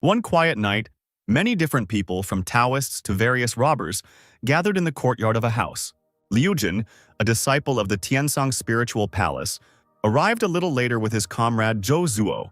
One quiet night, many different people, from Taoists to various robbers, gathered in the courtyard of a house. Liu Jin, a disciple of the Tianzong spiritual palace, arrived a little later with his comrade Zhou Zuo.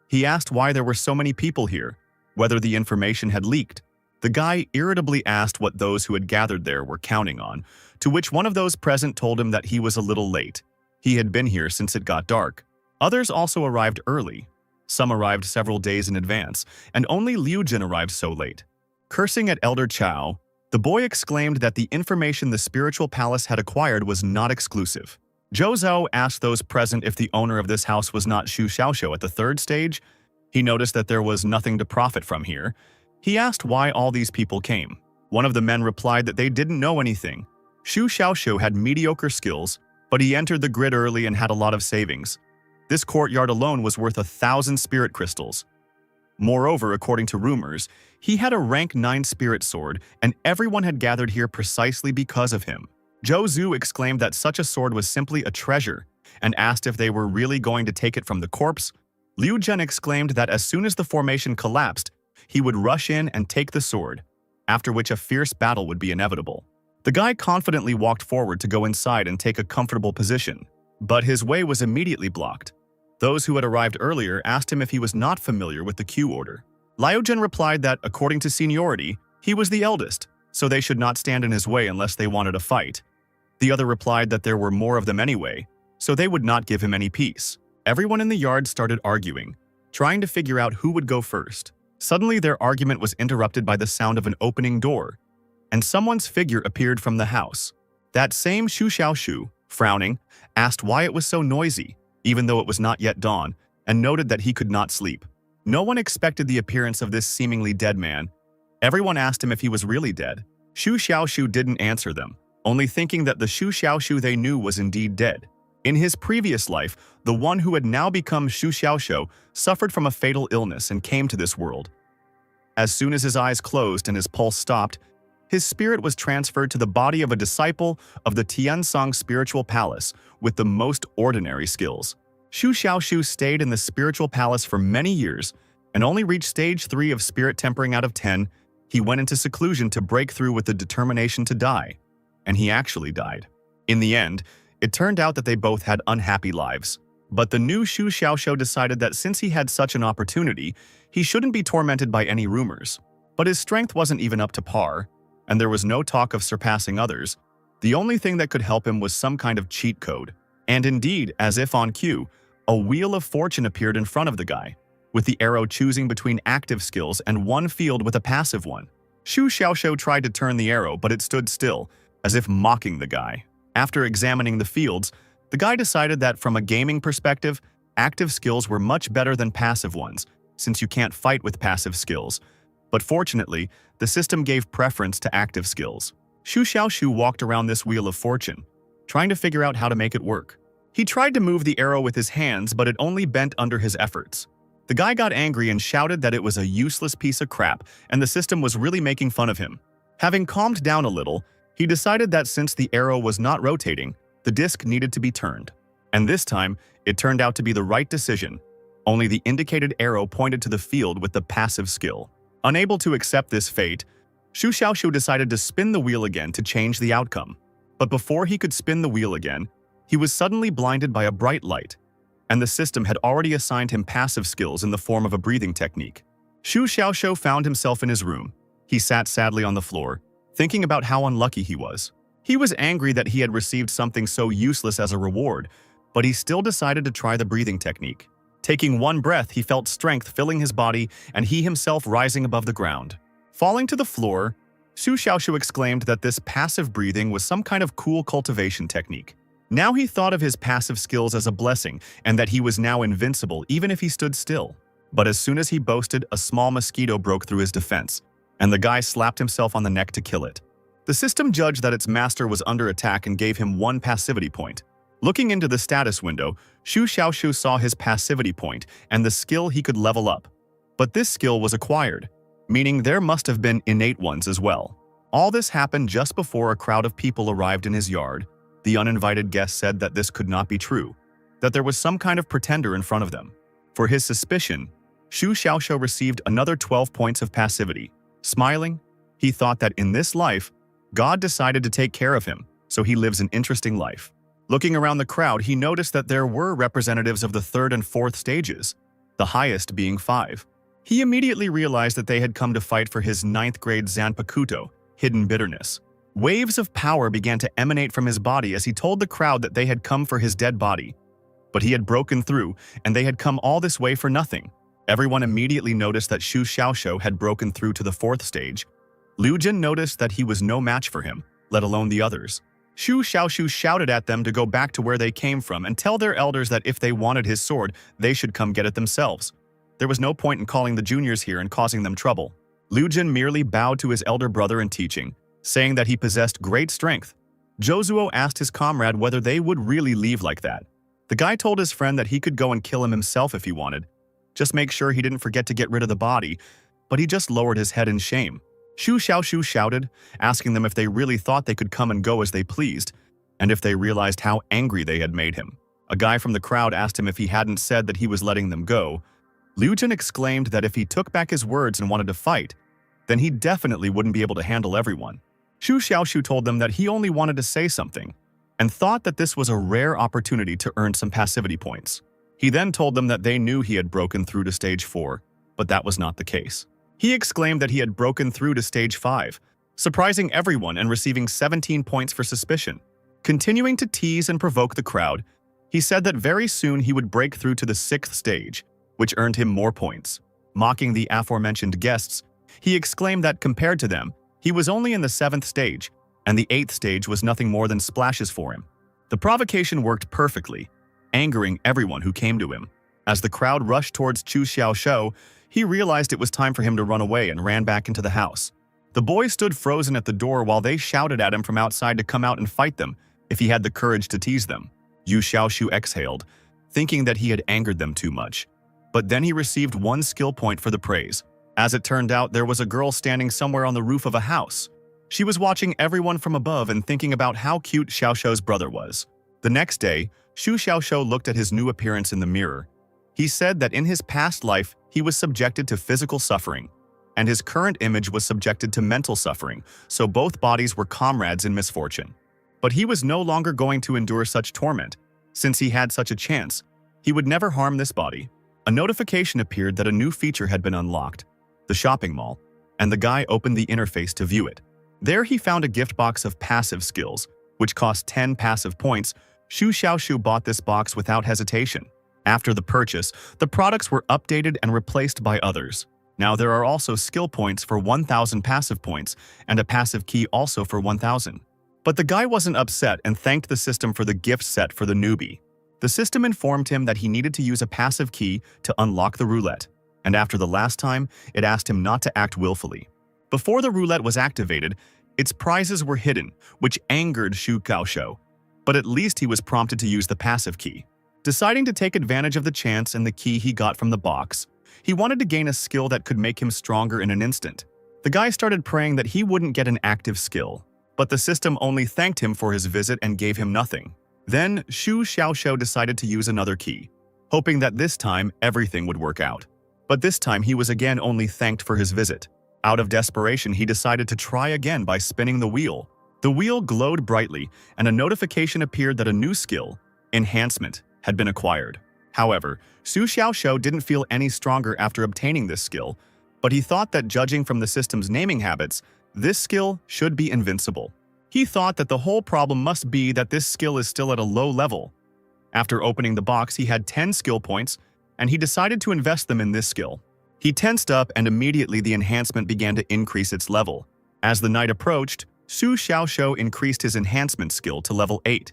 He asked why there were so many people here, whether the information had leaked. The guy irritably asked what those who had gathered there were counting on, to which one of those present told him that he was a little late. He had been here since it got dark. Others also arrived early. Some arrived several days in advance, and only Liu Jin arrived so late. Cursing at Elder Chao, the boy exclaimed that the information the spiritual palace had acquired was not exclusive. Zhou Zhao asked those present if the owner of this house was not Xu Xiaoxiu at the third stage. He noticed that there was nothing to profit from here. He asked why all these people came. One of the men replied that they didn't know anything. Xu Xiaoxiu had mediocre skills, but he entered the grid early and had a lot of savings. This courtyard alone was worth 1,000 spirit crystals. Moreover, according to rumors, he had a rank 9 spirit sword, and everyone had gathered here precisely because of him. Zhou Zhu exclaimed that such a sword was simply a treasure, and asked if they were really going to take it from the corpse. Liu Jin exclaimed that as soon as the formation collapsed, he would rush in and take the sword, after which a fierce battle would be inevitable. The guy confidently walked forward to go inside and take a comfortable position, but his way was immediately blocked. Those who had arrived earlier asked him if he was not familiar with the queue order. Liu Jin replied that, according to seniority, he was the eldest, so they should not stand in his way unless they wanted a fight. The other replied that there were more of them anyway, so they would not give him any peace. Everyone in the yard started arguing, trying to figure out who would go first. Suddenly, their argument was interrupted by the sound of an opening door, and someone's figure appeared from the house. That same Xu Xiaoxiu, frowning, asked why it was so noisy, even though it was not yet dawn, and noted that he could not sleep. No one expected the appearance of this seemingly dead man. Everyone asked him if he was really dead. Xu Xiaoxiu didn't answer them, only thinking that the Xu Xiaoxiu they knew was indeed dead. In his previous life, the one who had now become Xu Xiaoxiu suffered from a fatal illness and came to this world. As soon as his eyes closed and his pulse stopped, his spirit was transferred to the body of a disciple of the Tianzong spiritual palace with the most ordinary skills. Xu Xiaoxiu stayed in the spiritual palace for many years and only reached stage 3 of spirit tempering out of 10. He went into seclusion to break through with the determination to die, and he actually died. In the end, it turned out that they both had unhappy lives. But the new Xu Xiaoxiu decided that since he had such an opportunity, he shouldn't be tormented by any rumors. But his strength wasn't even up to par, and there was no talk of surpassing others. The only thing that could help him was some kind of cheat code. And indeed, as if on cue, a wheel of fortune appeared in front of the guy, with the arrow choosing between active skills and one field with a passive one. Xu Xiaoxiu tried to turn the arrow, but it stood still, as if mocking the guy. After examining the fields, the guy decided that from a gaming perspective, active skills were much better than passive ones, since you can't fight with passive skills. But fortunately, the system gave preference to active skills. Xu Xiaoxiu walked around this wheel of fortune, trying to figure out how to make it work. He tried to move the arrow with his hands, but it only bent under his efforts. The guy got angry and shouted that it was a useless piece of crap and the system was really making fun of him. Having calmed down a little, he decided that since the arrow was not rotating, the disc needed to be turned. And this time, it turned out to be the right decision. Only the indicated arrow pointed to the field with the passive skill. Unable to accept this fate, Xu Xiaoxiu decided to spin the wheel again to change the outcome. But before he could spin the wheel again, he was suddenly blinded by a bright light, and the system had already assigned him passive skills in the form of a breathing technique. Xu Xiaoxiu found himself in his room. He sat sadly on the floor, thinking about how unlucky he was. He was angry that he had received something so useless as a reward, but he still decided to try the breathing technique. Taking one breath, he felt strength filling his body and he himself rising above the ground. Falling to the floor, Xu Xiaoxiu exclaimed that this passive breathing was some kind of cool cultivation technique. Now he thought of his passive skills as a blessing and that he was now invincible even if he stood still. But as soon as he boasted, a small mosquito broke through his defense, and the guy slapped himself on the neck to kill it. The system judged that its master was under attack and gave him 1 passivity point. Looking into the status window, Xu Xiaoxiu saw his passivity point and the skill he could level up. But this skill was acquired, meaning there must have been innate ones as well. All this happened just before a crowd of people arrived in his yard. The uninvited guest said that this could not be true, that there was some kind of pretender in front of them. For his suspicion, Shu Xiaoxiu received another 12 points of passivity. Smiling, he thought that in this life, God decided to take care of him, so he lives an interesting life. Looking around the crowd, he noticed that there were representatives of the 3rd and 4th stages, the highest being 5. He immediately realized that they had come to fight for his 9th grade Zanpakuto, hidden bitterness. Waves of power began to emanate from his body as he told the crowd that they had come for his dead body. But he had broken through, and they had come all this way for nothing. Everyone immediately noticed that Shu Xiaoxiu had broken through to the 4th stage. Liu Jin noticed that he was no match for him, let alone the others. Shu Xiaoxiu shouted at them to go back to where they came from and tell their elders that if they wanted his sword, they should come get it themselves. There was no point in calling the juniors here and causing them trouble. Liu Jin merely bowed to his elder brother in teaching, saying that he possessed great strength. Jozuo asked his comrade whether they would really leave like that. The guy told his friend that he could go and kill him himself if he wanted. Just make sure he didn't forget to get rid of the body, but he just lowered his head in shame. Shu Xiaoxiu shouted, asking them if they really thought they could come and go as they pleased, and if they realized how angry they had made him. A guy from the crowd asked him if he hadn't said that he was letting them go. Liu Jin exclaimed that if he took back his words and wanted to fight, then he definitely wouldn't be able to handle everyone. Shu Xiaoxiu told them that he only wanted to say something, and thought that this was a rare opportunity to earn some passivity points. He then told them that they knew he had broken through to stage 4, but that was not the case. He exclaimed that he had broken through to stage 5, surprising everyone and receiving 17 points for suspicion. Continuing to tease and provoke the crowd, he said that very soon he would break through to the 6th stage, which earned him more points. Mocking the aforementioned guests, he exclaimed that compared to them, he was only in the 7th stage, and the 8th stage was nothing more than splashes for him. The provocation worked perfectly, angering everyone who came to him. As the crowd rushed towards Shu Xiaoxiu, he realized it was time for him to run away and ran back into the house. The boy stood frozen at the door while they shouted at him from outside to come out and fight them if he had the courage to tease them. Yu Xiaoxiu exhaled, thinking that he had angered them too much. But then he received 1 skill point for the praise. As it turned out, there was a girl standing somewhere on the roof of a house. She was watching everyone from above and thinking about how cute Xiaoxiu's brother was. The next day, Shu Xiaoxiu looked at his new appearance in the mirror. He said that in his past life, he was subjected to physical suffering, and his current image was subjected to mental suffering, so both bodies were comrades in misfortune. But he was no longer going to endure such torment. Since he had such a chance, he would never harm this body. A notification appeared that a new feature had been unlocked, the shopping mall, and the guy opened the interface to view it. There he found a gift box of passive skills, which cost 10 passive points. Shu Xiaoxiu bought this box without hesitation. After the purchase, the products were updated and replaced by others. Now there are also skill points for 1,000 passive points, and a passive key also for 1,000. But the guy wasn't upset and thanked the system for the gift set for the newbie. The system informed him that he needed to use a passive key to unlock the roulette, and after the last time, it asked him not to act willfully. Before the roulette was activated, its prizes were hidden, which angered Shu Xiaoxiu, but at least he was prompted to use the passive key. Deciding to take advantage of the chance and the key he got from the box, he wanted to gain a skill that could make him stronger in an instant. The guy started praying that he wouldn't get an active skill, but the system only thanked him for his visit and gave him nothing. Then Shu Xiaoxiu decided to use another key, hoping that this time everything would work out. But this time he was again only thanked for his visit. Out of desperation, he decided to try again by spinning the wheel. The wheel glowed brightly, and a notification appeared that a new skill, enhancement, had been acquired. However, Shu Xiaoxiu didn't feel any stronger after obtaining this skill, but he thought that judging from the system's naming habits, this skill should be invincible. He thought that the whole problem must be that this skill is still at a low level. After opening the box, he had 10 skill points, and he decided to invest them in this skill. He tensed up, and immediately the enhancement began to increase its level. As the night approached, Shu Xiaoxiu increased his enhancement skill to level 8,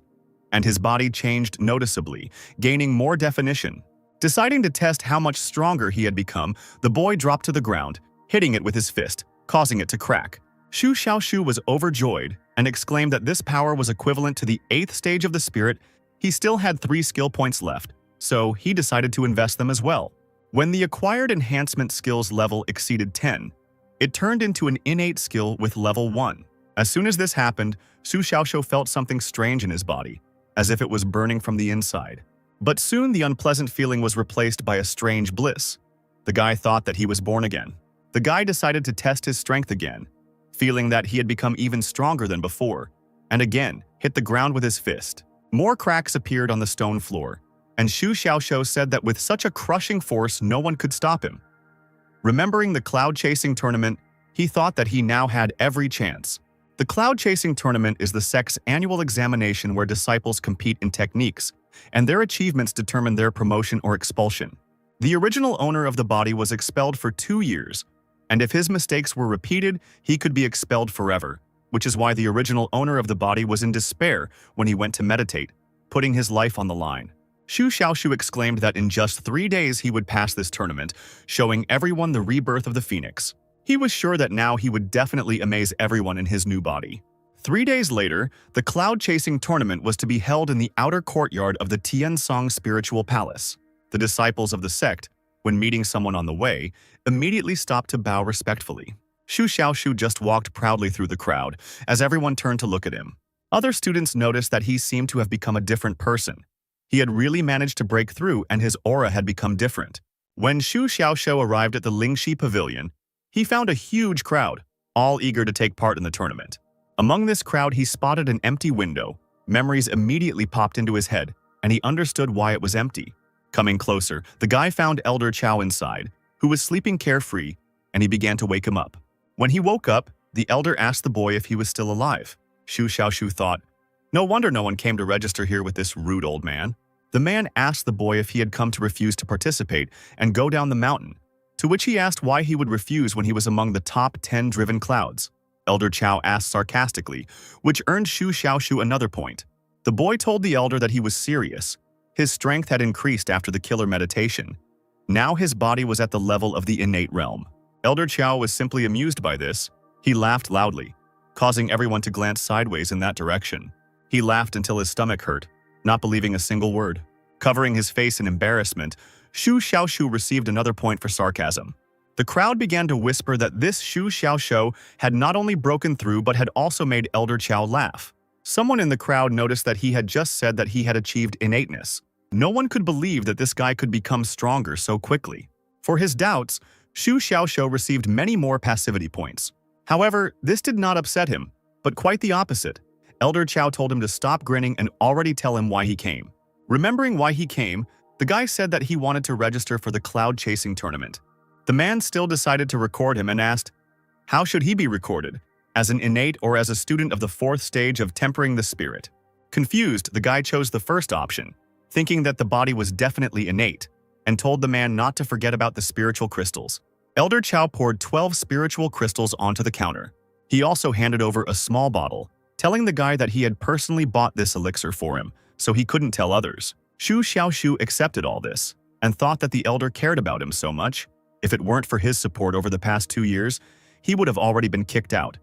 and his body changed noticeably, gaining more definition. Deciding to test how much stronger he had become, the boy dropped to the ground, hitting it with his fist, causing it to crack. Shu Xiaoxiu was overjoyed and exclaimed that this power was equivalent to the 8th stage of the spirit. He still had 3 skill points left, so he decided to invest them as well. When the acquired enhancement skills level exceeded 10, it turned into an innate skill with level 1. As soon as this happened, Shu Xiaoxiu felt something strange in his body, as if it was burning from the inside. But soon the unpleasant feeling was replaced by a strange bliss. The guy thought that he was born again. The guy decided to test his strength again, feeling that he had become even stronger than before, and again hit the ground with his fist. More cracks appeared on the stone floor, and Xu Xiaoxiu said that with such a crushing force no one could stop him. Remembering the cloud-chasing tournament, he thought that he now had every chance. The cloud-chasing tournament is the sect's annual examination where disciples compete in techniques, and their achievements determine their promotion or expulsion. The original owner of the body was expelled for 2 years, and if his mistakes were repeated, he could be expelled forever, which is why the original owner of the body was in despair when he went to meditate, putting his life on the line. Xu Xiaoxiu exclaimed that in just 3 days he would pass this tournament, showing everyone the rebirth of the phoenix. He was sure that now he would definitely amaze everyone in his new body. 3 days later, the cloud-chasing tournament was to be held in the outer courtyard of the Tiansong Spiritual Palace. The disciples of the sect, when meeting someone on the way, immediately stopped to bow respectfully. Xu Xiaoxiu just walked proudly through the crowd as everyone turned to look at him. Other students noticed that he seemed to have become a different person. He had really managed to break through and his aura had become different. When Xu Xiaoxiu arrived at the Lingxi Pavilion, he found a huge crowd, all eager to take part in the tournament. Among this crowd, he spotted an empty window. Memories immediately popped into his head, and he understood why it was empty. Coming closer, the guy found Elder Chow inside, who was sleeping carefree, and he began to wake him up. When he woke up, the elder asked the boy if he was still alive. Xu Xiaoxiu thought, "No wonder no one came to register here with this rude old man." The man asked the boy if he had come to refuse to participate and go down the mountain, to which he asked why he would refuse when he was among the top 10 driven clouds. Elder Chow asked sarcastically, which earned Xu Xiaoxiu another point. The boy told the elder that he was serious. His strength had increased after the killer meditation. Now his body was at the level of the innate realm. Elder Chow was simply amused by this. He laughed loudly, causing everyone to glance sideways in that direction. He laughed until his stomach hurt, not believing a single word. Covering his face in embarrassment, Xu Xiaoxiu received another point for sarcasm. The crowd began to whisper that this Xu Xiaoxiu had not only broken through but had also made Elder Chow laugh. Someone in the crowd noticed that he had just said that he had achieved innateness. No one could believe that this guy could become stronger so quickly. For his doubts, Xu Xiaoxiu received many more passivity points. However, this did not upset him, but quite the opposite. Elder Chow told him to stop grinning and already tell him why he came. Remembering why he came, the guy said that he wanted to register for the cloud-chasing tournament. The man still decided to record him and asked, how should he be recorded? As an innate or as a student of the 4th stage of tempering the spirit? Confused, the guy chose the first option, thinking that the body was definitely innate, and told the man not to forget about the spiritual crystals. Elder Chow poured 12 spiritual crystals onto the counter. He also handed over a small bottle, telling the guy that he had personally bought this elixir for him, so he couldn't tell others. Xu Xiaoxiu accepted all this, and thought that the elder cared about him so much. If it weren't for his support over the past 2 years, he would have already been kicked out.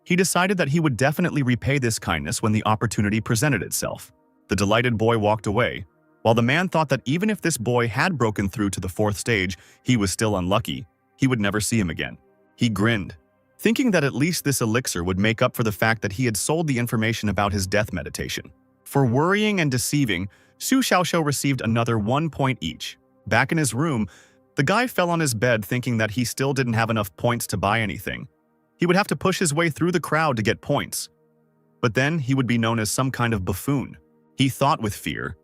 He decided that he would definitely repay this kindness when the opportunity presented itself. The delighted boy walked away, while the man thought that even if this boy had broken through to the 4th stage, he was still unlucky. He would never see him again. He grinned, thinking that at least this elixir would make up for the fact that he had sold the information about his death meditation. For worrying and deceiving, Xu Xiaoxiu received another 1 point each. Back in his room, the guy fell on his bed thinking that he still didn't have enough points to buy anything. He would have to push his way through the crowd to get points. But then he would be known as some kind of buffoon. He thought with fear.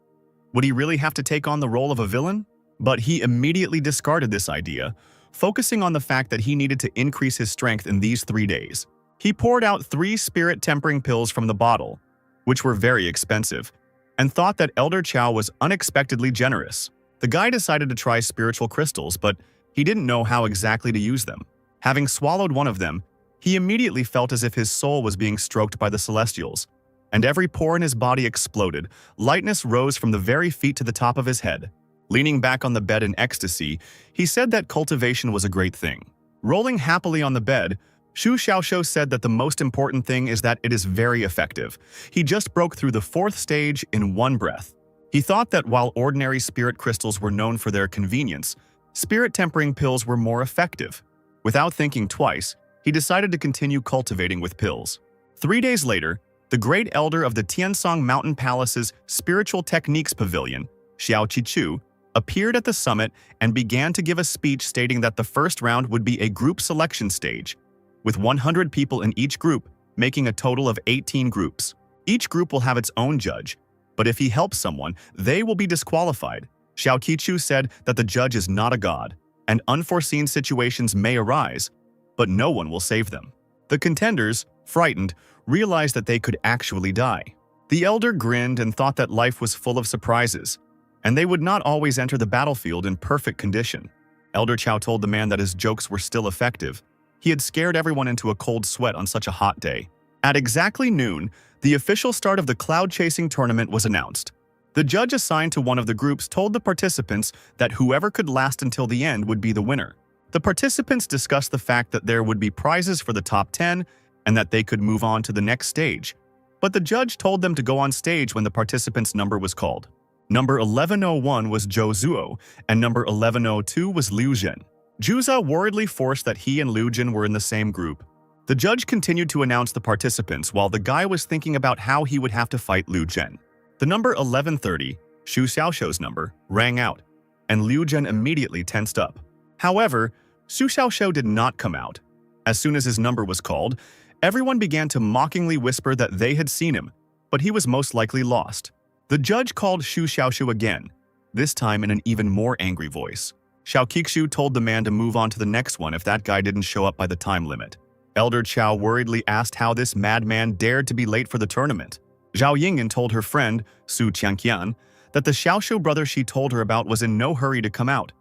Would he really have to take on the role of a villain? But he immediately discarded this idea, focusing on the fact that he needed to increase his strength in these 3 days. He poured out 3 spirit-tempering pills from the bottle, which were very expensive, and thought that Elder Chow was unexpectedly generous. The guy decided to try spiritual crystals, but he didn't know how exactly to use them. Having swallowed one of them, he immediately felt as if his soul was being stroked by the celestials, and every pore in his body exploded. Lightness rose from the very feet to the top of his head. Leaning back on the bed in ecstasy, he said that cultivation was a great thing. Rolling happily on the bed, Xu Xiaoxiu said that the most important thing is that it is very effective. He just broke through the 4th stage in 1 breath. He thought that while ordinary spirit crystals were known for their convenience, spirit-tempering pills were more effective. Without thinking twice, he decided to continue cultivating with pills. 3 days later, the great elder of the Tiansong Mountain Palace's Spiritual Techniques Pavilion, Xiao Qichu, appeared at the summit and began to give a speech stating that the first round would be a group selection stage, with 100 people in each group, making a total of 18 groups. Each group will have its own judge, but if he helps someone, they will be disqualified. Xiao Qichu said that the judge is not a god, and unforeseen situations may arise, but no one will save them. The contenders, frightened, realized that they could actually die. The elder grinned and thought that life was full of surprises, and they would not always enter the battlefield in perfect condition. Elder Chow told the man that his jokes were still effective. He had scared everyone into a cold sweat on such a hot day. At exactly noon, the official start of the cloud-chasing tournament was announced. The judge assigned to one of the groups told the participants that whoever could last until the end would be the winner. The participants discussed the fact that there would be prizes for the top 10 and that they could move on to the next stage. But the judge told them to go on stage when the participants' number was called. Number 1101 was Zhou Zuo, and number 1102 was Liu Zhen. Juza worriedly forced that he and Liu Jin were in the same group. The judge continued to announce the participants while the guy was thinking about how he would have to fight Liu Zhen. The number 1130, Xu Xiaoshou's number, rang out, and Liu Zhen immediately tensed up. However, Xu Xiaoshou did not come out. As soon as his number was called, everyone began to mockingly whisper that they had seen him, but he was most likely lost. The judge called Xu Xiaoshou again, this time in an even more angry voice. Xiao Qiqu told the man to move on to the next one if that guy didn't show up by the time limit. Elder Chow worriedly asked how this madman dared to be late for the tournament. Zhao Yingyan told her friend, Su Qianqian, that the Xiaoshu brother she told her about was in no hurry to come out.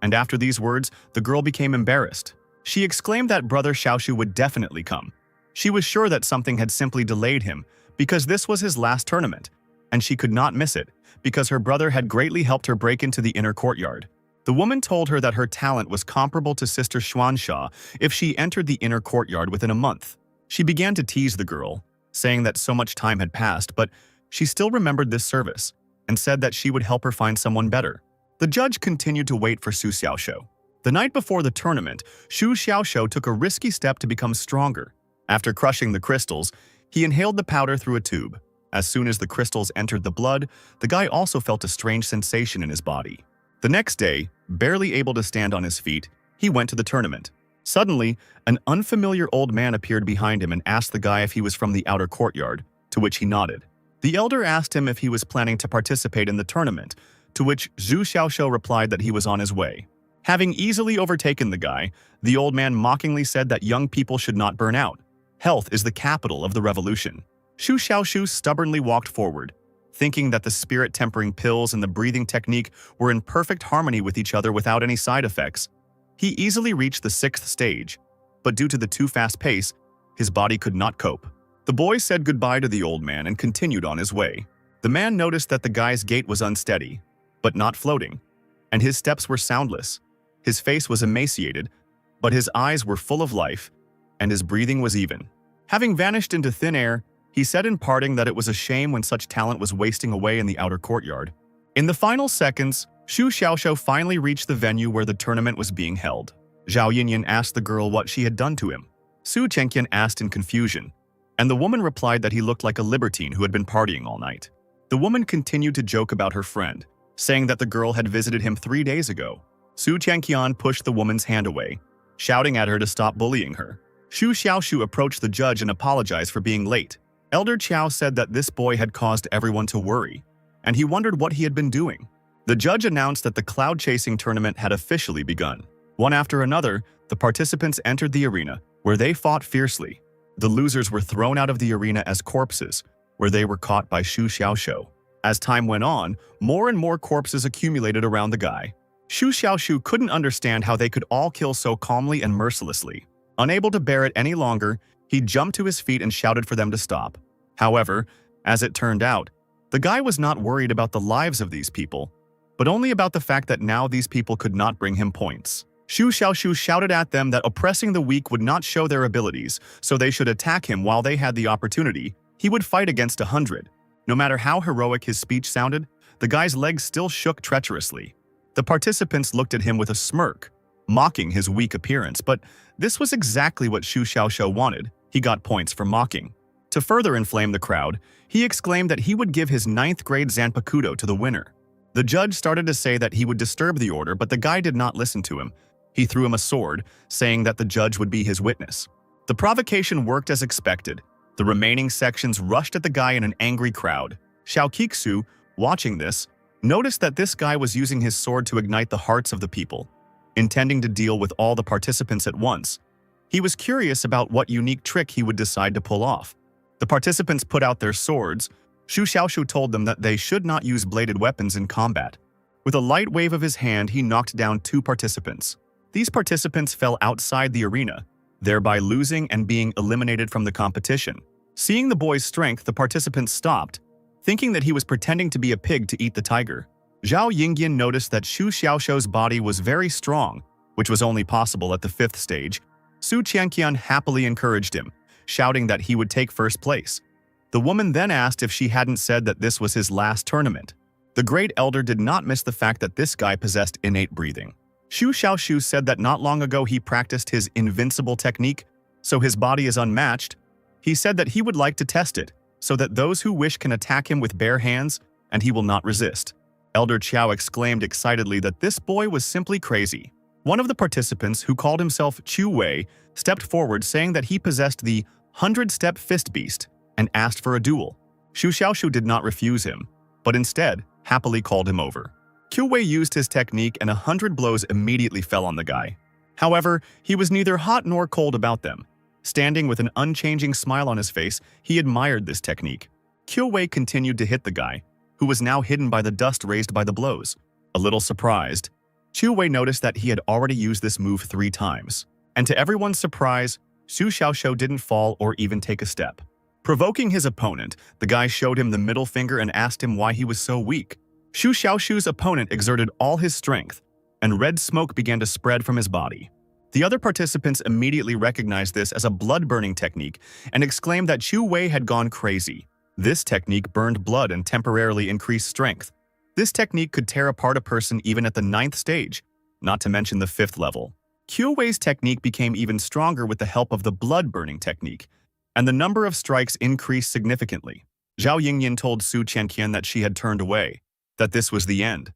And after these words, the girl became embarrassed. She exclaimed that brother Xiaoshu would definitely come. She was sure that something had simply delayed him, because this was his last tournament, and she could not miss it, because her brother had greatly helped her break into the inner courtyard. The woman told her that her talent was comparable to Sister Xuansha if she entered the inner courtyard within a month. She began to tease the girl, saying that so much time had passed, but she still remembered this service, and said that she would help her find someone better. The judge continued to wait for Su Xiaoshou. The night before the tournament, Xu Xiaoshou took a risky step to become stronger. After crushing the crystals, he inhaled the powder through a tube. As soon as the crystals entered the blood, the guy also felt a strange sensation in his body. The next day, barely able to stand on his feet, he went to the tournament. Suddenly, an unfamiliar old man appeared behind him and asked the guy if he was from the outer courtyard, to which he nodded. The elder asked him if he was planning to participate in the tournament, to which Zhu Xiaoshou replied that he was on his way. Having easily overtaken the guy, the old man mockingly said that young people should not burn out. Health is the capital of the revolution. Xu Xiaoshu stubbornly walked forward, thinking that the spirit-tempering pills and the breathing technique were in perfect harmony with each other without any side effects. He easily reached the 6th stage, but due to the too fast pace, his body could not cope. The boy said goodbye to the old man and continued on his way. The man noticed that the guy's gait was unsteady, but not floating, and his steps were soundless. His face was emaciated, but his eyes were full of life, and his breathing was even. Having vanished into thin air, he said in parting that it was a shame when such talent was wasting away in the outer courtyard. In the final seconds, Xu Xiaoshou finally reached the venue where the tournament was being held. Zhao Yinyan asked the girl what she had done to him. Su Chengqian asked in confusion, and the woman replied that he looked like a libertine who had been partying all night. The woman continued to joke about her friend, saying that the girl had visited him 3 days ago. Su Chengqian pushed the woman's hand away, shouting at her to stop bullying her. Xu Xiaoshu approached the judge and apologized for being late. Elder Chow said that this boy had caused everyone to worry, and he wondered what he had been doing. The judge announced that the cloud-chasing tournament had officially begun. One after another, the participants entered the arena, where they fought fiercely. The losers were thrown out of the arena as corpses, where they were caught by Xu Xiaoshu. As time went on, more and more corpses accumulated around the guy. Xu Xiaoshu couldn't understand how they could all kill so calmly and mercilessly. Unable to bear it any longer, he jumped to his feet and shouted for them to stop. However, as it turned out, the guy was not worried about the lives of these people, but only about the fact that now these people could not bring him points. Xu Xiaoshu shouted at them that oppressing the weak would not show their abilities, so they should attack him while they had the opportunity. He would fight against 100. No matter how heroic his speech sounded, the guy's legs still shook treacherously. The participants looked at him with a smirk, mocking his weak appearance, but this was exactly what Xu Xiaoshu wanted. He got points for mocking. To further inflame the crowd, he exclaimed that he would give his 9th grade Zanpakuto to the winner. The judge started to say that he would disturb the order, but the guy did not listen to him. He threw him a sword, saying that the judge would be his witness. The provocation worked as expected. The remaining sections rushed at the guy in an angry crowd. Xiao Kixu, watching this, noticed that this guy was using his sword to ignite the hearts of the people, intending to deal with all the participants at once. He was curious about what unique trick he would decide to pull off. The participants put out their swords. Xu Xiaoshu told them that they should not use bladed weapons in combat. With a light wave of his hand, he knocked down 2 participants. These participants fell outside the arena, thereby losing and being eliminated from the competition. Seeing the boy's strength, the participants stopped, thinking that he was pretending to be a pig to eat the tiger. Zhao Yingyan noticed that Xu Xiaoshu's body was very strong, which was only possible at the 5th stage. Su Qianqian happily encouraged him, shouting that he would take first place. The woman then asked if she hadn't said that this was his last tournament. The great elder did not miss the fact that this guy possessed innate breathing. Xu Xiaoshu said that not long ago he practiced his invincible technique, so his body is unmatched. He said that he would like to test it, so that those who wish can attack him with bare hands, and he will not resist. Elder Qiao exclaimed excitedly that this boy was simply crazy. One of the participants, who called himself Chu Wei, stepped forward saying that he possessed the 100-step fist beast and asked for a duel. Xu Xiaoshu did not refuse him, but instead happily called him over. Qiu Wei used his technique and 100 blows immediately fell on the guy. However, he was neither hot nor cold about them. Standing with an unchanging smile on his face, he admired this technique. Qiu Wei continued to hit the guy, who was now hidden by the dust raised by the blows. A little surprised, Qiu Wei noticed that he had already used this move 3 times. And to everyone's surprise, Xu Xiaoshu didn't fall or even take a step. Provoking his opponent, the guy showed him the middle finger and asked him why he was so weak. Xu Xiaoshu's opponent exerted all his strength, and red smoke began to spread from his body. The other participants immediately recognized this as a blood-burning technique and exclaimed that Qiu Wei had gone crazy. This technique burned blood and temporarily increased strength. This technique could tear apart a person even at the 9th stage, not to mention the 5th level. Qiu Wei's technique became even stronger with the help of the blood-burning technique, and the number of strikes increased significantly. Zhao Yingyan told Su Qianqian that she had turned away, that this was the end.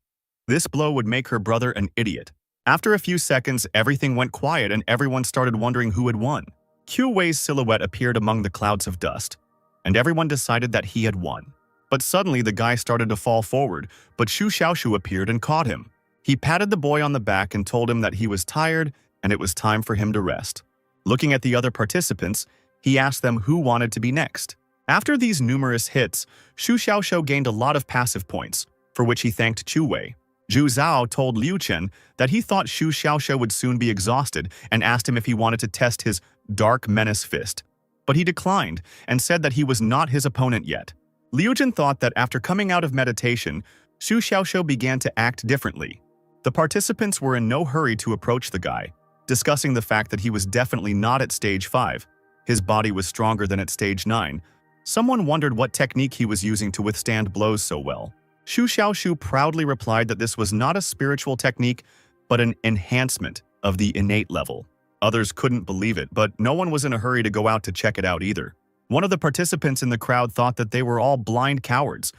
This blow would make her brother an idiot. After a few seconds, everything went quiet and everyone started wondering who had won. Qiu Wei's silhouette appeared among the clouds of dust, and everyone decided that he had won. But suddenly the guy started to fall forward, but Xu Xiaoshu appeared and caught him. He patted the boy on the back and told him that he was tired and it was time for him to rest. Looking at the other participants, he asked them who wanted to be next. After these numerous hits, Xu Xiaoshu gained a lot of passive points, for which he thanked Qiu Wei. Zhu Zhao told Liu Chen that he thought Xu Xiaoshu would soon be exhausted and asked him if he wanted to test his Dark Menace Fist. But he declined and said that he was not his opponent yet. Liu Chen thought that after coming out of meditation, Xu Xiaoshu began to act differently. The participants were in no hurry to approach the guy, discussing the fact that he was definitely not at stage 5. His body was stronger than at stage 9. Someone wondered what technique he was using to withstand blows so well. Xu Xiaoshu proudly replied that this was not a spiritual technique, but an enhancement of the innate level. Others couldn't believe it, but no one was in a hurry to go out to check it out either. One of the participants in the crowd thought that they were all blind cowards.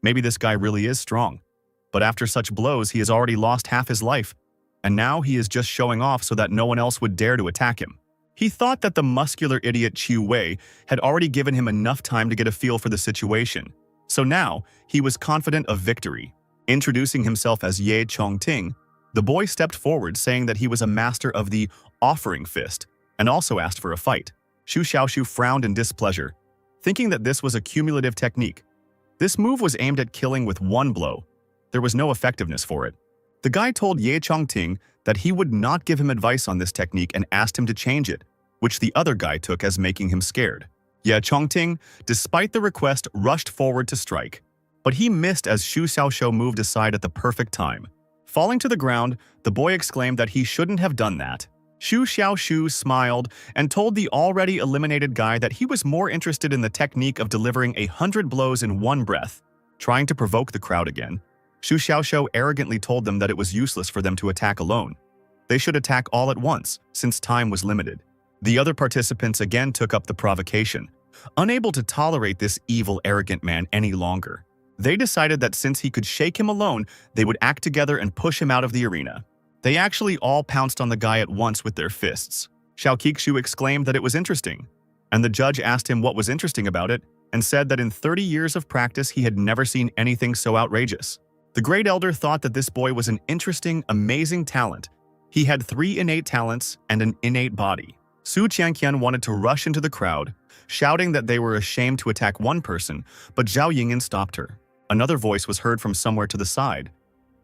Maybe this guy really is strong. But after such blows, he has already lost half his life, and now he is just showing off so that no one else would dare to attack him. He thought that the muscular idiot Qiu Wei had already given him enough time to get a feel for the situation. So now, he was confident of victory. Introducing himself as Ye Chongting, the boy stepped forward saying that he was a master of the Offering Fist and also asked for a fight. Xu Xiaoshu frowned in displeasure, thinking that this was a cumulative technique. This move was aimed at killing with one blow. There was no effectiveness for it. The guy told Ye Chongting that he would not give him advice on this technique and asked him to change it, which the other guy took as making him scared. Ye Chongting, despite the request, rushed forward to strike, but he missed as Xu Xiaoshu moved aside at the perfect time. Falling to the ground, the boy exclaimed that he shouldn't have done that. Xu Xiaoshu smiled and told the already eliminated guy that he was more interested in the technique of delivering 100 blows in one breath. Trying to provoke the crowd again, Xu Xiaoshu arrogantly told them that it was useless for them to attack alone. They should attack all at once, since time was limited. The other participants again took up the provocation, unable to tolerate this evil, arrogant man any longer. They decided that since he could shake him alone, they would act together and push him out of the arena. They actually all pounced on the guy at once with their fists. Xiaoqiqu exclaimed that it was interesting, and the judge asked him what was interesting about it and said that in 30 years of practice he had never seen anything so outrageous. The great elder thought that this boy was an interesting, amazing talent. He had 3 innate talents and an innate body. Su Qianqian wanted to rush into the crowd, shouting that they were ashamed to attack one person, but Zhao Yingyan stopped her. Another voice was heard from somewhere to the side,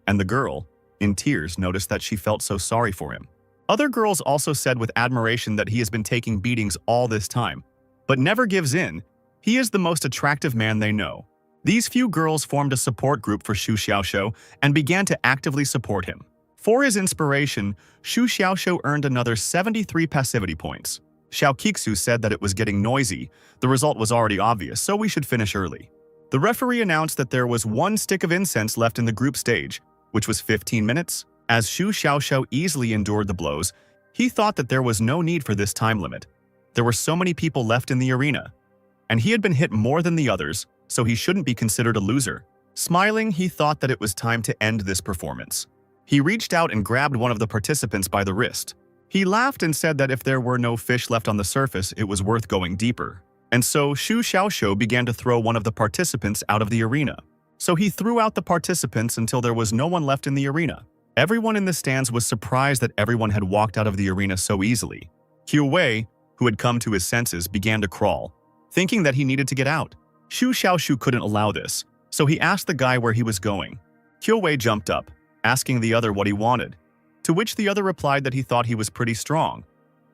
and the girl, in tears, noticed that she felt so sorry for him. Other girls also said with admiration that he has been taking beatings all this time, but never gives in. He is the most attractive man they know. These few girls formed a support group for Xu Xiaoxiu and began to actively support him. For his inspiration, Xu Xiaoxiu earned another 73 passivity points. Xiaoqiqu said that it was getting noisy. The result was already obvious, so we should finish early. The referee announced that there was 1 stick of incense left in the group stage, which was 15 minutes. As Xu Xiaoxiu easily endured the blows, he thought that there was no need for this time limit. There were so many people left in the arena, and he had been hit more than the others, so he shouldn't be considered a loser. Smiling, he thought that it was time to end this performance. He reached out and grabbed one of the participants by the wrist. He laughed and said that if there were no fish left on the surface, it was worth going deeper. And so Xu Xiaoxiu began to throw one of the participants out of the arena. So he threw out the participants until there was no one left in the arena. Everyone in the stands was surprised that everyone had walked out of the arena so easily. Qiu Wei, who had come to his senses, began to crawl, thinking that he needed to get out. Xu Xiaoxiu couldn't allow this, so he asked the guy where he was going. Qiu Wei jumped up, asking the other what he wanted, to which the other replied that he thought he was pretty strong,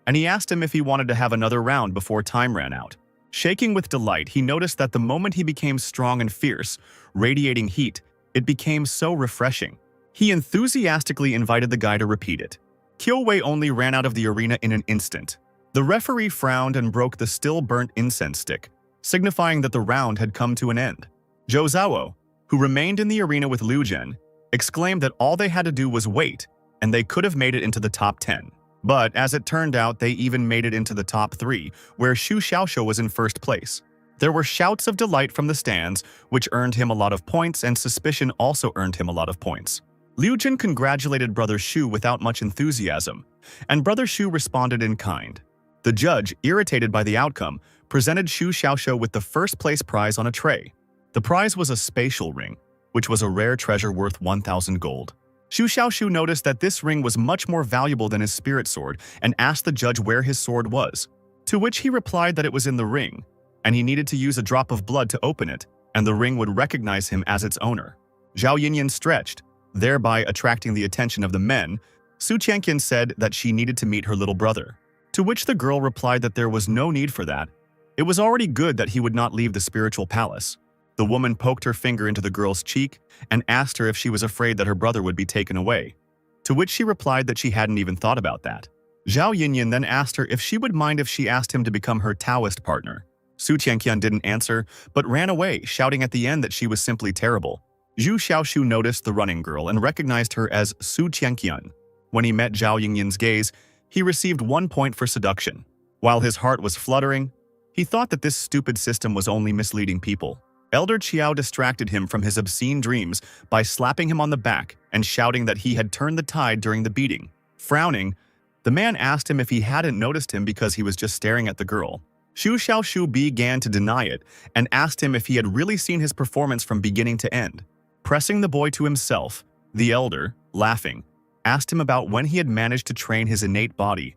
and he asked him if he wanted to have another round before time ran out. Shaking with delight, he noticed that the moment he became strong and fierce, radiating heat, it became so refreshing. He enthusiastically invited the guy to repeat it. Qiu Wei only ran out of the arena in an instant. The referee frowned and broke the still burnt incense stick, signifying that the round had come to an end. Zhou Zhao, who remained in the arena with Liu Zhen, exclaimed that all they had to do was wait, and they could have made it into the top 10. But as it turned out, they even made it into the top 3, where Xu Xiaoxiu was in first place. There were shouts of delight from the stands, which earned him a lot of points, and suspicion also earned him a lot of points. Liu Jin congratulated Brother Xu without much enthusiasm, and Brother Xu responded in kind. The judge, irritated by the outcome, presented Xu Xiaoxiu with the first place prize on a tray. The prize was a spatial ring, which was a rare treasure worth 1,000 gold. Xu Xiaoxiu noticed that this ring was much more valuable than his spirit sword and asked the judge where his sword was, to which he replied that it was in the ring, and he needed to use a drop of blood to open it, and the ring would recognize him as its owner. Zhao Yinyan stretched, thereby attracting the attention of the men. Su Qianqian said that she needed to meet her little brother, to which the girl replied that there was no need for that. It was already good that he would not leave the spiritual palace. The woman poked her finger into the girl's cheek and asked her if she was afraid that her brother would be taken away, to which she replied that she hadn't even thought about that. Zhao Yinyan then asked her if she would mind if she asked him to become her Taoist partner. Su Qianqian didn't answer, but ran away, shouting at the end that she was simply terrible. Zhu Xiaoxiu noticed the running girl and recognized her as Su Qianqian. When he met Zhao Yinyan's gaze, he received 1 point for seduction. While his heart was fluttering, he thought that this stupid system was only misleading people. Elder Qiao distracted him from his obscene dreams by slapping him on the back and shouting that he had turned the tide during the beating. Frowning, the man asked him if he hadn't noticed him because he was just staring at the girl. Xu Xiaoxiu began to deny it and asked him if he had really seen his performance from beginning to end. Pressing the boy to himself, the elder, laughing, asked him about when he had managed to train his innate body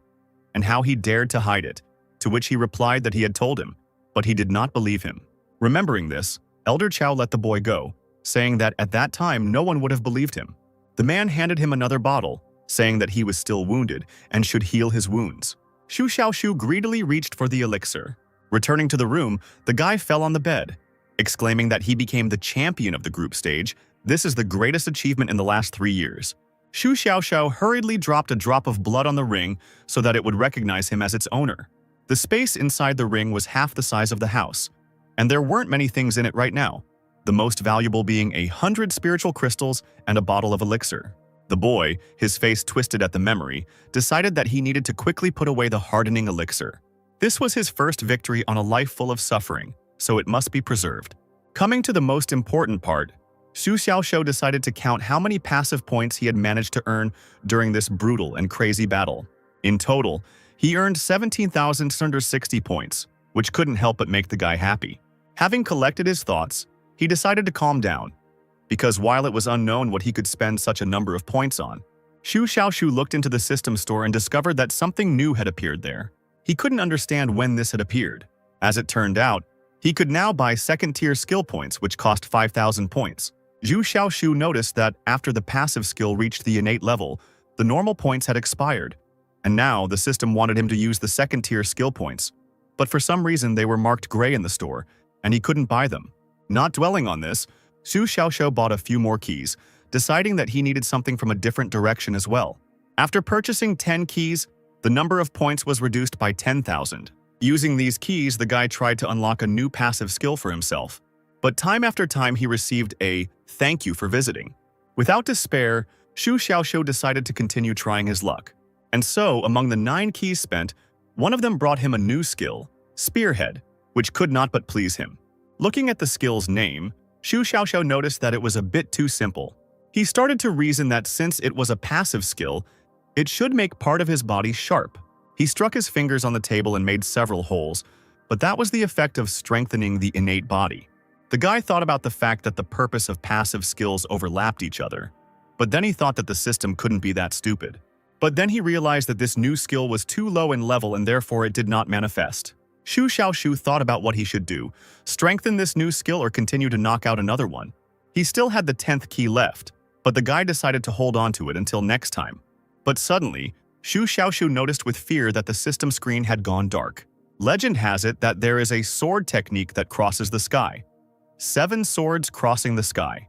and how he dared to hide it, to which he replied that he had told him, but he did not believe him. Remembering this, Elder Qiao let the boy go, saying that at that time no one would have believed him. The man handed him another bottle, saying that he was still wounded and should heal his wounds. Xu Xiaoxiu greedily reached for the elixir. Returning to the room, the guy fell on the bed, exclaiming that he became the champion of the group stage. This is the greatest achievement in the last 3 years. Xu Xiaoxiu hurriedly dropped a drop of blood on the ring so that it would recognize him as its owner. The space inside the ring was half the size of the house, and there weren't many things in it right now, the most valuable being 100 spiritual crystals and a bottle of elixir. The boy, his face twisted at the memory, decided that he needed to quickly put away the hardening elixir. This was his first victory on a life full of suffering, so it must be preserved. Coming to the most important part, Xu Xiaoxiu decided to count how many passive points he had managed to earn during this brutal and crazy battle. In total, he earned 17,660 points, which couldn't help but make the guy happy. Having collected his thoughts, he decided to calm down, because while it was unknown what he could spend such a number of points on, Xu Xiaoxiu looked into the system store and discovered that something new had appeared there. He couldn't understand when this had appeared. As it turned out, he could now buy second-tier skill points, which cost 5,000 points. Xu Xiaoxiu noticed that after the passive skill reached the innate level, the normal points had expired, and now the system wanted him to use the second-tier skill points. But for some reason they were marked gray in the store, and he couldn't buy them. Not dwelling on this, Xu Xiaoxiu bought a few more keys, deciding that he needed something from a different direction as well. After purchasing 10 keys, the number of points was reduced by 10,000. Using these keys, the guy tried to unlock a new passive skill for himself. But time after time he received a "thank you for visiting." Without despair, Xu Xiaoxiu decided to continue trying his luck. And so, among the 9 keys spent, one of them brought him a new skill, Spearhead, which could not but please him. Looking at the skill's name, Xu Xiaoxiu noticed that it was a bit too simple. He started to reason that since it was a passive skill, it should make part of his body sharp. He struck his fingers on the table and made several holes, but that was the effect of strengthening the innate body. The guy thought about the fact that the purpose of passive skills overlapped each other, but then he thought that the system couldn't be that stupid. But then he realized that this new skill was too low in level and therefore it did not manifest. Xu Xiaoxiu thought about what he should do, strengthen this new skill or continue to knock out another one. He still had the 10th key left, but the guy decided to hold on to it until next time. But suddenly, Xu Xiaoxiu noticed with fear that the system screen had gone dark. Legend has it that there is a sword technique that crosses the sky. 7 swords crossing the sky.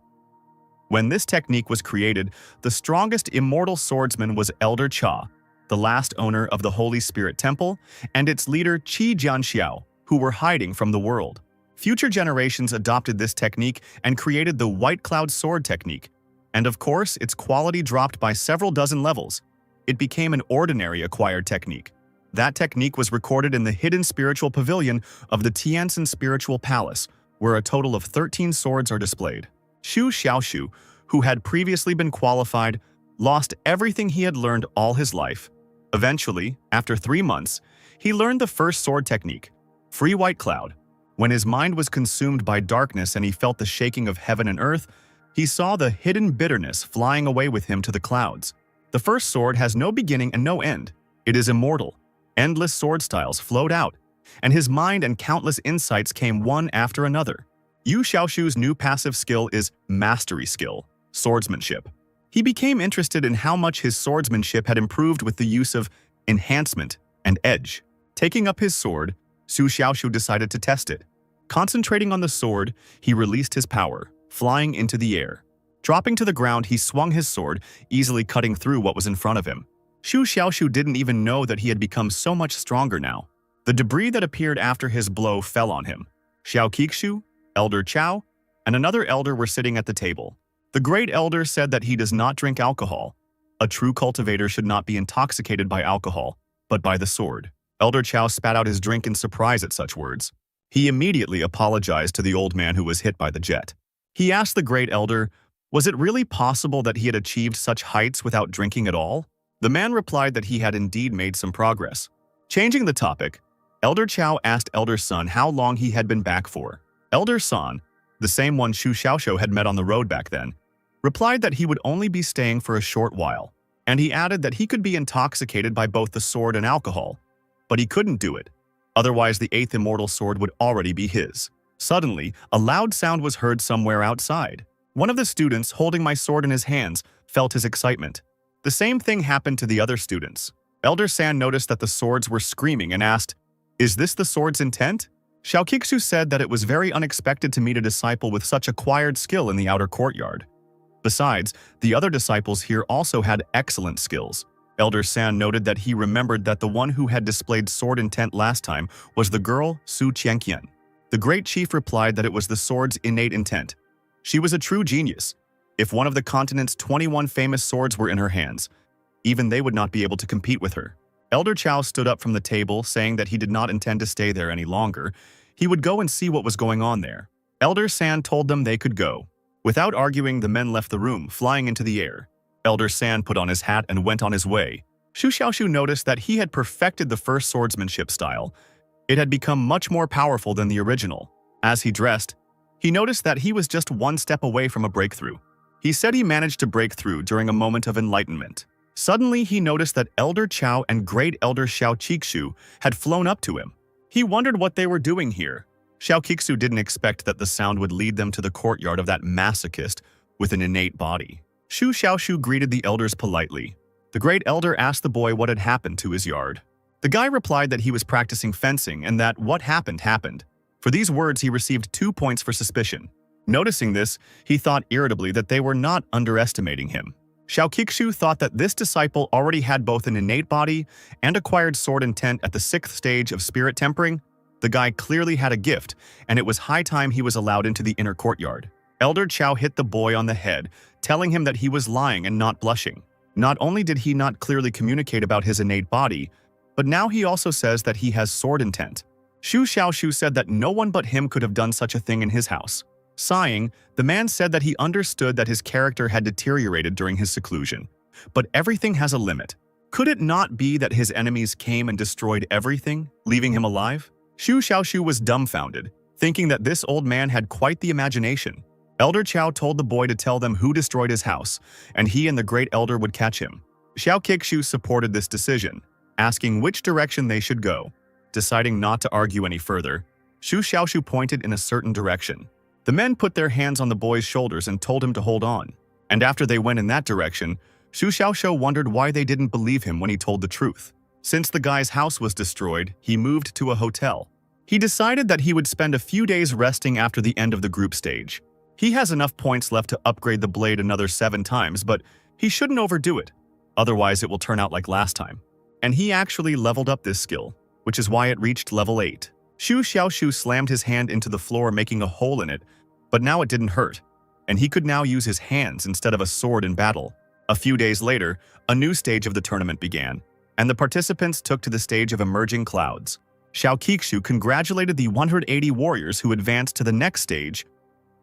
When this technique was created, the strongest immortal swordsman was Elder Cha, the last owner of the Holy Spirit Temple, and its leader Qi Jianxiao, who were hiding from the world. Future generations adopted this technique and created the White Cloud Sword technique, and of course, its quality dropped by several dozen levels. It became an ordinary acquired technique. That technique was recorded in the hidden spiritual pavilion of the Tianzin Spiritual Palace, where a total of 13 swords are displayed. Xu Xiaoxiu, who had previously been qualified, lost everything he had learned all his life. Eventually, after 3 months, he learned the first sword technique, Free White Cloud. When his mind was consumed by darkness and he felt the shaking of heaven and earth, he saw the hidden bitterness flying away with him to the clouds. The first sword has no beginning and no end. It is immortal. Endless sword styles flowed out, and his mind and countless insights came one after another. Yu Xiaoxiu's new passive skill is Mastery Skill, Swordsmanship. He became interested in how much his swordsmanship had improved with the use of Enhancement and Edge. Taking up his sword, Xu Xiaoxiu decided to test it. Concentrating on the sword, he released his power, flying into the air. Dropping to the ground, he swung his sword, easily cutting through what was in front of him. Xu Xiaoxiu didn't even know that he had become so much stronger now. The debris that appeared after his blow fell on him. Xiao Qiqu, Elder Chao, and another elder were sitting at the table. The great elder said that he does not drink alcohol. A true cultivator should not be intoxicated by alcohol, but by the sword. Elder Chao spat out his drink in surprise at such words. He immediately apologized to the old man who was hit by the jet. He asked the great elder, was it really possible that he had achieved such heights without drinking at all? The man replied that he had indeed made some progress. Changing the topic, Elder Chao asked Elder Sun how long he had been back for. Elder Sun, the same one Xu Xiaoxiu had met on the road back then, replied that he would only be staying for a short while, and he added that he could be intoxicated by both the sword and alcohol, but he couldn't do it. Otherwise, the 8th immortal sword would already be his. Suddenly, a loud sound was heard somewhere outside. One of the students, holding my sword in his hands, felt his excitement. The same thing happened to the other students. Elder San noticed that the swords were screaming and asked, "Is this the sword's intent?" Xiao Qiqu said that it was very unexpected to meet a disciple with such acquired skill in the outer courtyard. Besides, the other disciples here also had excellent skills. Elder San noted that he remembered that the one who had displayed sword intent last time was the girl Su Qianqian. The great chief replied that it was the sword's innate intent. She was a true genius. If one of the continent's 21 famous swords were in her hands, even they would not be able to compete with her. Elder Chao stood up from the table, saying that he did not intend to stay there any longer. He would go and see what was going on there. Elder San told them they could go. Without arguing, the men left the room, flying into the air. Elder San put on his hat and went on his way. Shu Xiaoshu noticed that he had perfected the first swordsmanship style. It had become much more powerful than the original. As he dressed, he noticed that he was just one step away from a breakthrough. He said he managed to break through during a moment of enlightenment. Suddenly, he noticed that Elder Chao and Great Elder Xiao Qixu had flown up to him. He wondered what they were doing here. Xiao Qixu didn't expect that the sound would lead them to the courtyard of that masochist with an innate body. Shu Xiaoshu greeted the elders politely. The Great Elder asked the boy what had happened to his yard. The guy replied that he was practicing fencing and that what happened happened. For these words, he received 2 points for suspicion. Noticing this, he thought irritably that they were not underestimating him. Xiao Qixu thought that this disciple already had both an innate body and acquired sword intent at the 6th stage of spirit tempering. The guy clearly had a gift, and it was high time he was allowed into the inner courtyard. Elder Chao hit the boy on the head, telling him that he was lying and not blushing. Not only did he not clearly communicate about his innate body, but now he also says that he has sword intent. Shu Xiaoshu said that no one but him could have done such a thing in his house. Sighing, the man said that he understood that his character had deteriorated during his seclusion. But everything has a limit. Could it not be that his enemies came and destroyed everything, leaving him alive? Shu Xiaoshu was dumbfounded, thinking that this old man had quite the imagination. Elder Chao told the boy to tell them who destroyed his house, and he and the Great Elder would catch him. Xiao Qixu supported this decision, asking which direction they should go. Deciding not to argue any further, Shu Xiaoshu pointed in a certain direction. The men put their hands on the boy's shoulders and told him to hold on. And after they went in that direction, Shu Xiaoshu wondered why they didn't believe him when he told the truth. Since the guy's house was destroyed, he moved to a hotel. He decided that he would spend a few days resting after the end of the group stage. He has enough points left to upgrade the blade another 7 times, but he shouldn't overdo it. Otherwise, it will turn out like last time. And he actually leveled up this skill, which is why it reached level 8. Shu Xiaoshu slammed his hand into the floor, making a hole in it, but now it didn't hurt, and he could now use his hands instead of a sword in battle. A few days later, a new stage of the tournament began, and the participants took to the stage of emerging clouds. Xiao Qixu congratulated the 180 warriors who advanced to the next stage.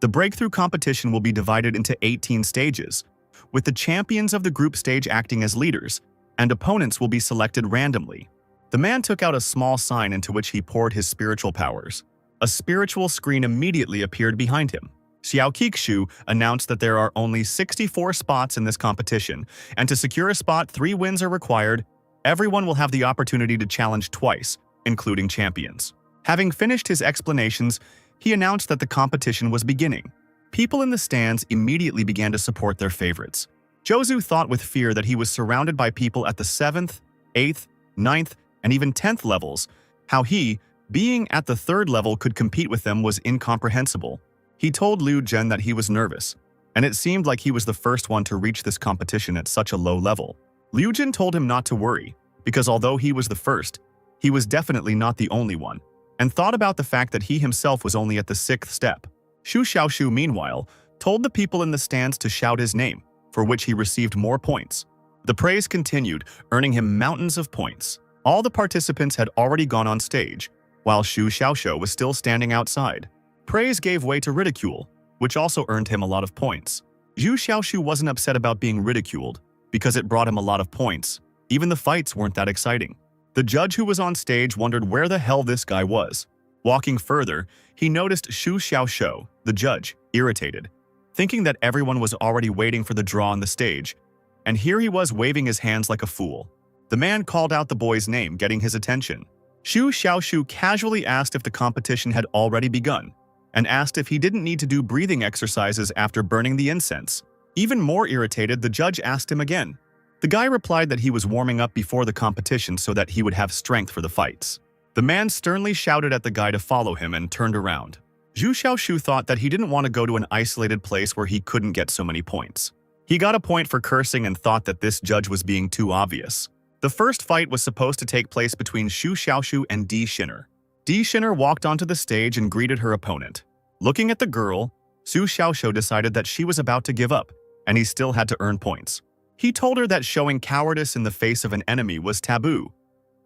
The breakthrough competition will be divided into 18 stages, with the champions of the group stage acting as leaders, and opponents will be selected randomly. The man took out a small sign into which he poured his spiritual powers. A spiritual screen immediately appeared behind him. Xiao Qixu announced that there are only 64 spots in this competition, and to secure a spot, 3 wins are required. Everyone will have the opportunity to challenge twice, including champions. Having finished his explanations, he announced that the competition was beginning. People in the stands immediately began to support their favorites. Jozu thought with fear that he was surrounded by people at the 7th, 8th, 9th, and even 10th levels. How he, being at the 3rd level, could compete with them was incomprehensible. He told Liu Zhen that he was nervous, and it seemed like he was the first one to reach this competition at such a low level. Liu Zhen told him not to worry, because although he was the first, he was definitely not the only one, and thought about the fact that he himself was only at the 6th step. Shu Xiaoshu, meanwhile, told the people in the stands to shout his name, for which he received more points. The praise continued, earning him mountains of points. All the participants had already gone on stage, while Shu Xiaoshu was still standing outside. Praise gave way to ridicule, which also earned him a lot of points. Shu Xiaoshu wasn't upset about being ridiculed, because it brought him a lot of points. Even the fights weren't that exciting. The judge who was on stage wondered where the hell this guy was. Walking further, he noticed Shu Xiaoshu, the judge, irritated, thinking that everyone was already waiting for the draw on the stage, and here he was waving his hands like a fool. The man called out the boy's name, getting his attention. Shu Xiaoshu casually asked if the competition had already begun, and asked if he didn't need to do breathing exercises after burning the incense. Even more irritated, the judge asked him again. The guy replied that he was warming up before the competition so that he would have strength for the fights. The man sternly shouted at the guy to follow him and turned around. Shu Xiaoshu thought that he didn't want to go to an isolated place where he couldn't get so many points. He got a point for cursing and thought that this judge was being too obvious. The first fight was supposed to take place between Shu Xiaoshu and Di Shinner. Di Shinner walked onto the stage and greeted her opponent. Looking at the girl, Shu Xiaoshu decided that she was about to give up, and he still had to earn points. He told her that showing cowardice in the face of an enemy was taboo,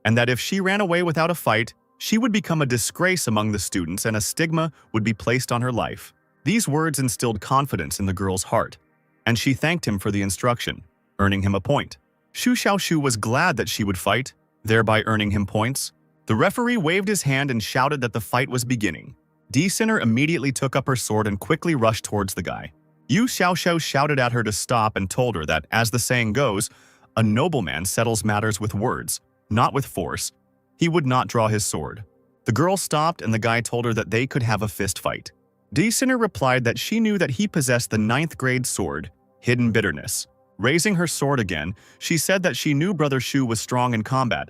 and that if she ran away without a fight, She would become a disgrace among the students and a stigma would be placed on her life. These words instilled confidence in the girl's heart, and she thanked him for the instruction, earning him a point. Xu Xiaoshu was glad that she would fight, thereby earning him points. The referee waved his hand and shouted that the fight was beginning. Di Sinner immediately took up her sword and quickly rushed towards the guy. Yu Xiaoxiao shouted at her to stop and told her that, as the saying goes, a nobleman settles matters with words, not with force. He would not draw his sword. The girl stopped and the guy told her that they could have a fist fight. Di Sinner replied that she knew that he possessed the 9th grade sword, Hidden Bitterness. Raising her sword again, she said that she knew Brother Shu was strong in combat,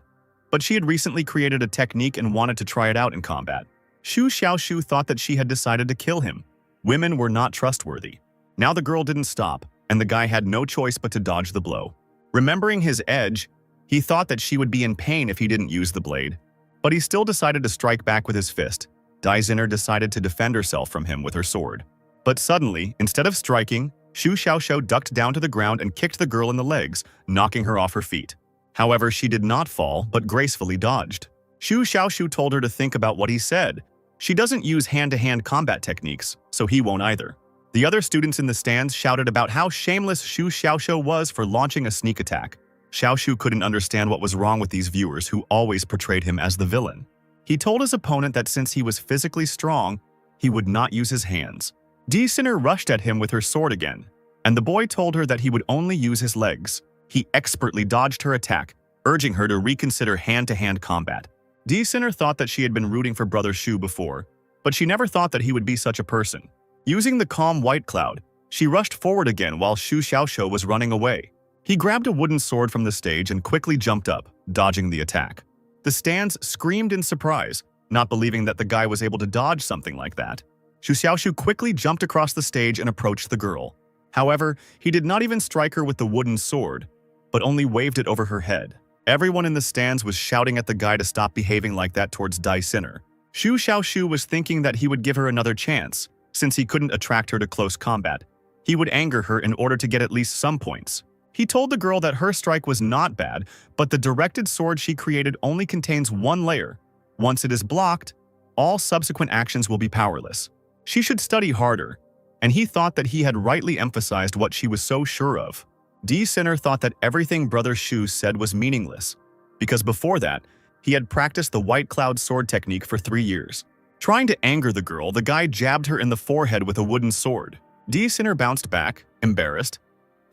but she had recently created a technique and wanted to try it out in combat. Xu Xiaoshu thought that she had decided to kill him. Women were not trustworthy. Now the girl didn't stop, and the guy had no choice but to dodge the blow. Remembering his edge, he thought that she would be in pain if he didn't use the blade, but he still decided to strike back with his fist. Di Sinner decided to defend herself from him with her sword. But suddenly, instead of striking, Xu Xiaoxiao ducked down to the ground and kicked the girl in the legs, knocking her off her feet. However, she did not fall, but gracefully dodged. Xu Xiaoshu told her to think about what he said. She doesn't use hand-to-hand combat techniques, so he won't either. The other students in the stands shouted about how shameless Xu Xiaoxiao was for launching a sneak attack. Xiaoshu couldn't understand what was wrong with these viewers who always portrayed him as the villain. He told his opponent that since he was physically strong, he would not use his hands. Di Sinner rushed at him with her sword again, and the boy told her that he would only use his legs. He expertly dodged her attack, urging her to reconsider hand-to-hand combat. Di Sinner thought that she had been rooting for Brother Shu before, but she never thought that he would be such a person. Using the calm white cloud, she rushed forward again while Xu Xiaoxiao was running away. He grabbed a wooden sword from the stage and quickly jumped up, dodging the attack. The stands screamed in surprise, not believing that the guy was able to dodge something like that. Xu Xiaoshu quickly jumped across the stage and approached the girl. However, he did not even strike her with the wooden sword, but only waved it over her head. Everyone in the stands was shouting at the guy to stop behaving like that towards Di Sinner. Xu Xiaoshu was thinking that he would give her another chance, since he couldn't attract her to close combat. He would anger her in order to get at least some points. He told the girl that her strike was not bad, but the directed sword she created only contains one layer. Once it is blocked, all subsequent actions will be powerless. She should study harder, and he thought that he had rightly emphasized what she was so sure of. Di Sinner thought that everything Brother Shu said was meaningless, because before that, he had practiced the white cloud sword technique for 3 years. Trying to anger the girl, the guy jabbed her in the forehead with a wooden sword. Di Sinner bounced back, embarrassed,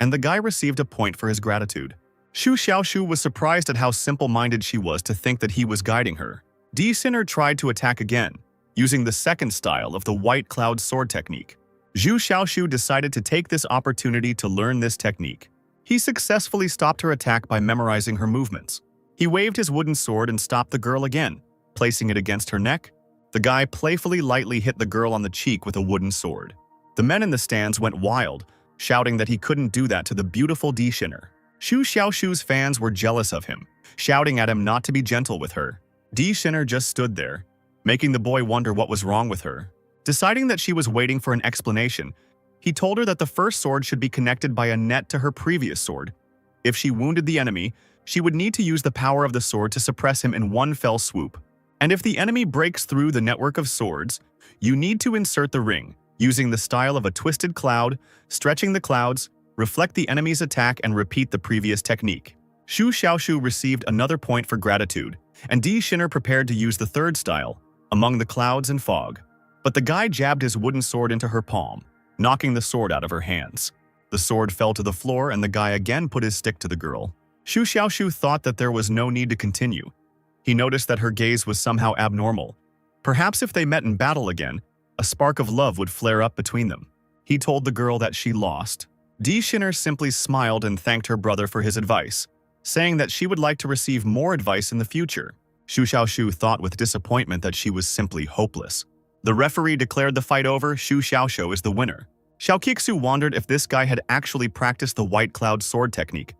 and the guy received a point for his gratitude. Xu Xiaoshu was surprised at how simple-minded she was to think that he was guiding her. Di Sinner tried to attack again, using the second style of the white cloud sword technique. Xu Xiaoshu decided to take this opportunity to learn this technique. He successfully stopped her attack by memorizing her movements. He waved his wooden sword and stopped the girl again, placing it against her neck. The guy playfully lightly hit the girl on the cheek with a wooden sword. The men in the stands went wild, shouting that he couldn't do that to the beautiful Di Sinner. Xu Xiaoshu's fans were jealous of him, shouting at him not to be gentle with her. Di Sinner just stood there, making the boy wonder what was wrong with her. Deciding that she was waiting for an explanation, he told her that the first sword should be connected by a net to her previous sword. If she wounded the enemy, she would need to use the power of the sword to suppress him in one fell swoop. And if the enemy breaks through the network of swords, you need to insert the ring, using the style of a twisted cloud, stretching the clouds, reflect the enemy's attack and repeat the previous technique. Xu Xiaoshu received another point for gratitude, and Di Sinner prepared to use the third style, among the clouds and fog. But the guy jabbed his wooden sword into her palm, knocking the sword out of her hands. The sword fell to the floor and the guy again put his stick to the girl. Xu Xiaoshu thought that there was no need to continue. He noticed that her gaze was somehow abnormal. Perhaps if they met in battle again, a spark of love would flare up between them. He told the girl that she lost. Di Sinner simply smiled and thanked her brother for his advice, saying that she would like to receive more advice in the future. Xu Xiaoshu thought with disappointment that she was simply hopeless. The referee declared the fight over. Xu Xiaoshu is the winner. Xiao Kixu wondered if this guy had actually practiced the white cloud sword technique,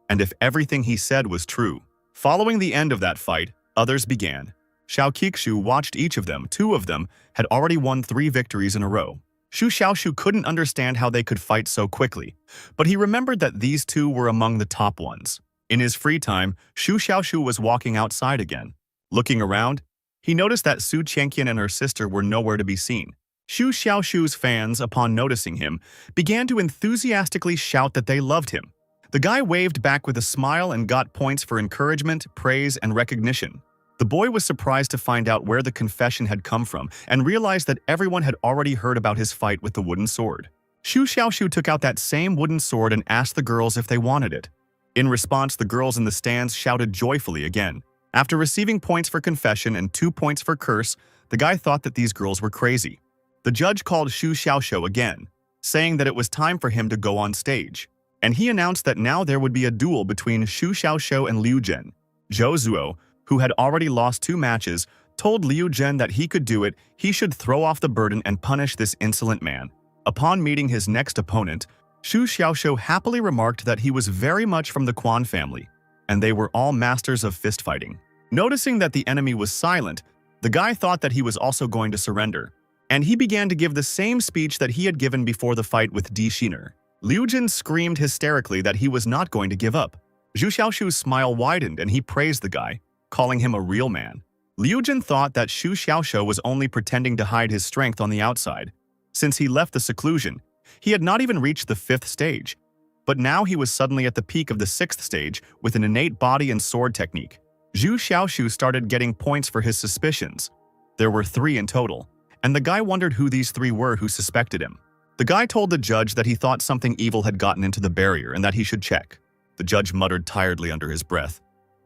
and if everything he said was true. Following the end of that fight, others began. Xiao Kixu watched each of them. 2 of them had already won 3 victories in a row. Xu Xiaoshu couldn't understand how they could fight so quickly, but he remembered that these 2 were among the top ones. In his free time, Xu Xiaoshu was walking outside again. Looking around, He noticed that Su Chengqian and her sister were nowhere to be seen. Xu Xiaoshu's fans, upon noticing him, began to enthusiastically shout that they loved him. The guy waved back with a smile and got points for encouragement, praise, and recognition. The boy was surprised to find out where the confession had come from and realized that everyone had already heard about his fight with the wooden sword. Xu Xiaoshu took out that same wooden sword and asked the girls if they wanted it. In response, the girls in the stands shouted joyfully again. After receiving points for confession and 2 points for curse, the guy thought that these girls were crazy. The judge called Xu Xiaoshu again, saying that it was time for him to go on stage. And he announced that now there would be a duel between Xu Xiaoshu and Liu Zhen. Zhou Zuo, who had already lost 2 matches, told Liu Zhen that he could do it, he should throw off the burden and punish this insolent man. Upon meeting his next opponent, Xu Xiaoshu happily remarked that he was very much from the Quan family, and they were all masters of fist fighting. Noticing that the enemy was silent, the guy thought that he was also going to surrender, and he began to give the same speech that he had given before the fight with Di Shiner. Liu Zhen screamed hysterically that he was not going to give up. Xu Xiaoshu's smile widened and he praised the guy, calling him a real man. Liu Zhen thought that Xu Xiaoshu was only pretending to hide his strength on the outside. Since he left the seclusion, he had not even reached the 5th stage, but now he was suddenly at the peak of the 6th stage with an innate body and sword technique. Xu Xiaoshu started getting points for his suspicions. There were 3 in total, and the guy wondered who these 3 were who suspected him. The guy told the judge that he thought something evil had gotten into the barrier and that he should check. The judge muttered tiredly under his breath,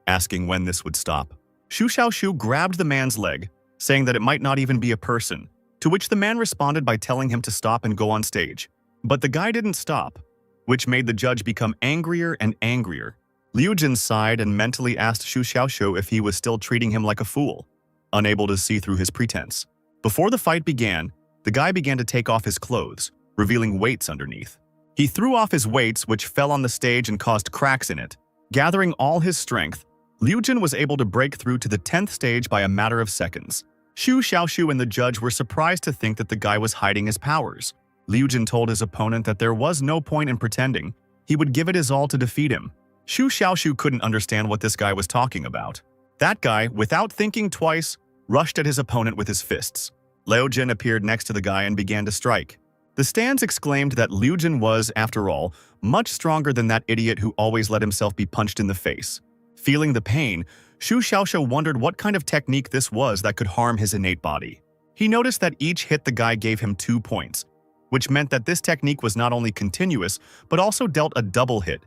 asking when this would stop. Xu Xiaoshu grabbed the man's leg, saying that it might not even be a person, to which the man responded by telling him to stop and go on stage. But the guy didn't stop, which made the judge become angrier and angrier. Liu Zhen sighed and mentally asked Xu Xiaoshu if he was still treating him like a fool, unable to see through his pretense. Before the fight began, the guy began to take off his clothes, revealing weights underneath. He threw off his weights, which fell on the stage and caused cracks in it. Gathering all his strength, Liu Zhen was able to break through to the 10th stage by a matter of seconds. Xu Xiaoshu and the judge were surprised to think that the guy was hiding his powers. Liu Zhen told his opponent that there was no point in pretending. He would give it his all to defeat him. Xu Xiaoshu couldn't understand what this guy was talking about. That guy, without thinking twice, rushed at his opponent with his fists. Liu Zhen appeared next to the guy and began to strike. The stands exclaimed that Liu Zhen was, after all, much stronger than that idiot who always let himself be punched in the face. Feeling the pain, Xu Xiaoshu wondered what kind of technique this was that could harm his innate body. He noticed that each hit the guy gave him 2 points, which meant that this technique was not only continuous, but also dealt a double hit.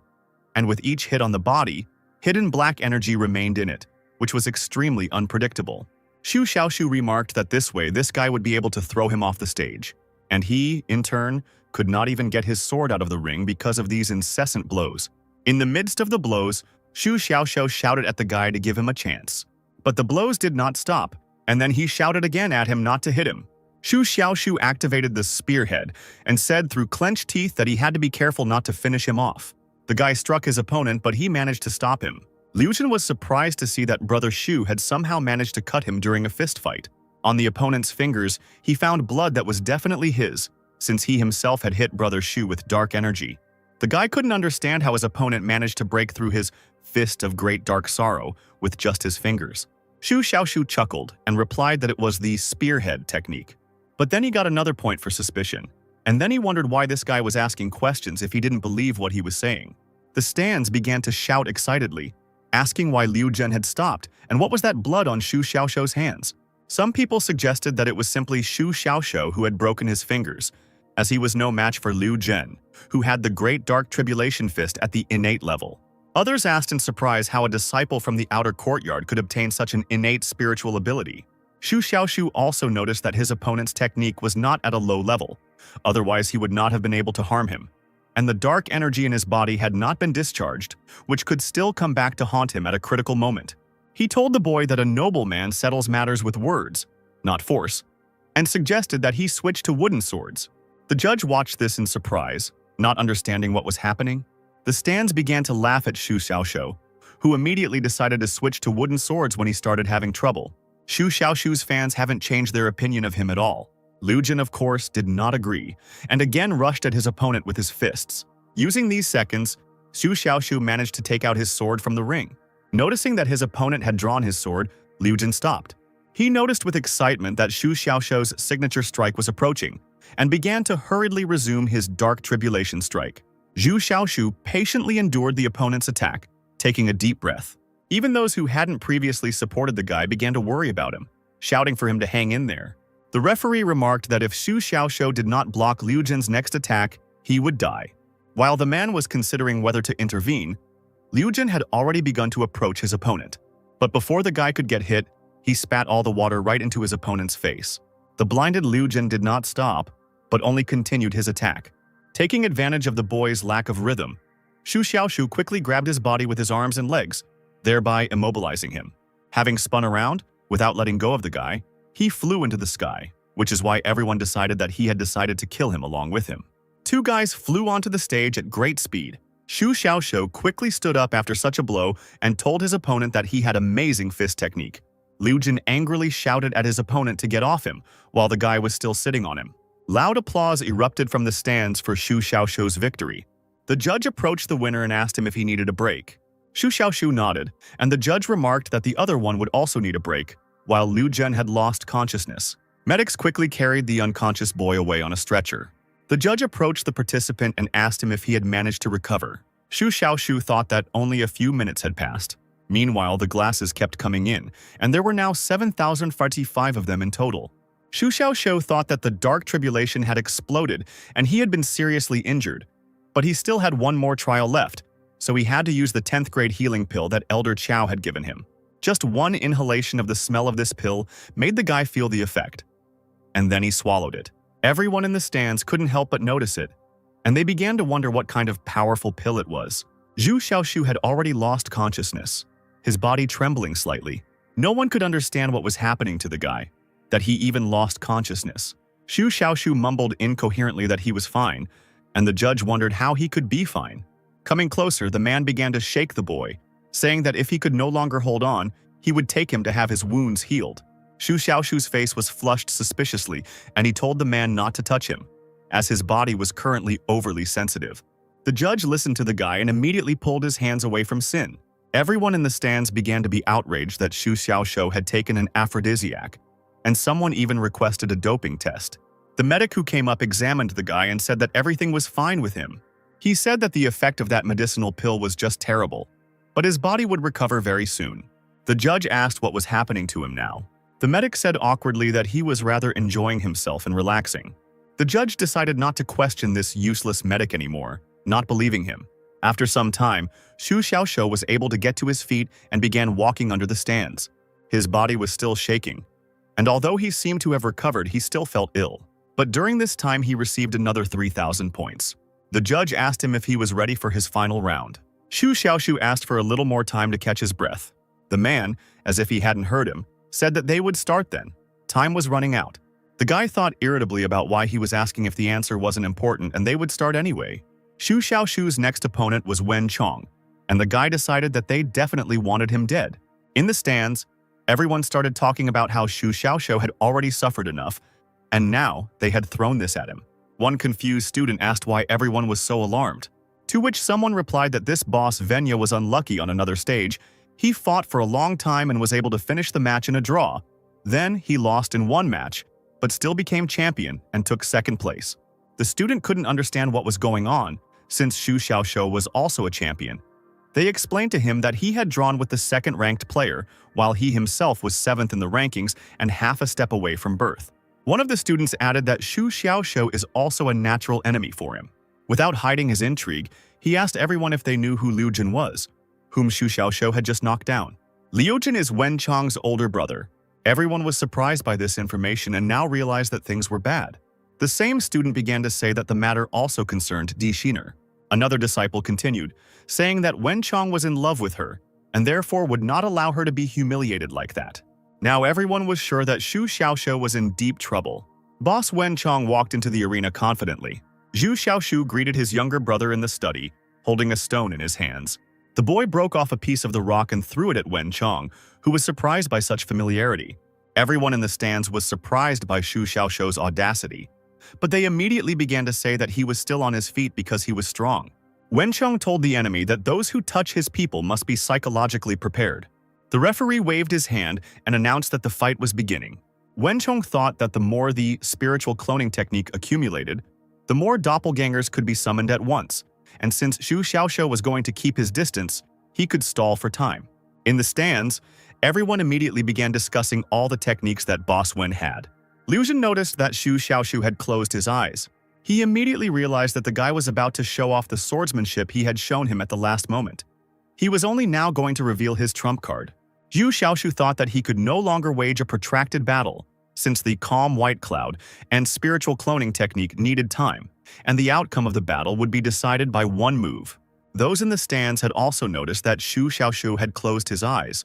And with each hit on the body, hidden black energy remained in it, which was extremely unpredictable. Xu Xiaoshu remarked that this way this guy would be able to throw him off the stage. And he, in turn, could not even get his sword out of the ring because of these incessant blows. In the midst of the blows, Xu Xiaoshu shouted at the guy to give him a chance. But the blows did not stop, and then he shouted again at him not to hit him. Xu Xiaoshu activated the spearhead and said through clenched teeth that he had to be careful not to finish him off. The guy struck his opponent, but he managed to stop him. Liu Zhen was surprised to see that brother Xu had somehow managed to cut him during a fist fight. On the opponent's fingers, he found blood that was definitely his, since he himself had hit brother Xu with dark energy. The guy couldn't understand how his opponent managed to break through his fist of great dark sorrow with just his fingers. Xu Xiaoshu chuckled and replied that it was the spearhead technique. But then he got another point for suspicion, and then he wondered why this guy was asking questions if he didn't believe what he was saying. The stands began to shout excitedly, asking why Liu Zhen had stopped and what was that blood on Xu Xiaoshu's hands. Some people suggested that it was simply Xu Xiaoshu who had broken his fingers, as he was no match for Liu Zhen, who had the Great Dark Tribulation Fist at the innate level. Others asked in surprise how a disciple from the outer courtyard could obtain such an innate spiritual ability. Xu Xiaoshu also noticed that his opponent's technique was not at a low level, otherwise he would not have been able to harm him. And the dark energy in his body had not been discharged, which could still come back to haunt him at a critical moment. He told the boy that a noble man settles matters with words, not force, and suggested that he switch to wooden swords. The judge watched this in surprise, not understanding what was happening. The stands began to laugh at Xu Xiaoshu, who immediately decided to switch to wooden swords when he started having trouble. Xu Xiaoshu's fans haven't changed their opinion of him at all. Liu Zhen, of course, did not agree, and again rushed at his opponent with his fists. Using these seconds, Xu Xiaoshu managed to take out his sword from the ring. Noticing that his opponent had drawn his sword, Liu Zhen stopped. He noticed with excitement that Xu Xiaoshou's signature strike was approaching and began to hurriedly resume his dark tribulation strike. Xu Xiaoshu patiently endured the opponent's attack, taking a deep breath. Even those who hadn't previously supported the guy began to worry about him, shouting for him to hang in there. The referee remarked that if Xu Xiaoshou did not block Liu Jin's next attack, he would die. While the man was considering whether to intervene, Liu Jin had already begun to approach his opponent. But before the guy could get hit, he spat all the water right into his opponent's face. The blinded Liu Jin did not stop, but only continued his attack. Taking advantage of the boy's lack of rhythm, Xu Xiaoshu quickly grabbed his body with his arms and legs, thereby immobilizing him. Having spun around, without letting go of the guy, he flew into the sky, which is why everyone decided that he had decided to kill him along with him. Two guys flew onto the stage at great speed. Xu Xiaoshu quickly stood up after such a blow and told his opponent that he had amazing fist technique. Liu Jin angrily shouted at his opponent to get off him, while the guy was still sitting on him. Loud applause erupted from the stands for Xu Xiaoshu's victory. The judge approached the winner and asked him if he needed a break. Xu Xiaoshu nodded, and the judge remarked that the other one would also need a break, while Liu Jin had lost consciousness. Medics quickly carried the unconscious boy away on a stretcher. The judge approached the participant and asked him if he had managed to recover. Xu Xiaoshu thought that only a few minutes had passed. Meanwhile, the glasses kept coming in, and there were now 7,045 of them in total. Xu Xiaoshu thought that the dark tribulation had exploded and he had been seriously injured. But he still had one more trial left, so he had to use the 10th grade healing pill that Elder Chow had given him. Just one inhalation of the smell of this pill made the guy feel the effect. And then he swallowed it. Everyone in the stands couldn't help but notice it, and they began to wonder what kind of powerful pill it was. Xu Xiaoshu had already lost consciousness, his body trembling slightly. No one could understand what was happening to the guy, that he even lost consciousness. Xu Xiaoshu mumbled incoherently that he was fine, and the judge wondered how he could be fine. Coming closer, the man began to shake the boy, saying that if he could no longer hold on, he would take him to have his wounds healed. Xu Xiaoshu's face was flushed suspiciously, and he told the man not to touch him, as his body was currently overly sensitive. The judge listened to the guy and immediately pulled his hands away from Sin. Everyone in the stands began to be outraged that Xu Xiaoshu had taken an aphrodisiac, and someone even requested a doping test. The medic who came up examined the guy and said that everything was fine with him. He said that the effect of that medicinal pill was just terrible, but his body would recover very soon. The judge asked what was happening to him now. The medic said awkwardly that he was rather enjoying himself and relaxing. The judge decided not to question this useless medic anymore, not believing him. After some time, Xu Xiaoshu was able to get to his feet and began walking under the stands. His body was still shaking, and although he seemed to have recovered, he still felt ill. But during this time, he received another 3,000 points. The judge asked him if he was ready for his final round. Xu Xiaoshu asked for a little more time to catch his breath. The man, as if he hadn't heard him, said that they would start then. Time was running out. The guy thought irritably about why he was asking if the answer wasn't important and they would start anyway. Xu Xiaoshu's next opponent was Wen Chong, and the guy decided that they definitely wanted him dead. In the stands, everyone started talking about how Xu Xiaoshu had already suffered enough, and now they had thrown this at him. One confused student asked why everyone was so alarmed, to which someone replied that this boss Venya was unlucky on another stage. He fought for a long time and was able to finish the match in a draw. Then he lost in one match, but still became champion and took second place. The student couldn't understand what was going on, since Xu Xiaoshu was also a champion. They explained to him that he had drawn with the second-ranked player, while he himself was 7th in the rankings and half a step away from birth. One of the students added that Xu Xiaoshu is also a natural enemy for him. Without hiding his intrigue, he asked everyone if they knew who Liu Jin was, whom Xu Xiaoshu had just knocked down. Liu Jin is Wen Chong's older brother. Everyone was surprised by this information and now realized that things were bad. The same student began to say that the matter also concerned Di Shiner. Another disciple continued, saying that Wen Chong was in love with her and therefore would not allow her to be humiliated like that. Now everyone was sure that Xu Xiaoshu was in deep trouble. Boss Wen Chong walked into the arena confidently. Xu Xiaoshu greeted his younger brother in the study, holding a stone in his hands. The boy broke off a piece of the rock and threw it at Wen Chong, who was surprised by such familiarity. Everyone in the stands was surprised by Xu Xiaoshu's audacity, but they immediately began to say that he was still on his feet because he was strong. Wen Chong told the enemy that those who touch his people must be psychologically prepared. The referee waved his hand and announced that the fight was beginning. Wenchong thought that the more the spiritual cloning technique accumulated, the more doppelgangers could be summoned at once, and since Xu Xiaoxiu was going to keep his distance, he could stall for time. In the stands, everyone immediately began discussing all the techniques that Boss Wen had. Liu Jin noticed that Xu Xiaoxiu had closed his eyes. He immediately realized that the guy was about to show off the swordsmanship he had shown him at the last moment. He was only now going to reveal his trump card. Xu Xiaoxiu thought that he could no longer wage a protracted battle, since the calm white cloud and spiritual cloning technique needed time, and the outcome of the battle would be decided by one move. Those in the stands had also noticed that Xu Xiaoxiu had closed his eyes,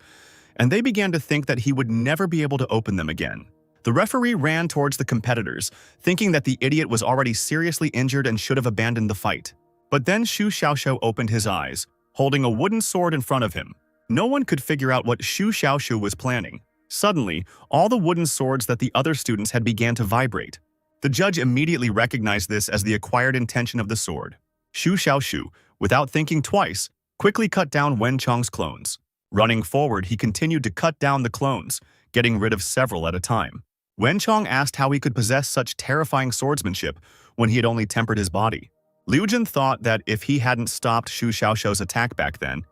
and they began to think that he would never be able to open them again. The referee ran towards the competitors, thinking that the idiot was already seriously injured and should have abandoned the fight. But then Xu Xiaoxiu opened his eyes, holding a wooden sword in front of him. No one could figure out what Xu Xiaoxiu was planning. Suddenly, all the wooden swords that the other students had began to vibrate. The judge immediately recognized this as the acquired intention of the sword. Xu Xiaoxiu, without thinking twice, quickly cut down Wenchong's clones. Running forward, he continued to cut down the clones, getting rid of several at a time. Wenchong asked how he could possess such terrifying swordsmanship when he had only tempered his body. Liu Jin thought that if he hadn't stopped Xu Xiaoxiu's attack back then,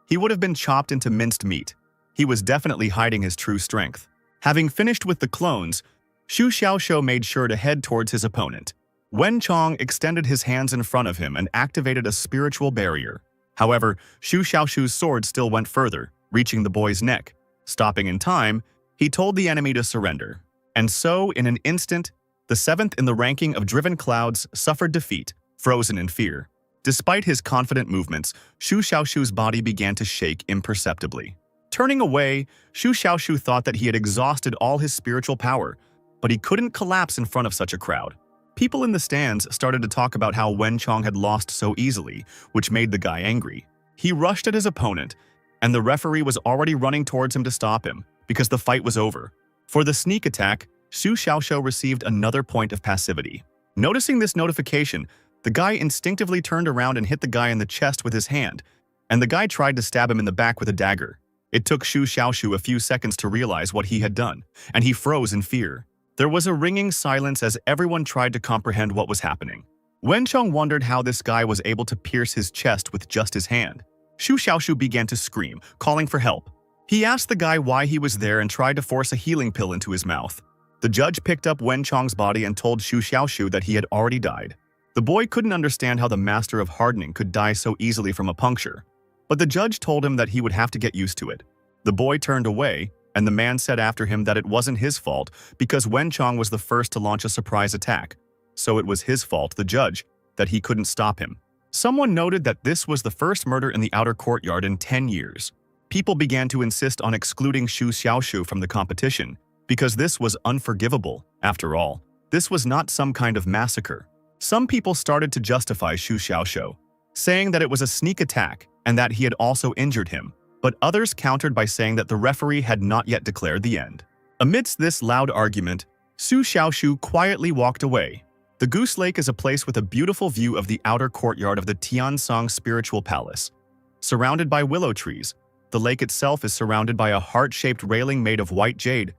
he would have been chopped into minced meat. He was definitely hiding his true strength. Having finished with the clones, Xu Xiaoxiu made sure to head towards his opponent. Wenchong extended his hands in front of him and activated a spiritual barrier. However, Xu Xiaoxiu's sword still went further, reaching the boy's neck. Stopping in time, he told the enemy to surrender. And so, in an instant, the 7th in the ranking of Driven Clouds suffered defeat, frozen in fear. Despite his confident movements, Xu Xiaoxiu's body began to shake imperceptibly. Turning away, Xu Xiaoxiu thought that he had exhausted all his spiritual power, but he couldn't collapse in front of such a crowd. People in the stands started to talk about how Wenchong had lost so easily, which made the guy angry. He rushed at his opponent, and the referee was already running towards him to stop him, because the fight was over. For the sneak attack, Xu Xiaoxiu received another point of passivity. Noticing this notification, the guy instinctively turned around and hit the guy in the chest with his hand, and the guy tried to stab him in the back with a dagger. It took Xu Xiaoxiu a few seconds to realize what he had done, and he froze in fear. There was a ringing silence as everyone tried to comprehend what was happening. Wenchong wondered how this guy was able to pierce his chest with just his hand. Xu Xiaoxiu began to scream, calling for help. He asked the guy why he was there and tried to force a healing pill into his mouth. The judge picked up Wenchong's body and told Xu Xiaoxiu that he had already died. The boy couldn't understand how the master of hardening could die so easily from a puncture, but the judge told him that he would have to get used to it. The boy turned away, and the man said after him that it wasn't his fault because Wenchong was the first to launch a surprise attack. So it was his fault, the judge, that he couldn't stop him. Someone noted that this was the first murder in the outer courtyard in 10 years. People began to insist on excluding Xu Xiaoxiu from the competition because this was unforgivable. After all, this was not some kind of massacre. Some people started to justify Xu Xiaoxiu, saying that it was a sneak attack and that he had also injured him, but others countered by saying that the referee had not yet declared the end. Amidst this loud argument, Xu Xiaoxiu quietly walked away. The Goose Lake is a place with a beautiful view of the outer courtyard of the Tiansong Spiritual Palace. Surrounded by willow trees, the lake itself is surrounded by a heart-shaped railing made of white jade.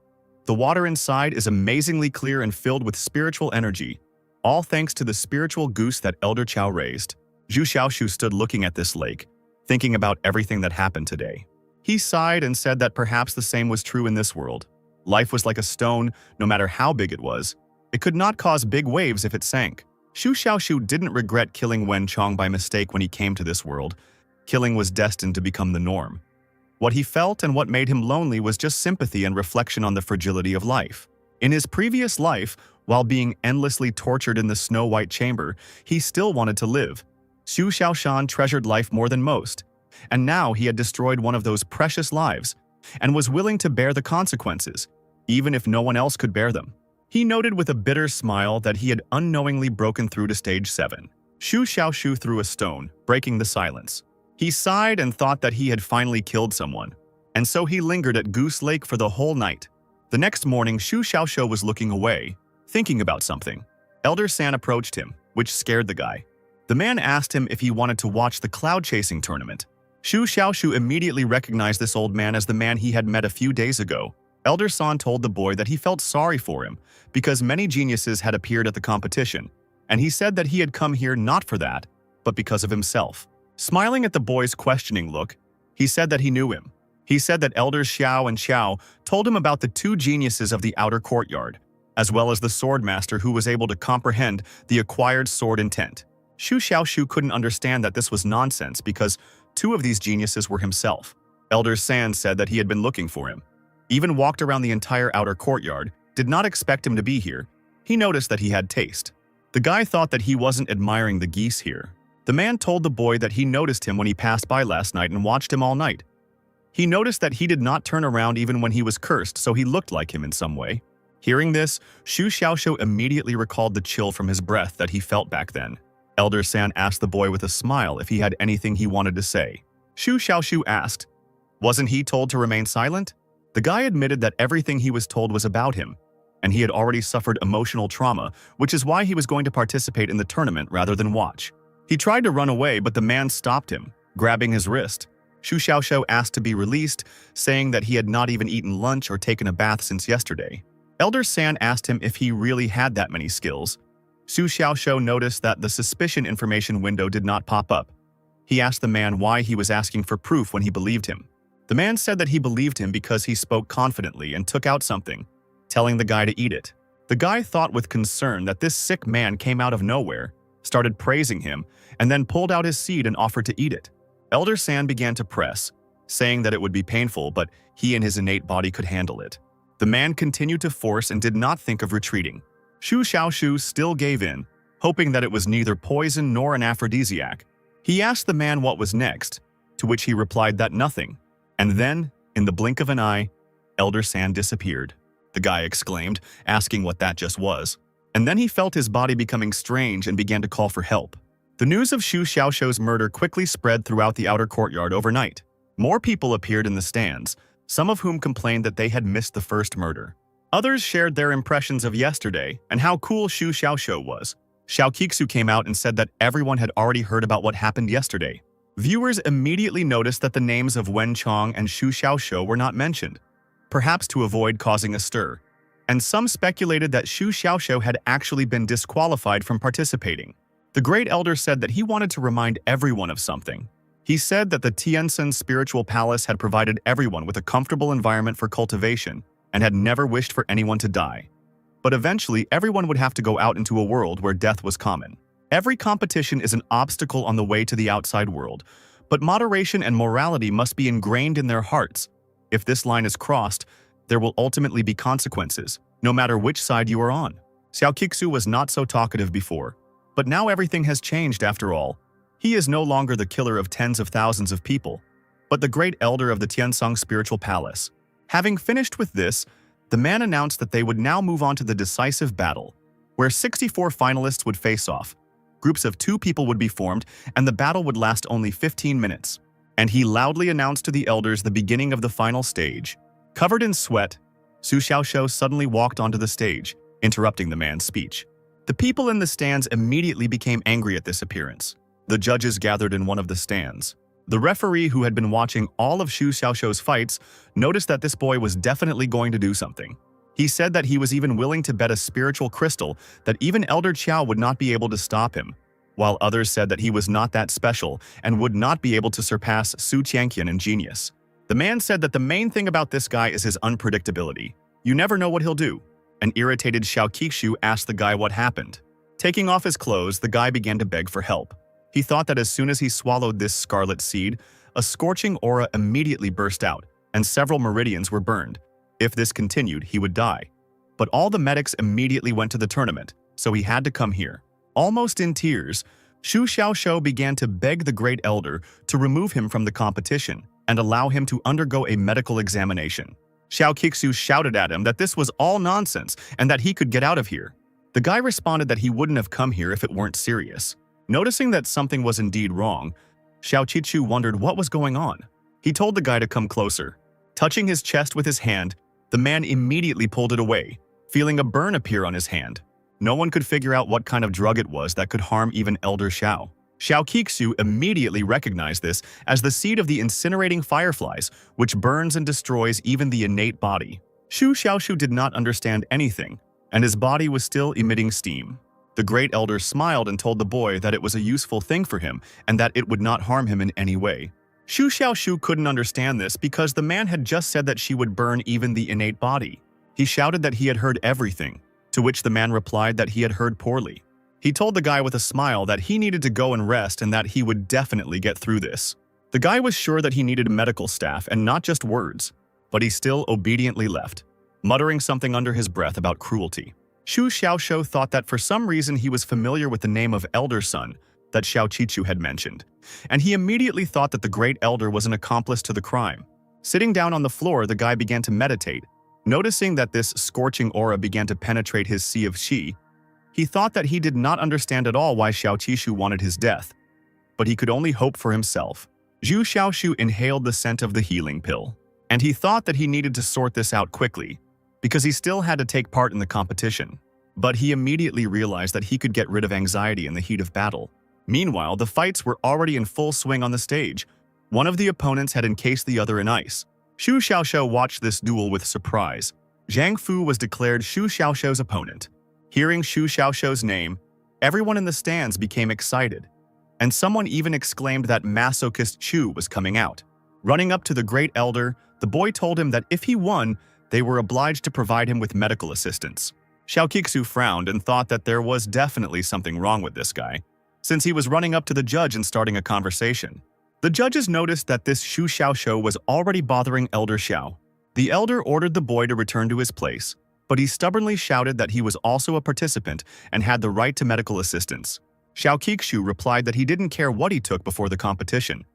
The water inside is amazingly clear and filled with spiritual energy, all thanks to the spiritual goose that Elder Chow raised. Xu Xiaoxiu stood looking at this lake, thinking about everything that happened today. He sighed and said that perhaps the same was true in this world. Life was like a stone, no matter how big it was. It could not cause big waves if it sank. Xu Xiaoxiu didn't regret killing Wenchong by mistake when he came to this world. Killing was destined to become the norm. What he felt and what made him lonely was just sympathy and reflection on the fragility of life. In his previous life, while being endlessly tortured in the snow-white chamber, he still wanted to live. Xu Xiaoshan treasured life more than most, and now he had destroyed one of those precious lives and was willing to bear the consequences, even if no one else could bear them. He noted with a bitter smile that he had unknowingly broken through to stage 7. Xu Xiaoxiu threw a stone, breaking the silence. He sighed and thought that he had finally killed someone, and so he lingered at Goose Lake for the whole night. The next morning, Xu Xiaoxiu was looking away, thinking about something. Elder San approached him, which scared the guy. The man asked him if he wanted to watch the cloud chasing tournament. Shu Xiaoshu immediately recognized this old man as the man he had met a few days ago. Elder San told the boy that he felt sorry for him because many geniuses had appeared at the competition, and he said that he had come here not for that, but because of himself. Smiling at the boy's questioning look, he said that he knew him. He said that Elders Xiao and Xiao told him about the two geniuses of the outer courtyard, as well as the swordmaster who was able to comprehend the acquired sword intent. Shu Xiaoshu couldn't understand that this was nonsense because two of these geniuses were himself. Elder San said that he had been looking for him. Even walked around the entire outer courtyard, did not expect him to be here. He noticed that he had taste. The guy thought that he wasn't admiring the geese here. The man told the boy that he noticed him when he passed by last night and watched him all night. He noticed that he did not turn around even when he was cursed, so he looked like him in some way. Hearing this, Shu Xiaoshu immediately recalled the chill from his breath that he felt back then. Elder San asked the boy with a smile if he had anything he wanted to say. Shu Xiaoshu asked, "Wasn't he told to remain silent?" The guy admitted that everything he was told was about him, and he had already suffered emotional trauma, which is why he was going to participate in the tournament rather than watch. He tried to run away, but the man stopped him, grabbing his wrist. Shu Xiaoshu asked to be released, saying that he had not even eaten lunch or taken a bath since yesterday. Elder San asked him if he really had that many skills. Shu Xiaoshu noticed that the suspicion information window did not pop up. He asked the man why he was asking for proof when he believed him. The man said that he believed him because he spoke confidently and took out something, telling the guy to eat it. The guy thought with concern that this sick man came out of nowhere, started praising him, and then pulled out his seed and offered to eat it. Elder San began to press, saying that it would be painful, but he and his innate body could handle it. The man continued to force and did not think of retreating. Shu Xiaoshu still gave in, hoping that it was neither poison nor an aphrodisiac. He asked the man what was next, to which he replied that nothing. And then, in the blink of an eye, Elder San disappeared. The guy exclaimed, asking what that just was. And then he felt his body becoming strange and began to call for help. The news of Shu Xiaoshu's murder quickly spread throughout the outer courtyard overnight. More people appeared in the stands, some of whom complained that they had missed the first murder. Others shared their impressions of yesterday and how cool Shu Xiaoshu was. Xiao Kixu came out and said that everyone had already heard about what happened yesterday. Viewers immediately noticed that the names of Wen Chong and Shu Xiaoshu were not mentioned, perhaps to avoid causing a stir. And some speculated that Shu Xiaoshu had actually been disqualified from participating. The Great Elder said that he wanted to remind everyone of something. He said that the Tiansun Spiritual Palace had provided everyone with a comfortable environment for cultivation and had never wished for anyone to die. But eventually, everyone would have to go out into a world where death was common. Every competition is an obstacle on the way to the outside world, but moderation and morality must be ingrained in their hearts. If this line is crossed, there will ultimately be consequences, no matter which side you are on. Xiao Kixu was not so talkative before, but now everything has changed after all. He is no longer the killer of tens of thousands of people, but the great elder of the Tiansong Spiritual Palace. Having finished with this, the man announced that they would now move on to the decisive battle, where 64 finalists would face off. Groups of 2 people would be formed, and the battle would last only 15 minutes. And he loudly announced to the elders the beginning of the final stage. Covered in sweat, Shu Xiaoshu suddenly walked onto the stage, interrupting the man's speech. The people in the stands immediately became angry at this appearance. The judges gathered in one of the stands. The referee, who had been watching all of Shu Xiaoshu's fights, noticed that this boy was definitely going to do something. He said that he was even willing to bet a spiritual crystal that even Elder Qiao would not be able to stop him, while others said that he was not that special and would not be able to surpass Su Qianqian in genius. The man said that the main thing about this guy is his unpredictability. You never know what he'll do. An irritated Xiao Kixu asked the guy what happened. Taking off his clothes, the guy began to beg for help. He thought that as soon as he swallowed this scarlet seed, a scorching aura immediately burst out, and several meridians were burned. If this continued, he would die. But all the medics immediately went to the tournament, so he had to come here. Almost in tears, Shu Xiaoshu began to beg the Great Elder to remove him from the competition and allow him to undergo a medical examination. Xiao Kixu shouted at him that this was all nonsense and that he could get out of here. The guy responded that he wouldn't have come here if it weren't serious. Noticing that something was indeed wrong, Xiao Qichu wondered what was going on. He told the guy to come closer. Touching his chest with his hand, the man immediately pulled it away, feeling a burn appear on his hand. No one could figure out what kind of drug it was that could harm even Elder Xiao. Xiao Kixu immediately recognized this as the seed of the incinerating fireflies, which burns and destroys even the innate body. Shu Xiaoshu did not understand anything, and his body was still emitting steam. The Great Elder smiled and told the boy that it was a useful thing for him and that it would not harm him in any way. Shu Xiaoshu couldn't understand this because the man had just said that she would burn even the innate body. He shouted that he had heard everything, to which the man replied that he had heard poorly. He told the guy with a smile that he needed to go and rest and that he would definitely get through this. The guy was sure that he needed medical staff and not just words, but he still obediently left, muttering something under his breath about cruelty. Shu Xiaoshu thought that for some reason he was familiar with the name of Elder Son that Xiao Qichu had mentioned, and he immediately thought that the Great Elder was an accomplice to the crime. Sitting down on the floor, the guy began to meditate. Noticing that this scorching aura began to penetrate his sea of qi, he thought that he did not understand at all why Xiao Qishu wanted his death, but he could only hope for himself. Zhu Xiaoshu inhaled the scent of the healing pill, and he thought that he needed to sort this out quickly, because he still had to take part in the competition. But he immediately realized that he could get rid of anxiety in the heat of battle. Meanwhile, the fights were already in full swing on the stage. One of the opponents had encased the other in ice. Shu Xiaoshu watched this duel with surprise. Zhang Fu was declared Shu Xiaoshu's opponent. Hearing Shu Xiaoshu's name, everyone in the stands became excited, and someone even exclaimed that masochist Chu was coming out. Running up to the Great Elder, the boy told him that if he won, they were obliged to provide him with medical assistance. Xiao Kixu frowned and thought that there was definitely something wrong with this guy, since he was running up to the judge and starting a conversation. The judges noticed that this Shu Xiaoshu was already bothering Elder Xiao. The elder ordered the boy to return to his place, but he stubbornly shouted that he was also a participant and had the right to medical assistance. Xiao Kixu replied that he didn't care what he took before the competition,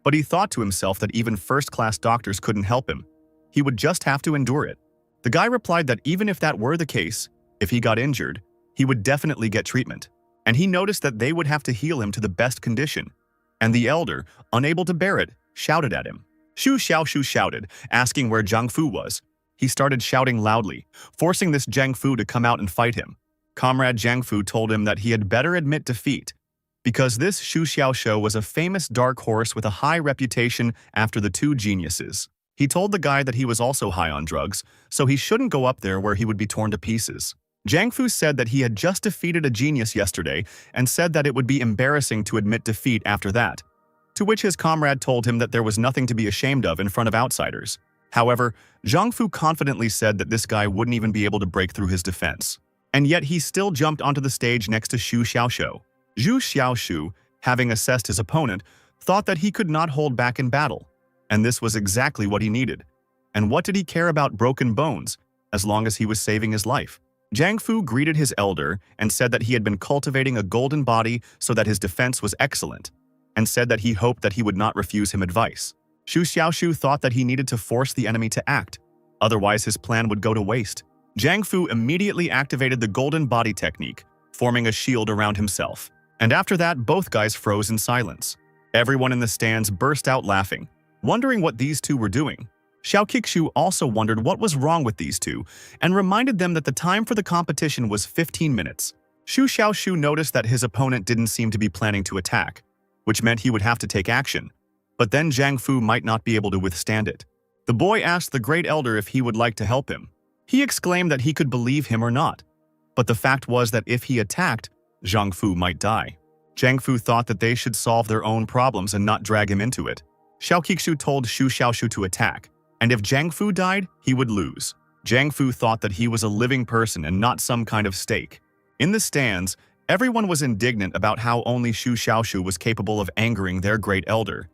but he thought to himself that even first-class doctors couldn't help him. He would just have to endure it. The guy replied that even if that were the case, if he got injured, he would definitely get treatment, and he noticed that they would have to heal him to the best condition. And the elder, unable to bear it, shouted at him. Shu Xiaoshu shouted, asking where Zhang Fu was. He started shouting loudly, forcing this Zhang Fu to come out and fight him. Comrade Zhang Fu told him that he had better admit defeat, because this Shu Xiaoshu was a famous dark horse with a high reputation after the two geniuses. He told the guy that he was also high on drugs, so he shouldn't go up there where he would be torn to pieces. Zhang Fu said that he had just defeated a genius yesterday and said that it would be embarrassing to admit defeat after that, to which his comrade told him that there was nothing to be ashamed of in front of outsiders. However, Zhang Fu confidently said that this guy wouldn't even be able to break through his defense. And yet he still jumped onto the stage next to Shu Xiaoshu. Zhu Xiaoshu, having assessed his opponent, thought that he could not hold back in battle, and this was exactly what he needed. And what did he care about broken bones, as long as he was saving his life? Zhang Fu greeted his elder and said that he had been cultivating a golden body so that his defense was excellent, and said that he hoped that he would not refuse him advice. Shu Xiaoshu thought that he needed to force the enemy to act, otherwise his plan would go to waste. Zhang Fu immediately activated the golden body technique, forming a shield around himself. And after that, both guys froze in silence. Everyone in the stands burst out laughing, wondering what these two were doing. Xiao Kixu also wondered what was wrong with these two, and reminded them that the time for the competition was 15 minutes. Shu Xiaoshu noticed that his opponent didn't seem to be planning to attack, which meant he would have to take action. But then Zhang Fu might not be able to withstand it. The boy asked the Great Elder if he would like to help him. He exclaimed that he could believe him or not, but the fact was that if he attacked, Zhang Fu might die. Zhang Fu thought that they should solve their own problems and not drag him into it. Xiao Kixu told Shu Xiaoshu to attack, and if Zhang Fu died, he would lose. Zhang Fu thought that he was a living person and not some kind of stake. In the stands, everyone was indignant about how only Shu Xiaoshu was capable of angering their Great Elder,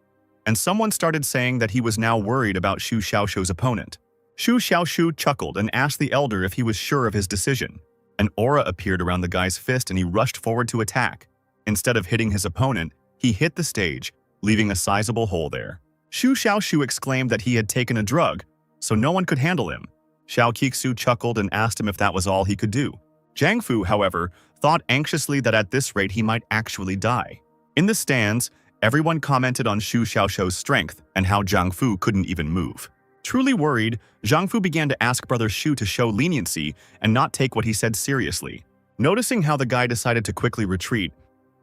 and someone started saying that he was now worried about Shu Xiaoshu's opponent. Shu Xiaoshu chuckled and asked the elder if he was sure of his decision. An aura appeared around the guy's fist and he rushed forward to attack. Instead of hitting his opponent, he hit the stage, leaving a sizable hole there. Shu Xiaoshu exclaimed that he had taken a drug, so no one could handle him. Xiao Kixu chuckled and asked him if that was all he could do. Zhang Fu, however, thought anxiously that at this rate he might actually die. In the stands, everyone commented on Shu Xiaoshu's strength and how Zhang Fu couldn't even move. Truly worried, Zhang Fu began to ask Brother Shu to show leniency and not take what he said seriously. Noticing how the guy decided to quickly retreat,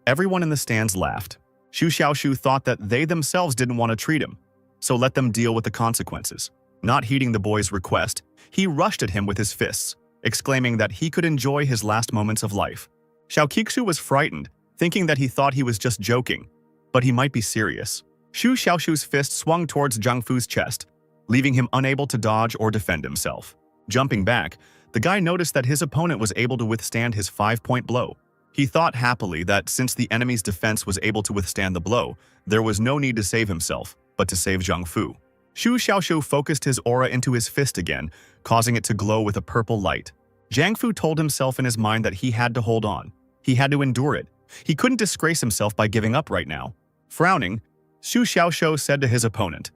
everyone in the stands laughed. Xu Xiaoshu thought that they themselves didn't want to treat him, so let them deal with the consequences. Not heeding the boy's request, he rushed at him with his fists, exclaiming that he could enjoy his last moments of life. Xiao Qixu was frightened, thinking that he thought he was just joking, but he might be serious. Xu Xiaoshu's fist swung towards Zhang Fu's chest, leaving him unable to dodge or defend himself. Jumping back, the guy noticed that his opponent was able to withstand his 5-point blow. He thought happily that since the enemy's defense was able to withstand the blow, there was no need to save himself, but to save Zhang Fu. Xu Xiaoshu focused his aura into his fist again, causing it to glow with a purple light. Zhang Fu told himself in his mind that he had to hold on. He had to endure it. He couldn't disgrace himself by giving up right now. Frowning, Xu Xiaoshu said to his opponent,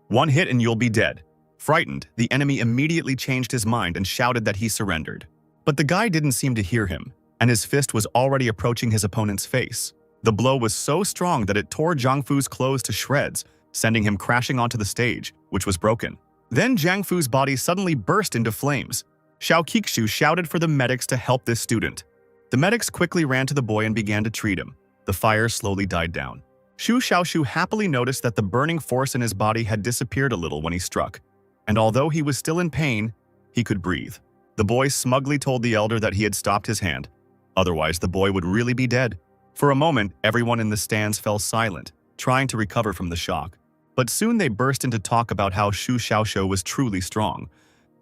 "One hit and you'll be dead." Frightened, the enemy immediately changed his mind and shouted that he surrendered. But the guy didn't seem to hear him, and his fist was already approaching his opponent's face. The blow was so strong that it tore Zhang Fu's clothes to shreds, sending him crashing onto the stage, which was broken. Then Zhang Fu's body suddenly burst into flames. Xiao Qixu shouted for the medics to help this student. The medics quickly ran to the boy and began to treat him. The fire slowly died down. Xu Xiaoshu happily noticed that the burning force in his body had disappeared a little when he struck, and although he was still in pain, he could breathe. The boy smugly told the elder that he had stopped his hand. Otherwise, the boy would really be dead. For a moment, everyone in the stands fell silent, trying to recover from the shock. But soon they burst into talk about how Xu Xiaoshu was truly strong,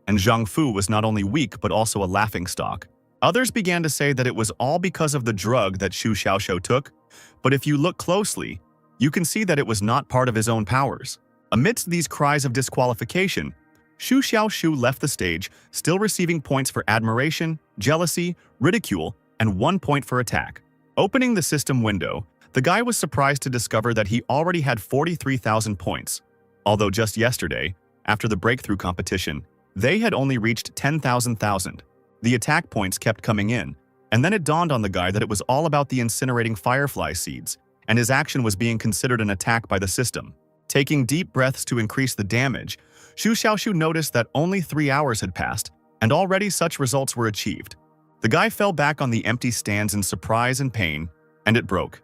and Zhang Fu was not only weak but also a laughingstock. Others began to say that it was all because of the drug that Xu Xiaoshu took, but if you look closely, you can see that it was not part of his own powers. Amidst these cries of disqualification, Xu Xiaoshu left the stage, still receiving points for admiration, jealousy, ridicule, and 1 point for attack. Opening the system window, the guy was surprised to discover that he already had 43,000 points, although just yesterday, after the breakthrough competition, they had only reached 10,000. The attack points kept coming in, and then it dawned on the guy that it was all about the incinerating firefly seeds, and his action was being considered an attack by the system. Taking deep breaths to increase the damage, Xu Xiaoshu noticed that only 3 hours had passed, and already such results were achieved. The guy fell back on the empty stands in surprise and pain, and it broke.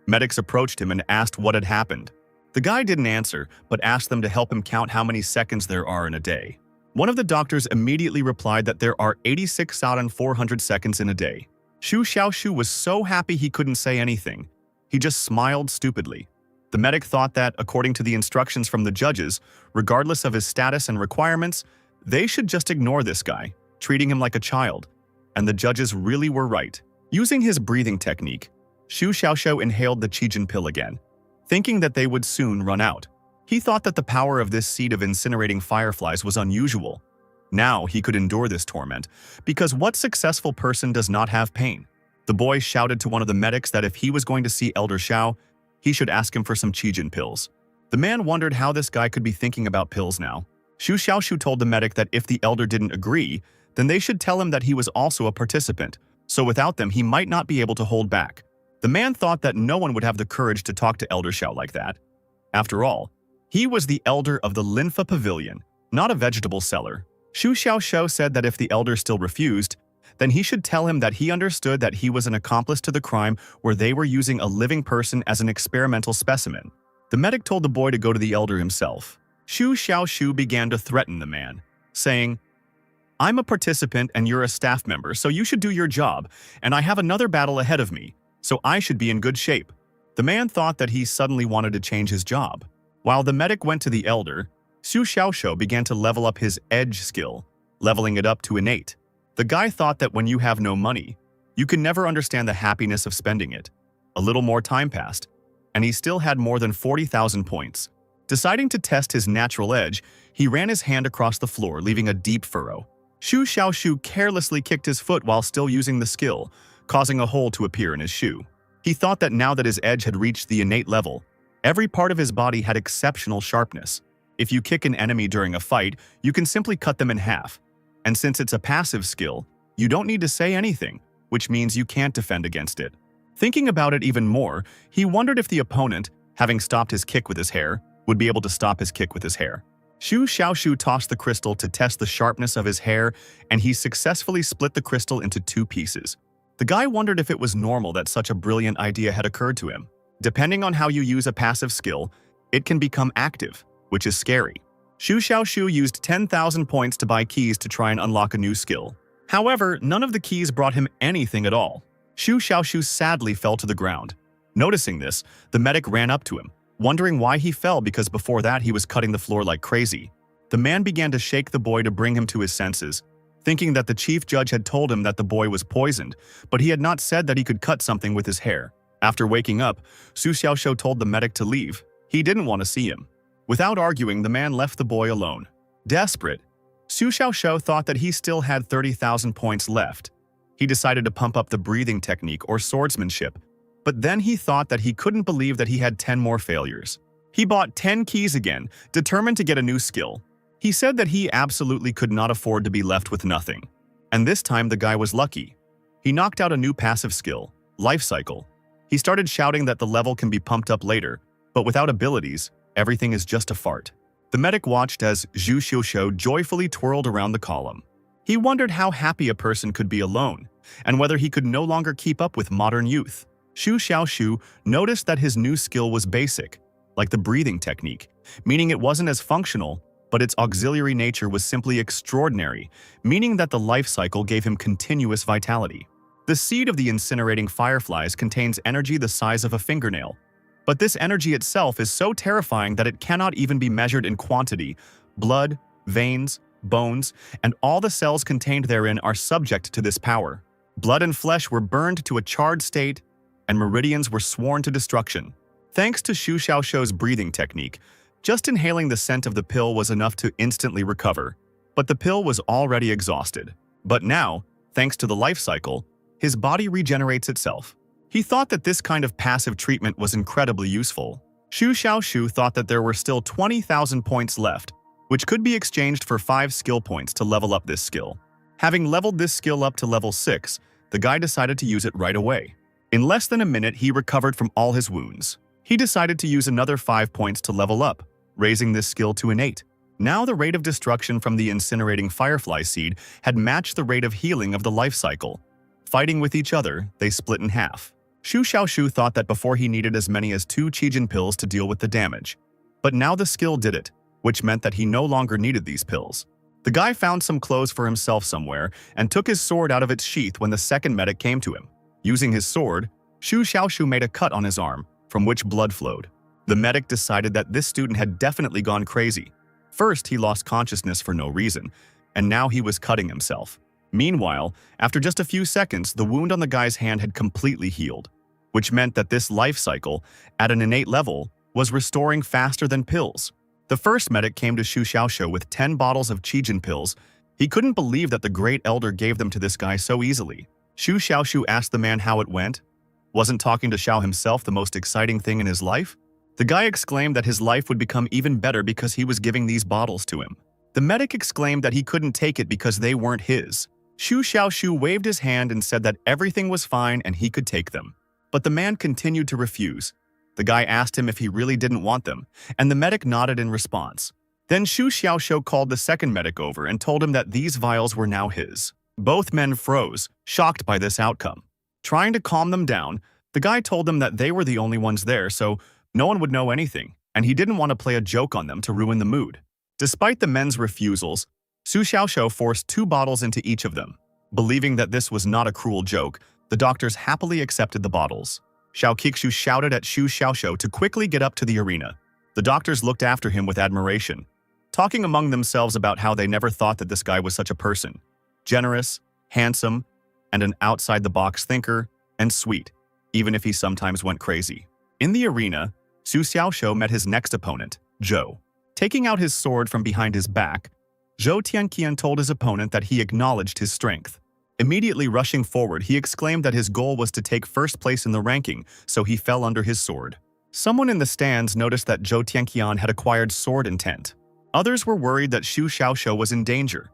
Medics approached him and asked what had happened. The guy didn't answer, but asked them to help him count how many seconds there are in a day. One of the doctors immediately replied that there are 86,400 seconds in a day. Xu Xiaoshu was so happy he couldn't say anything. He just smiled stupidly. The medic thought that, according to the instructions from the judges, regardless of his status and requirements, they should just ignore this guy, treating him like a child. And the judges really were right. Using his breathing technique, Xu Xiaoshu inhaled the Qijin pill again, thinking that they would soon run out. He thought that the power of this seed of incinerating fireflies was unusual. Now he could endure this torment, because what successful person does not have pain? The boy shouted to one of the medics that if he was going to see Elder Xiao, he should ask him for some Qijin pills. The man wondered how this guy could be thinking about pills now. Xu Xiaoshu told the medic that if the elder didn't agree, then they should tell him that he was also a participant, so without them he might not be able to hold back. The man thought that no one would have the courage to talk to Elder Xiao like that. After all, he was the elder of the Linfa Pavilion, not a vegetable seller. Xu Xiaoshu said that if the elder still refused, then he should tell him that he understood that he was an accomplice to the crime where they were using a living person as an experimental specimen. The medic told the boy to go to the elder himself. Xu Xiaoshu began to threaten the man, saying, "I'm a participant and you're a staff member, so you should do your job, and I have another battle ahead of me, so I should be in good shape." The man thought that he suddenly wanted to change his job. While the medic went to the elder, Xu Xiaoshu began to level up his edge skill, leveling it up to innate. The guy thought that when you have no money, you can never understand the happiness of spending it. A little more time passed, and he still had more than 40,000 points. Deciding to test his natural edge, he ran his hand across the floor, leaving a deep furrow. Xu Xiaoshu carelessly kicked his foot while still using the skill, causing a hole to appear in his shoe. He thought that now that his edge had reached the innate level, every part of his body had exceptional sharpness. If you kick an enemy during a fight, you can simply cut them in half. And since it's a passive skill, you don't need to say anything, which means you can't defend against it. Thinking about it even more, he wondered if the opponent, having stopped his kick with his hair, would be able to stop his kick with his hair. Xu Xiaoshu tossed the crystal to test the sharpness of his hair, and he successfully split the crystal into 2 pieces. The guy wondered if it was normal that such a brilliant idea had occurred to him. Depending on how you use a passive skill, it can become active, which is scary. Xu Xiaoxu used 10,000 points to buy keys to try and unlock a new skill. However, none of the keys brought him anything at all. Xu Xiaoxu sadly fell to the ground. Noticing this, the medic ran up to him, wondering why he fell because before that he was cutting the floor like crazy. The man began to shake the boy to bring him to his senses, thinking that the chief judge had told him that the boy was poisoned, but he had not said that he could cut something with his hair. After waking up, Xu Xiaoxiu told the medic to leave. He didn't want to see him. Without arguing, the man left the boy alone. Desperate, Xu Xiaoxiu thought that he still had 30,000 points left. He decided to pump up the breathing technique or swordsmanship, but then he thought that he couldn't believe that he had 10 more failures. He bought 10 keys again, determined to get a new skill. He said that he absolutely could not afford to be left with nothing. And this time the guy was lucky. He knocked out a new passive skill, Life Cycle. He started shouting that the level can be pumped up later, but without abilities, everything is just a fart. The medic watched as Xu Xiaoxiu joyfully twirled around the column. He wondered how happy a person could be alone, and whether he could no longer keep up with modern youth. Xu Xiaoxiu noticed that his new skill was basic, like the breathing technique, meaning it wasn't as functional, but its auxiliary nature was simply extraordinary, meaning that the life cycle gave him continuous vitality. The seed of the incinerating fireflies contains energy the size of a fingernail, but this energy itself is so terrifying that it cannot even be measured in quantity. Blood, veins, bones, and all the cells contained therein are subject to this power. Blood and flesh were burned to a charred state, and meridians were sworn to destruction. Thanks to Xu Xiaoxiu's breathing technique, just inhaling the scent of the pill was enough to instantly recover, but the pill was already exhausted. But now, thanks to the life cycle, his body regenerates itself. He thought that this kind of passive treatment was incredibly useful. Xu Xiaoxiu thought that there were still 20,000 points left, which could be exchanged for 5 skill points to level up this skill. Having leveled this skill up to level 6, the guy decided to use it right away. In less than a minute, he recovered from all his wounds. He decided to use another 5 points to level up, raising this skill to an 8. Now the rate of destruction from the incinerating firefly seed had matched the rate of healing of the life cycle. Fighting with each other, they split in half. Xu Xiaoxiu thought that before he needed as many as 2 Qijin pills to deal with the damage. But now the skill did it, which meant that he no longer needed these pills. The guy found some clothes for himself somewhere and took his sword out of its sheath when the second medic came to him. Using his sword, Xu Xiaoxiu made a cut on his arm, from which blood flowed. The medic decided that this student had definitely gone crazy. First, he lost consciousness for no reason, and now he was cutting himself. Meanwhile, after just a few seconds, the wound on the guy's hand had completely healed, which meant that this life cycle, at an innate level, was restoring faster than pills. The first medic came to Xu Xiaoxiu with 10 bottles of Qijin pills. He couldn't believe that the Great Elder gave them to this guy so easily. Xu Xiaoxiu asked the man how it went. Wasn't talking to Xiao himself the most exciting thing in his life? The guy exclaimed that his life would become even better because he was giving these bottles to him. The medic exclaimed that he couldn't take it because they weren't his. Xu Xiaoxiu waved his hand and said that everything was fine and he could take them. But the man continued to refuse. The guy asked him if he really didn't want them, and the medic nodded in response. Then Xu Xiaoxiu called the second medic over and told him that these vials were now his. Both men froze, shocked by this outcome. Trying to calm them down, the guy told them that they were the only ones there, so no one would know anything, and he didn't want to play a joke on them to ruin the mood. Despite the men's refusals, Xu Xiaoxiu forced 2 bottles into each of them. Believing that this was not a cruel joke, the doctors happily accepted the bottles. Xiao Qixu shouted at Xu Xiaoxiu to quickly get up to the arena. The doctors looked after him with admiration, talking among themselves about how they never thought that this guy was such a person. Generous, handsome, and an outside-the-box thinker, and sweet, even if he sometimes went crazy. In the arena, Xu Xiaoxiu met his next opponent, Zhou. Taking out his sword from behind his back, Zhou Tianqian told his opponent that he acknowledged his strength. Immediately rushing forward, he exclaimed that his goal was to take first place in the ranking, so he fell under his sword. Someone in the stands noticed that Zhou Tianqian had acquired sword intent. Others were worried that Xu Xiaoxiu was in danger.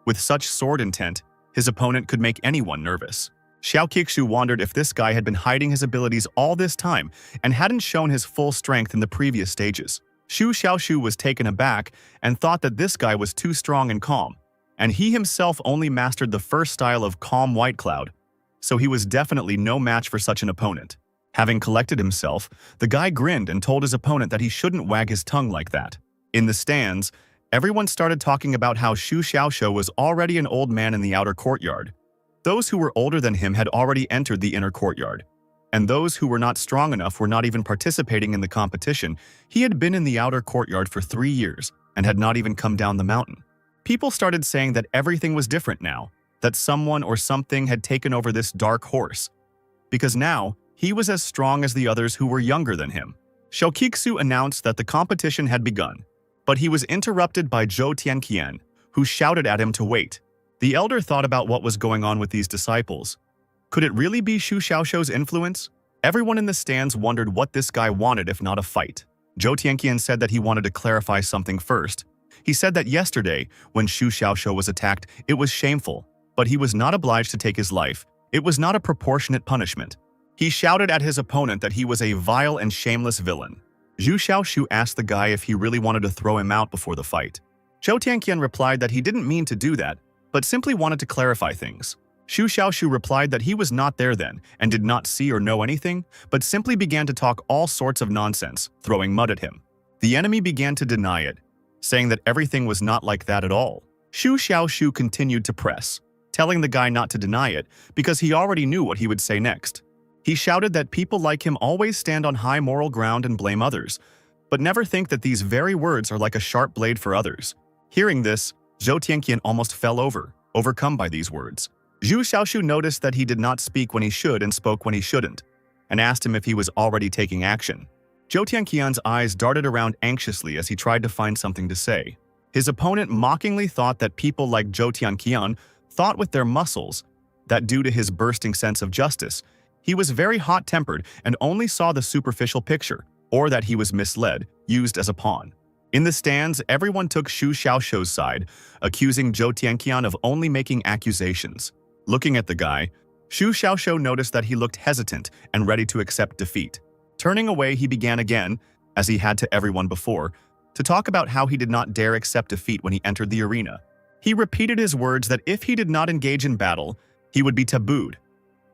With such sword intent, his opponent could make anyone nervous. Xiao Qixu wondered if this guy had been hiding his abilities all this time and hadn't shown his full strength in the previous stages. Xu Xiaoxiu was taken aback and thought that this guy was too strong and calm, and he himself only mastered the first style of Calm White Cloud, so he was definitely no match for such an opponent. Having collected himself, the guy grinned and told his opponent that he shouldn't wag his tongue like that. In the stands, everyone started talking about how Xu Xiaoxiu was already an old man in the outer courtyard. Those who were older than him had already entered the inner courtyard, and those who were not strong enough were not even participating in the competition. He had been in the outer courtyard for 3 years and had not even come down the mountain. People started saying that everything was different now, that someone or something had taken over this dark horse, because now he was as strong as the others who were younger than him. Shoukiksu announced that the competition had begun, but he was interrupted by Zhou Tianqian, who shouted at him to wait. The elder thought about what was going on with these disciples. Could it really be Xu Xiaoxiu's influence? Everyone in the stands wondered what this guy wanted if not a fight. Zhou Tianqian said that he wanted to clarify something first. He said that yesterday, when Xu Xiaoxiu was attacked, it was shameful, but he was not obliged to take his life. It was not a proportionate punishment. He shouted at his opponent that he was a vile and shameless villain. Xu Xiaoxiu asked the guy if he really wanted to throw him out before the fight. Zhou Tianqian replied that he didn't mean to do that, but simply wanted to clarify things. Xu Xiaoxiu replied that he was not there then and did not see or know anything, but simply began to talk all sorts of nonsense, throwing mud at him. The enemy began to deny it, saying that everything was not like that at all. Xu Xiaoxiu continued to press, telling the guy not to deny it because he already knew what he would say next. He shouted that people like him always stand on high moral ground and blame others, but never think that these very words are like a sharp blade for others. Hearing this, Zhou Tianqian almost fell over, overcome by these words. Xu Xiaoxiu noticed that he did not speak when he should and spoke when he shouldn't, and asked him if he was already taking action. Zhou Tianqian's eyes darted around anxiously as he tried to find something to say. His opponent mockingly thought that people like Zhou Tianqian thought with their muscles that due to his bursting sense of justice, he was very hot-tempered and only saw the superficial picture, or that he was misled, used as a pawn. In the stands, everyone took Xu Xiaoxiu's side, accusing Zhou Tianqian of only making accusations. Looking at the guy, Xu Xiaoxiu noticed that he looked hesitant and ready to accept defeat. Turning away, he began again, as he had to everyone before, to talk about how he did not dare accept defeat when he entered the arena. He repeated his words that if he did not engage in battle, he would be tabooed.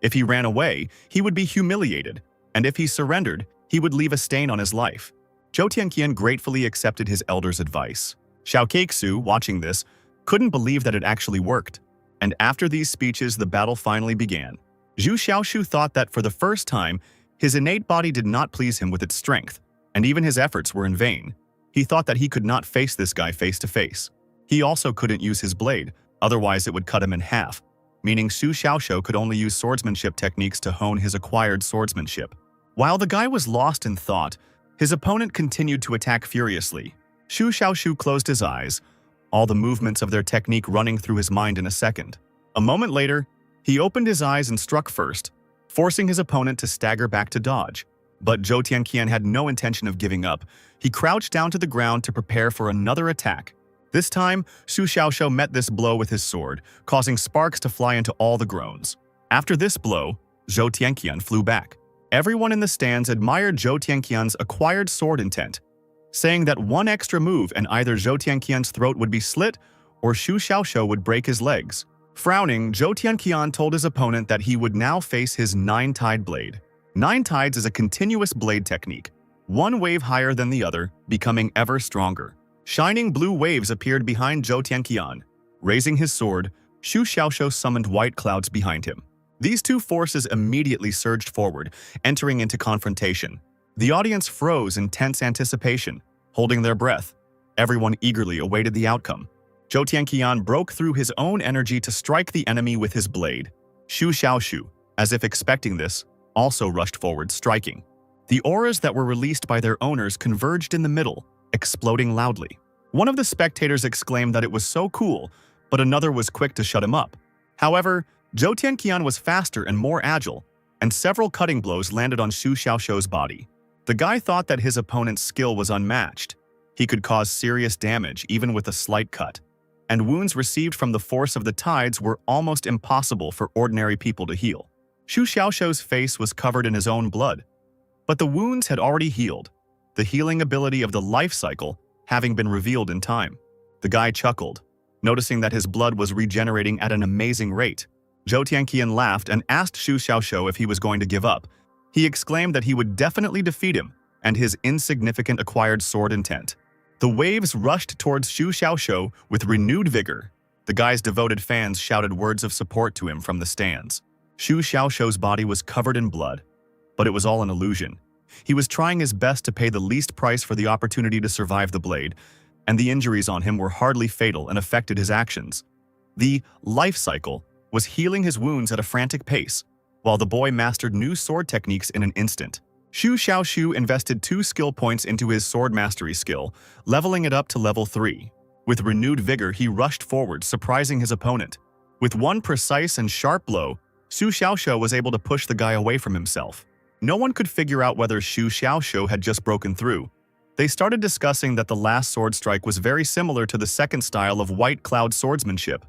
If he ran away, he would be humiliated, and if he surrendered, he would leave a stain on his life. Zhou Tianqian gratefully accepted his elder's advice. Shoukiksu, watching this, couldn't believe that it actually worked. And after these speeches, the battle finally began. Xu Xiaoxiu thought that for the first time, his innate body did not please him with its strength, and even his efforts were in vain. He thought that he could not face this guy face to face. He also couldn't use his blade, otherwise it would cut him in half, meaning Xu Xiaoxiu could only use swordsmanship techniques to hone his acquired swordsmanship. While the guy was lost in thought, his opponent continued to attack furiously. Xu Xiaoxiu closed his eyes, all the movements of their technique running through his mind in a second. A moment later, he opened his eyes and struck first, forcing his opponent to stagger back to dodge. But Zhou Tianqian had no intention of giving up. He crouched down to the ground to prepare for another attack. This time, Xu Xiaoxiu met this blow with his sword, causing sparks to fly into all the groans. After this blow, Zhou Tianqian flew back. Everyone in the stands admired Zhou Tianqian's acquired sword intent, saying that one extra move and either Zhou Tianqian's throat would be slit or Xu Xiaoxiu would break his legs. Frowning, Zhou Tianqian told his opponent that he would now face his nine-tide blade. Nine tides is a continuous blade technique, one wave higher than the other, becoming ever stronger. Shining blue waves appeared behind Zhou Tianqian. Raising his sword, Xu Xiaoxiu summoned white clouds behind him. These two forces immediately surged forward, entering into confrontation. The audience froze in tense anticipation, holding their breath. Everyone eagerly awaited the outcome. Zhou Tianqian broke through his own energy to strike the enemy with his blade. Xu Xiaoxiu, as if expecting this, also rushed forward, striking. The auras that were released by their owners converged in the middle, exploding loudly. One of the spectators exclaimed that it was so cool, but another was quick to shut him up. However, Zhou Tianqian was faster and more agile, and several cutting blows landed on Xu Xiaoxiu's body. The guy thought that his opponent's skill was unmatched. He could cause serious damage even with a slight cut, and wounds received from the force of the tides were almost impossible for ordinary people to heal. Xu Xiaoxiu's face was covered in his own blood, but the wounds had already healed, the healing ability of the life cycle having been revealed in time. The guy chuckled, noticing that his blood was regenerating at an amazing rate. Zhou Tianqian laughed and asked Xu Xiaoxiu if he was going to give up. He exclaimed that he would definitely defeat him and his insignificant acquired sword intent. The waves rushed towards Xu Xiaoxiu with renewed vigor. The guy's devoted fans shouted words of support to him from the stands. Xu Xiaoxiu's body was covered in blood, but it was all an illusion. He was trying his best to pay the least price for the opportunity to survive the blade, and the injuries on him were hardly fatal and affected his actions. The life cycle was healing his wounds at a frantic pace, while the boy mastered new sword techniques in an instant. Xu Xiaoxiu invested 2 skill points into his sword mastery skill, leveling it up to level 3. With renewed vigor, he rushed forward, surprising his opponent. With one precise and sharp blow, Xu Xiaoxiu was able to push the guy away from himself. No one could figure out whether Xu Xiaoxiu had just broken through. They started discussing that the last sword strike was very similar to the second style of White Cloud swordsmanship,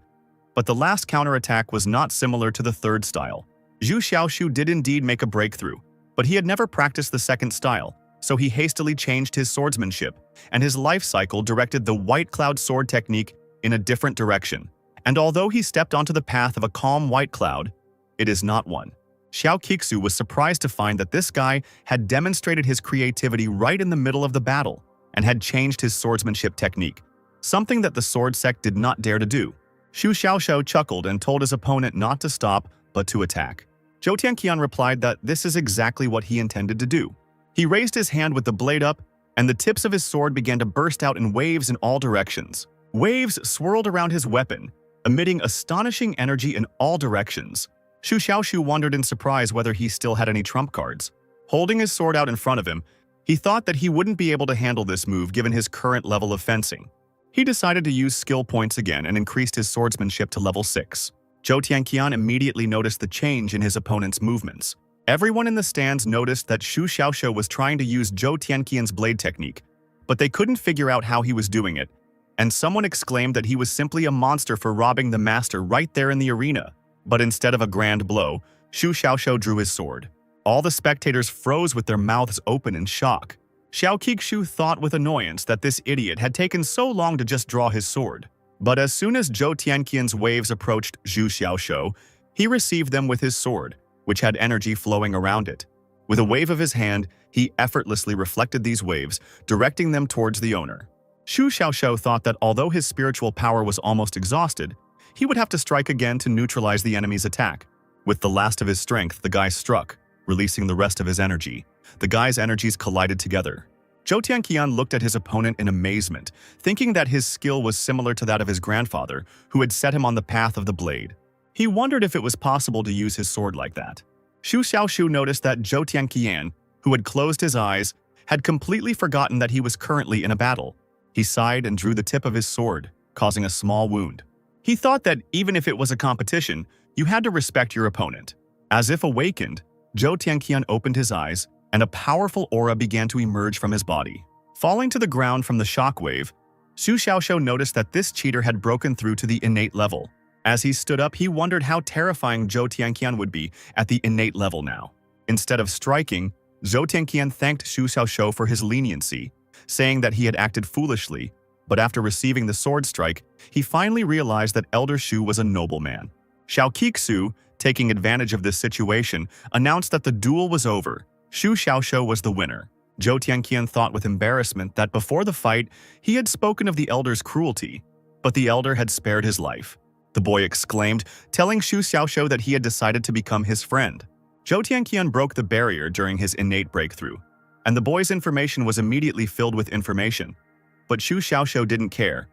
but the last counterattack was not similar to the third style. Xu Xiaoxiu did indeed make a breakthrough, but he had never practiced the second style, so he hastily changed his swordsmanship, and his life cycle directed the White Cloud sword technique in a different direction. And although he stepped onto the path of a calm white cloud, it is not one. Xiao Kixu was surprised to find that this guy had demonstrated his creativity right in the middle of the battle and had changed his swordsmanship technique, something that the sword sect did not dare to do. Xu Xiaoxiu chuckled and told his opponent not to stop, but to attack. Zhou Tianqian replied that this is exactly what he intended to do. He raised his hand with the blade up, and the tips of his sword began to burst out in waves in all directions. Waves swirled around his weapon, emitting astonishing energy in all directions. Xu Xiaoxiu wondered in surprise whether he still had any trump cards. Holding his sword out in front of him, he thought that he wouldn't be able to handle this move given his current level of fencing. He decided to use skill points again and increased his swordsmanship to level 6. Zhou Tianqian immediately noticed the change in his opponent's movements. Everyone in the stands noticed that Xu Xiaoxiu was trying to use Zhou Tianqian's blade technique, but they couldn't figure out how he was doing it, and someone exclaimed that he was simply a monster for robbing the master right there in the arena. But instead of a grand blow, Xu Xiaoxiu drew his sword. All the spectators froze with their mouths open in shock. Xiao Kixu thought with annoyance that this idiot had taken so long to just draw his sword. But as soon as Zhou Tianqian's waves approached Xu Xiaoxiu, he received them with his sword, which had energy flowing around it. With a wave of his hand, he effortlessly reflected these waves, directing them towards the owner. Xu Xiaoxiu thought that although his spiritual power was almost exhausted, he would have to strike again to neutralize the enemy's attack. With the last of his strength, the guy struck, releasing the rest of his energy. The guy's energies collided together. Zhou Tianqian looked at his opponent in amazement, thinking that his skill was similar to that of his grandfather, who had set him on the path of the blade. He wondered if it was possible to use his sword like that. Xu Xiaoxiu noticed that Zhou Tianqian, who had closed his eyes, had completely forgotten that he was currently in a battle. He sighed and drew the tip of his sword, causing a small wound. He thought that even if it was a competition, you had to respect your opponent. As if awakened, Zhou Tianqian opened his eyes, and a powerful aura began to emerge from his body. Falling to the ground from the shockwave, Xu Xiaoxiu noticed that this cheater had broken through to the innate level. As he stood up, he wondered how terrifying Zhou Tianqian would be at the innate level now. Instead of striking, Zhou Tianqian thanked Xu Xiaoxiu for his leniency, saying that he had acted foolishly, but after receiving the sword strike, he finally realized that Elder Xu was a noble man. Xiao Kixu, taking advantage of this situation, announced that the duel was over. Xu Xiaoxiu was the winner. Zhou Tianqian thought with embarrassment that before the fight, he had spoken of the elder's cruelty, but the elder had spared his life. The boy exclaimed, telling Xu Xiaoxiu that he had decided to become his friend. Zhou Tianqian broke the barrier during his innate breakthrough, and the boy's information was immediately filled with information. But Xu Xiaoxiu didn't care.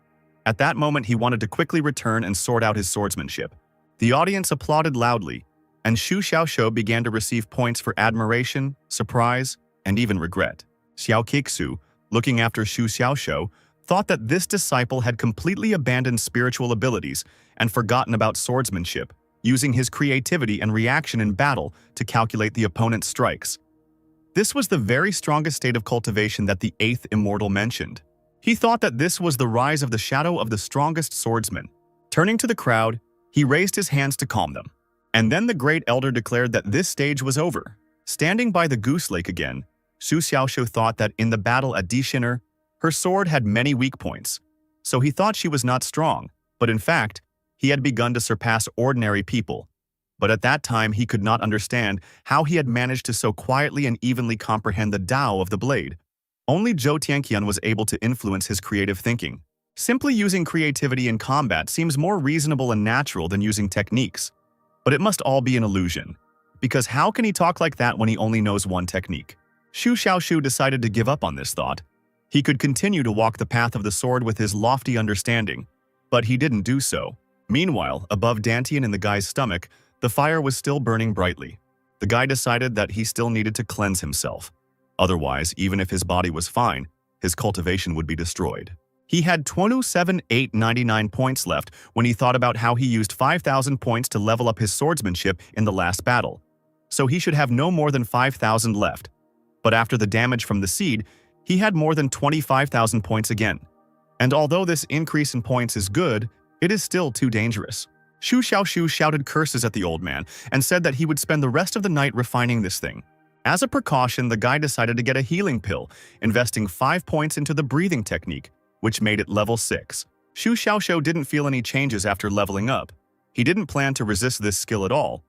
At that moment, he wanted to quickly return and sort out his swordsmanship. The audience applauded loudly, and Xu Xiaoxiu began to receive points for admiration, surprise, and even regret. Xiao Kixu, looking after Xu Xiaoxiu, thought that this disciple had completely abandoned spiritual abilities and forgotten about swordsmanship, using his creativity and reaction in battle to calculate the opponent's strikes. This was the very strongest state of cultivation that the 8th immortal mentioned. He thought that this was the rise of the shadow of the strongest swordsman. Turning to the crowd, he raised his hands to calm them. And then the great elder declared that this stage was over. Standing by the goose lake again, Xu Xiaoxiu thought that in the battle at Dishiner, her sword had many weak points, so he thought she was not strong, but in fact, he had begun to surpass ordinary people. But at that time, he could not understand how he had managed to so quietly and evenly comprehend the Tao of the blade. Only Zhou Tianqian was able to influence his creative thinking. Simply using creativity in combat seems more reasonable and natural than using techniques. But it must all be an illusion. Because how can he talk like that when he only knows one technique? Xu Xiaoshu decided to give up on this thought. He could continue to walk the path of the sword with his lofty understanding, but he didn't do so. Meanwhile, above Dantian in the guy's stomach, the fire was still burning brightly. The guy decided that he still needed to cleanse himself. Otherwise, even if his body was fine, his cultivation would be destroyed. He had 27,899 points left when he thought about how he used 5,000 points to level up his swordsmanship in the last battle. So he should have no more than 5,000 left. But after the damage from the seed, he had more than 25,000 points again. And although this increase in points is good, it is still too dangerous. Xu Xiaoshu shouted curses at the old man and said that he would spend the rest of the night refining this thing. As a precaution, the guy decided to get a healing pill, investing 5 points into the breathing technique, which made it level 6. Xu Xiaoshu didn't feel any changes after leveling up. He didn't plan to resist this skill at all.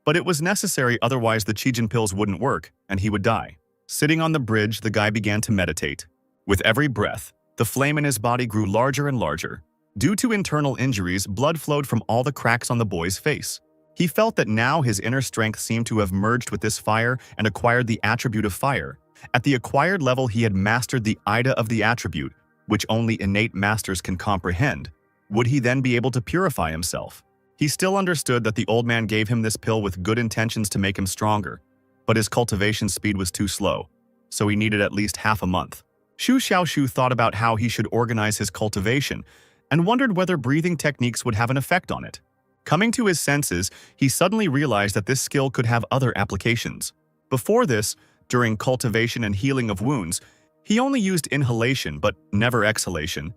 But it was necessary, otherwise the Qijin pills wouldn't work, and he would die. Sitting on the bridge, the guy began to meditate. With every breath, the flame in his body grew larger and larger. Due to internal injuries, blood flowed from all the cracks on the boy's face. He felt that now his inner strength seemed to have merged with this fire and acquired the attribute of fire. At the acquired level, he had mastered the Ida of the attribute, which only innate masters can comprehend. Would he then be able to purify himself? He still understood that the old man gave him this pill with good intentions to make him stronger, but his cultivation speed was too slow, so he needed at least half a month. Xu Xiaoshu thought about how he should organize his cultivation and wondered whether breathing techniques would have an effect on it. Coming to his senses, he suddenly realized that this skill could have other applications. Before this, during cultivation and healing of wounds, he only used inhalation but never exhalation.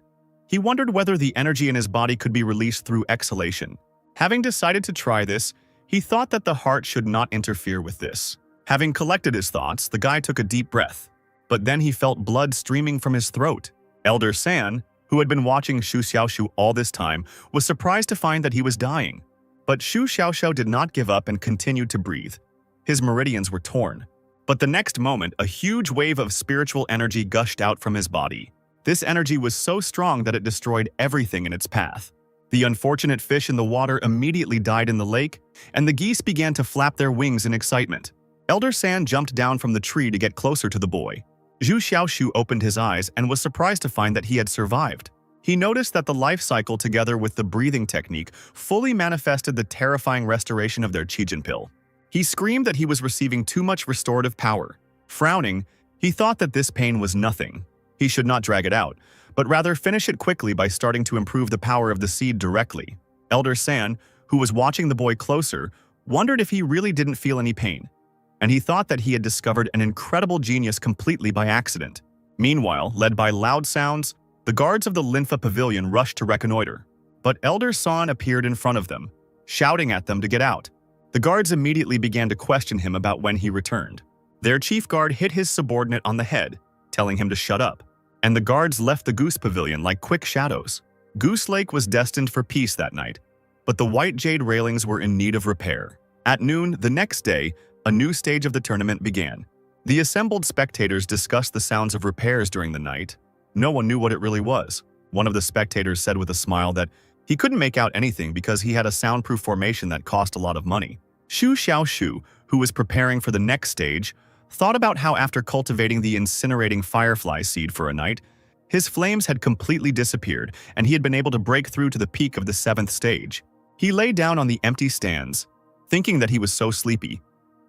He wondered whether the energy in his body could be released through exhalation. Having decided to try this, he thought that the heart should not interfere with this. Having collected his thoughts, the guy took a deep breath. But then he felt blood streaming from his throat. Elder San, who had been watching Xu Xiaoshu all this time, was surprised to find that he was dying. But Xu Xiaoshu did not give up and continued to breathe. His meridians were torn. But the next moment, a huge wave of spiritual energy gushed out from his body. This energy was so strong that it destroyed everything in its path. The unfortunate fish in the water immediately died in the lake, and the geese began to flap their wings in excitement. Elder San jumped down from the tree to get closer to the boy. Xu Xiaoshu opened his eyes and was surprised to find that he had survived. He noticed that the life cycle together with the breathing technique fully manifested the terrifying restoration of their Qijin pill. He screamed that he was receiving too much restorative power. Frowning, he thought that this pain was nothing. He should not drag it out, but rather finish it quickly by starting to improve the power of the seed directly. Elder San, who was watching the boy closer, wondered if he really didn't feel any pain, and he thought that he had discovered an incredible genius completely by accident. Meanwhile, led by loud sounds, the guards of the Linfa Pavilion rushed to reconnoiter. But Elder San appeared in front of them, shouting at them to get out. The guards immediately began to question him about when he returned. Their chief guard hit his subordinate on the head, telling him to shut up, and the guards left the Goose Pavilion like quick shadows. Goose Lake was destined for peace that night, but the white jade railings were in need of repair. At noon the next day, a new stage of the tournament began. The assembled spectators discussed the sounds of repairs during the night. No one knew what it really was. One of the spectators said with a smile that he couldn't make out anything because he had a soundproof formation that cost a lot of money. Xu Xiaoshu, who was preparing for the next stage, thought about how after cultivating the incinerating firefly seed for a night, his flames had completely disappeared and he had been able to break through to the peak of the 7th stage. He lay down on the empty stands, thinking that he was so sleepy.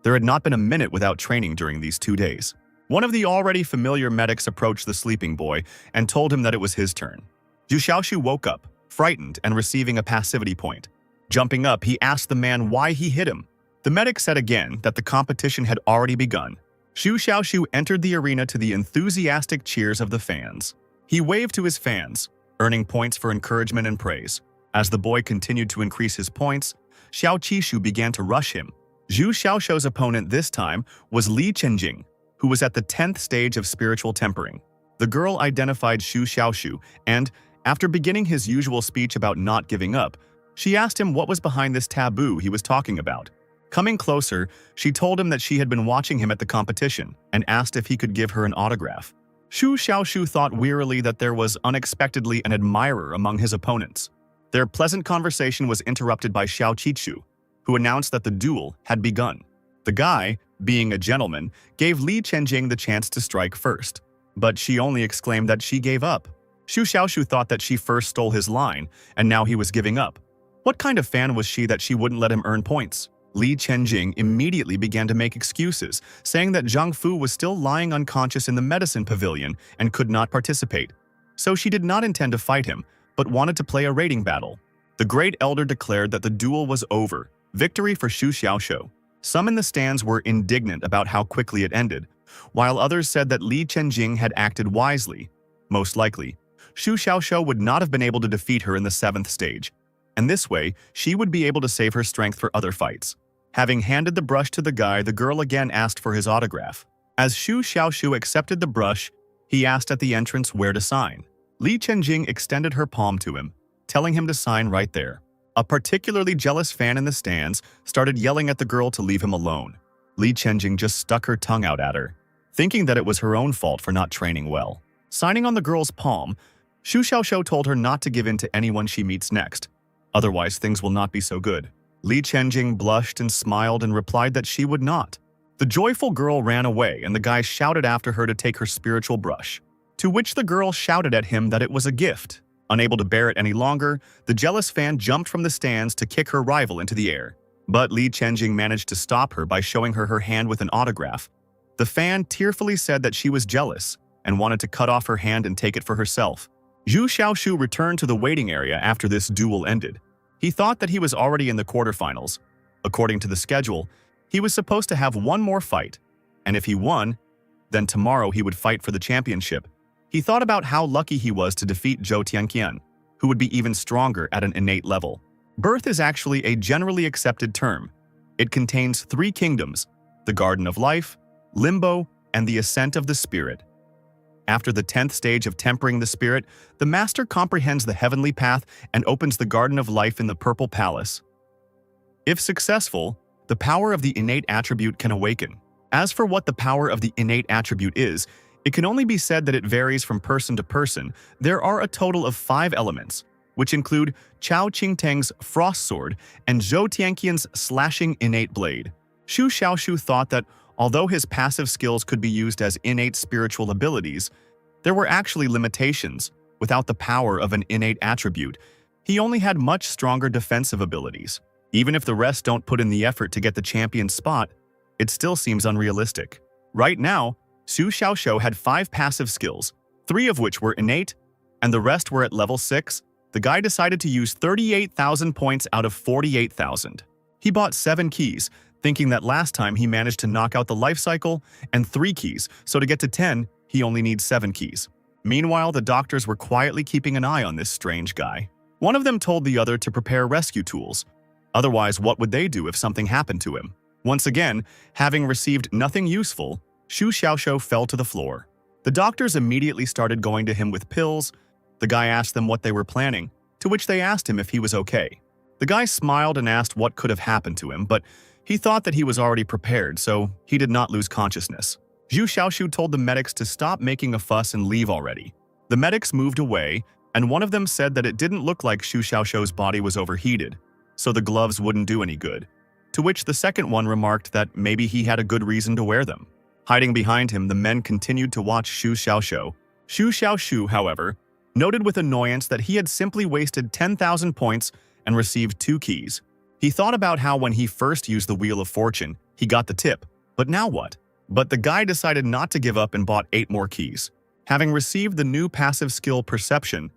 There had not been a minute without training during these 2 days. One of the already familiar medics approached the sleeping boy and told him that it was his turn. Xu Xiaoshu woke up, frightened and receiving a passivity point. Jumping up, he asked the man why he hit him. The medic said again that the competition had already begun. Xu Xiaoshu entered the arena to the enthusiastic cheers of the fans. He waved to his fans, earning points for encouragement and praise. As the boy continued to increase his points, Xiao Qishu began to rush him. Xu Xiaoshu's opponent this time was Li Chenjing, who was at the 10th stage of spiritual tempering. The girl identified Xu Xiaoshu and, after beginning his usual speech about not giving up, She asked him what was behind this taboo he was talking about. Coming closer, she told him that she had been watching him at the competition and asked if he could give her an autograph. Xu Xiaoshu thought wearily that there was unexpectedly an admirer among his opponents. Their pleasant conversation was interrupted by Xiao Qichu, who announced that the duel had begun. The guy, being a gentleman, gave Li Chenjing the chance to strike first, but she only exclaimed that she gave up. Xu Xiaoshu thought that she first stole his line, and now he was giving up. What kind of fan was she that she wouldn't let him earn points? Li Chenjing immediately began to make excuses, saying that Zhang Fu was still lying unconscious in the medicine pavilion and could not participate. So she did not intend to fight him, but wanted to play a rating battle. The Great Elder declared that the duel was over, victory for Xu Xiaoshu. Some in the stands were indignant about how quickly it ended, while others said that Li Chenjing had acted wisely. Most likely, Xu Xiaoshu would not have been able to defeat her in the 7th stage, and this way, she would be able to save her strength for other fights. Having handed the brush to the guy, the girl again asked for his autograph. As Xu Xiaoshu accepted the brush, he asked at the entrance where to sign. Li Chenjing extended her palm to him, telling him to sign right there. A particularly jealous fan in the stands started yelling at the girl to leave him alone. Li Chenjing just stuck her tongue out at her, thinking that it was her own fault for not training well. Signing on the girl's palm, Xu Xiaoshu told her not to give in to anyone she meets next. Otherwise, things will not be so good. Li Chenjing blushed and smiled and replied that she would not. The joyful girl ran away, and the guy shouted after her to take her spiritual brush, to which the girl shouted at him that it was a gift. Unable to bear it any longer, the jealous fan jumped from the stands to kick her rival into the air. But Li Chenjing managed to stop her by showing her her hand with an autograph. The fan tearfully said that she was jealous and wanted to cut off her hand and take it for herself. Xu Xiaoshu returned to the waiting area after this duel ended. He thought that he was already in the quarterfinals. According to the schedule, he was supposed to have one more fight, and if he won, then tomorrow he would fight for the championship. He thought about how lucky he was to defeat Zhou Tianqian, who would be even stronger at an innate level. Birth is actually a generally accepted term. It contains 3 kingdoms: the Garden of Life, Limbo, and the Ascent of the Spirit. After the 10th stage of tempering the spirit, the master comprehends the heavenly path and opens the Garden of Life in the Purple Palace. If successful, the power of the innate attribute can awaken. As for what the power of the innate attribute is, it can only be said that it varies from person to person. There are a total of 5 elements, which include Chao Qingteng's Frost Sword and Zhou Tianqian's Slashing Innate Blade. Xu Xiaoshu thought that although his passive skills could be used as innate spiritual abilities, there were actually limitations. Without the power of an innate attribute, he only had much stronger defensive abilities. Even if the rest don't put in the effort to get the champion spot, it still seems unrealistic. Right now, Xu Xiaoshu had 5 passive skills, 3 of which were innate, and the rest were at level 6. The guy decided to use 38,000 points out of 48,000. He bought 7 keys, thinking that last time he managed to knock out the life cycle, and 3 keys, so to get to 10, he only needs 7 keys. Meanwhile, the doctors were quietly keeping an eye on this strange guy. One of them told the other to prepare rescue tools. Otherwise, what would they do if something happened to him? Once again, having received nothing useful, Xu Xiaoshu fell to the floor. The doctors immediately started going to him with pills. The guy asked them what they were planning, to which they asked him if he was okay. The guy smiled and asked what could have happened to him, but he thought that he was already prepared, so he did not lose consciousness. Xu Xiaoshu told the medics to stop making a fuss and leave already. The medics moved away, and one of them said that it didn't look like Xu Xiaoshu's body was overheated, so the gloves wouldn't do any good. To which the second one remarked that maybe he had a good reason to wear them. Hiding behind him, the men continued to watch Xu Xiaoshu. Xu Xiaoshu, however, noted with annoyance that he had simply wasted 10,000 points and received 2 keys. He thought about how when he first used the Wheel of Fortune, he got the tip, but now what? But the guy decided not to give up and bought 8 more keys. Having received the new passive skill Perception,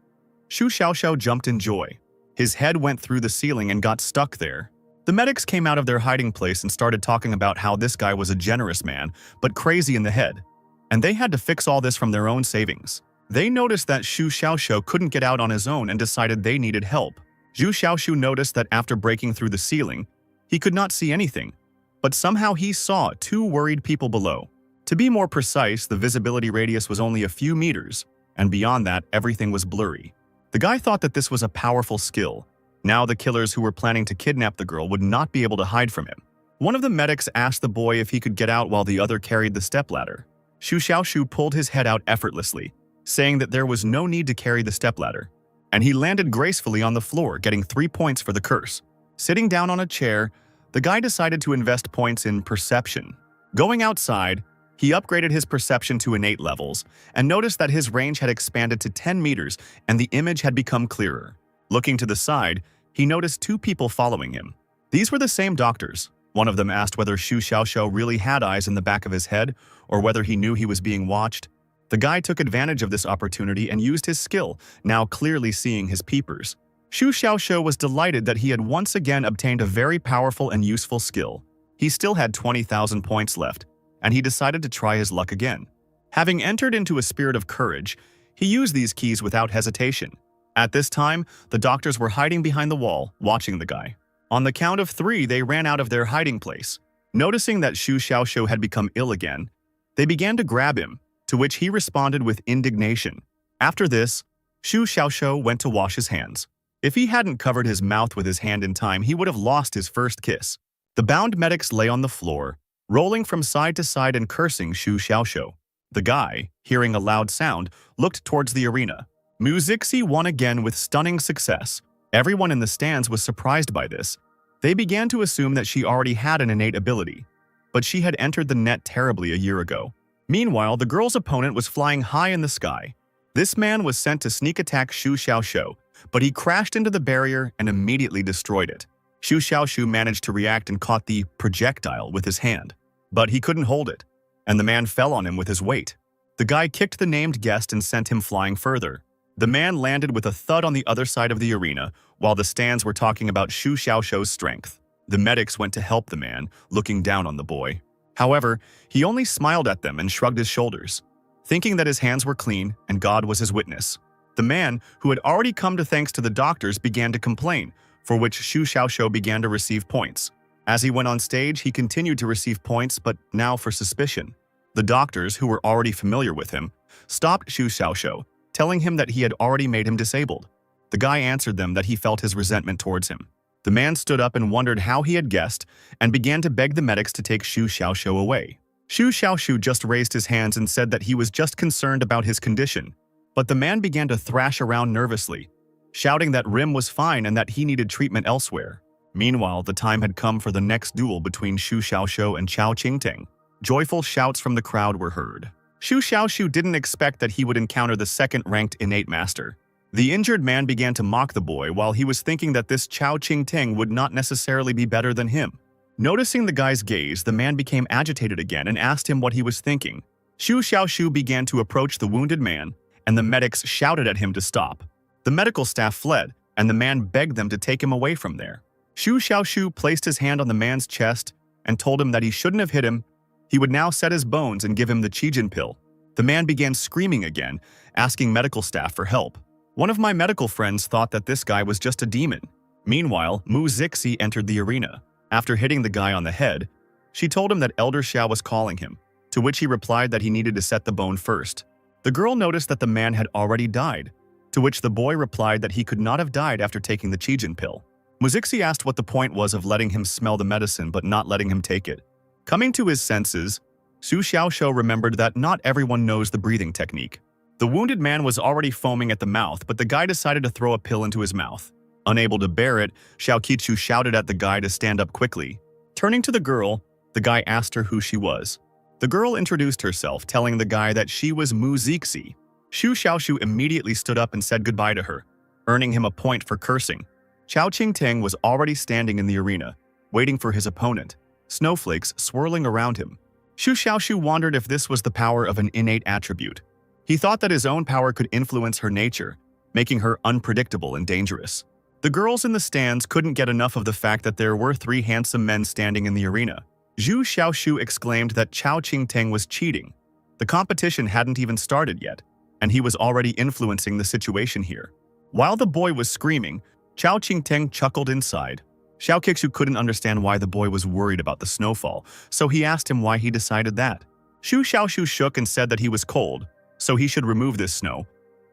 Xu Xiaoshu jumped in joy. His head went through the ceiling and got stuck there. The medics came out of their hiding place and started talking about how this guy was a generous man, but crazy in the head, and they had to fix all this from their own savings. They noticed that Xu Xiaoshu couldn't get out on his own and decided they needed help. Xu Xiaoshu noticed that after breaking through the ceiling, he could not see anything, but somehow he saw 2 worried people below. To be more precise, the visibility radius was only a few meters, and beyond that, everything was blurry. The guy thought that this was a powerful skill, Now the killers who were planning to kidnap the girl would not be able to hide from him. One of the medics asked the boy if he could get out while the other carried the stepladder. Xu Xiaoshu pulled his head out effortlessly, saying that there was no need to carry the stepladder, and he landed gracefully on the floor, getting 3 points for the curse. Sitting down on a chair, the guy decided to invest points in perception. Going outside, he upgraded his perception to innate levels and noticed that his range had expanded to 10 meters and the image had become clearer. Looking to the side, he noticed 2 people following him. These were the same doctors. One of them asked whether Xu Xiaoshu really had eyes in the back of his head or whether he knew he was being watched. The guy took advantage of this opportunity and used his skill, now clearly seeing his peepers. Xu Xiaoshu was delighted that he had once again obtained a very powerful and useful skill. He still had 20,000 points left, and he decided to try his luck again. Having entered into a spirit of courage, he used these keys without hesitation. At this time, the doctors were hiding behind the wall, watching the guy. On the count of 3, they ran out of their hiding place. Noticing that Xu Xiaoshu had become ill again, they began to grab him, to which he responded with indignation. After this, Xu Xiaoshu went to wash his hands. If he hadn't covered his mouth with his hand in time, he would have lost his first kiss. The bound medics lay on the floor, rolling from side to side and cursing Xu Xiaoshu. The guy, hearing a loud sound, looked towards the arena. Mu Zixi won again with stunning success. Everyone in the stands was surprised by this. They began to assume that she already had an innate ability, but she had entered the net terribly a year ago. Meanwhile, the girl's opponent was flying high in the sky. This man was sent to sneak attack Xu Xiaoshu, but he crashed into the barrier and immediately destroyed it. Xu Xiaoshu managed to react and caught the projectile with his hand, but he couldn't hold it, and the man fell on him with his weight. The guy kicked the named guest and sent him flying further. The man landed with a thud on the other side of the arena, while the stands were talking about Xu Xiaoshu's strength. The medics went to help the man, looking down on the boy. However, he only smiled at them and shrugged his shoulders, thinking that his hands were clean and God was his witness. The man, who had already come to thanks to the doctors, began to complain, for which Xu Xiaoshu began to receive points. As he went on stage, he continued to receive points, but now for suspicion. The doctors, who were already familiar with him, stopped Xu Xiaoshu, telling him that he had already made him disabled. The guy answered them that he felt his resentment towards him. The man stood up and wondered how he had guessed and began to beg the medics to take Xu Xiaoshu away. Xu Xiaoshu just raised his hands and said that he was just concerned about his condition, but the man began to thrash around nervously, shouting that Rim was fine and that he needed treatment elsewhere. Meanwhile, the time had come for the next duel between Xu Xiaoshu and Chao Qingteng. Joyful shouts from the crowd were heard. Xu Xiaoshu didn't expect that he would encounter the second-ranked innate master. The injured man began to mock the boy while he was thinking that this Chao Qingteng would not necessarily be better than him. Noticing the guy's gaze, the man became agitated again and asked him what he was thinking. Xu Xiaoshu began to approach the wounded man, and the medics shouted at him to stop. The medical staff fled, and the man begged them to take him away from there. Xu Xiaoshu placed his hand on the man's chest and told him that he shouldn't have hit him. He would now set his bones and give him the Qijin pill. The man began screaming again, asking medical staff for help. One of my medical friends thought that this guy was just a demon. Meanwhile, Mu Zixi entered the arena. After hitting the guy on the head, she told him that Elder Xiao was calling him, to which he replied that he needed to set the bone first. The girl noticed that the man had already died, to which the boy replied that he could not have died after taking the Qijin pill. Mu Zixi asked what the point was of letting him smell the medicine but not letting him take it. Coming to his senses, Xu Xiaoshu remembered that not everyone knows the breathing technique. The wounded man was already foaming at the mouth, but the guy decided to throw a pill into his mouth. Unable to bear it, Xiao Qichu shouted at the guy to stand up quickly. Turning to the girl, the guy asked her who she was. The girl introduced herself, telling the guy that she was Mu Zixi. Xu Xiaoshu immediately stood up and said goodbye to her, earning him a point for cursing. Chao Qingteng was already standing in the arena, waiting for his opponent, snowflakes swirling around him. Xu Xiaoshu wondered if this was the power of an innate attribute. He thought that his own power could influence her nature, making her unpredictable and dangerous. The girls in the stands couldn't get enough of the fact that there were 3 handsome men standing in the arena. Xu Xiaoshu exclaimed that Chao Qingteng was cheating. The competition hadn't even started yet, and he was already influencing the situation here. While the boy was screaming, Chao Qingteng chuckled inside. Xiao Qichu couldn't understand why the boy was worried about the snowfall, so he asked him why he decided that. Xu Xiaoshu shook and said that he was cold, so he should remove this snow,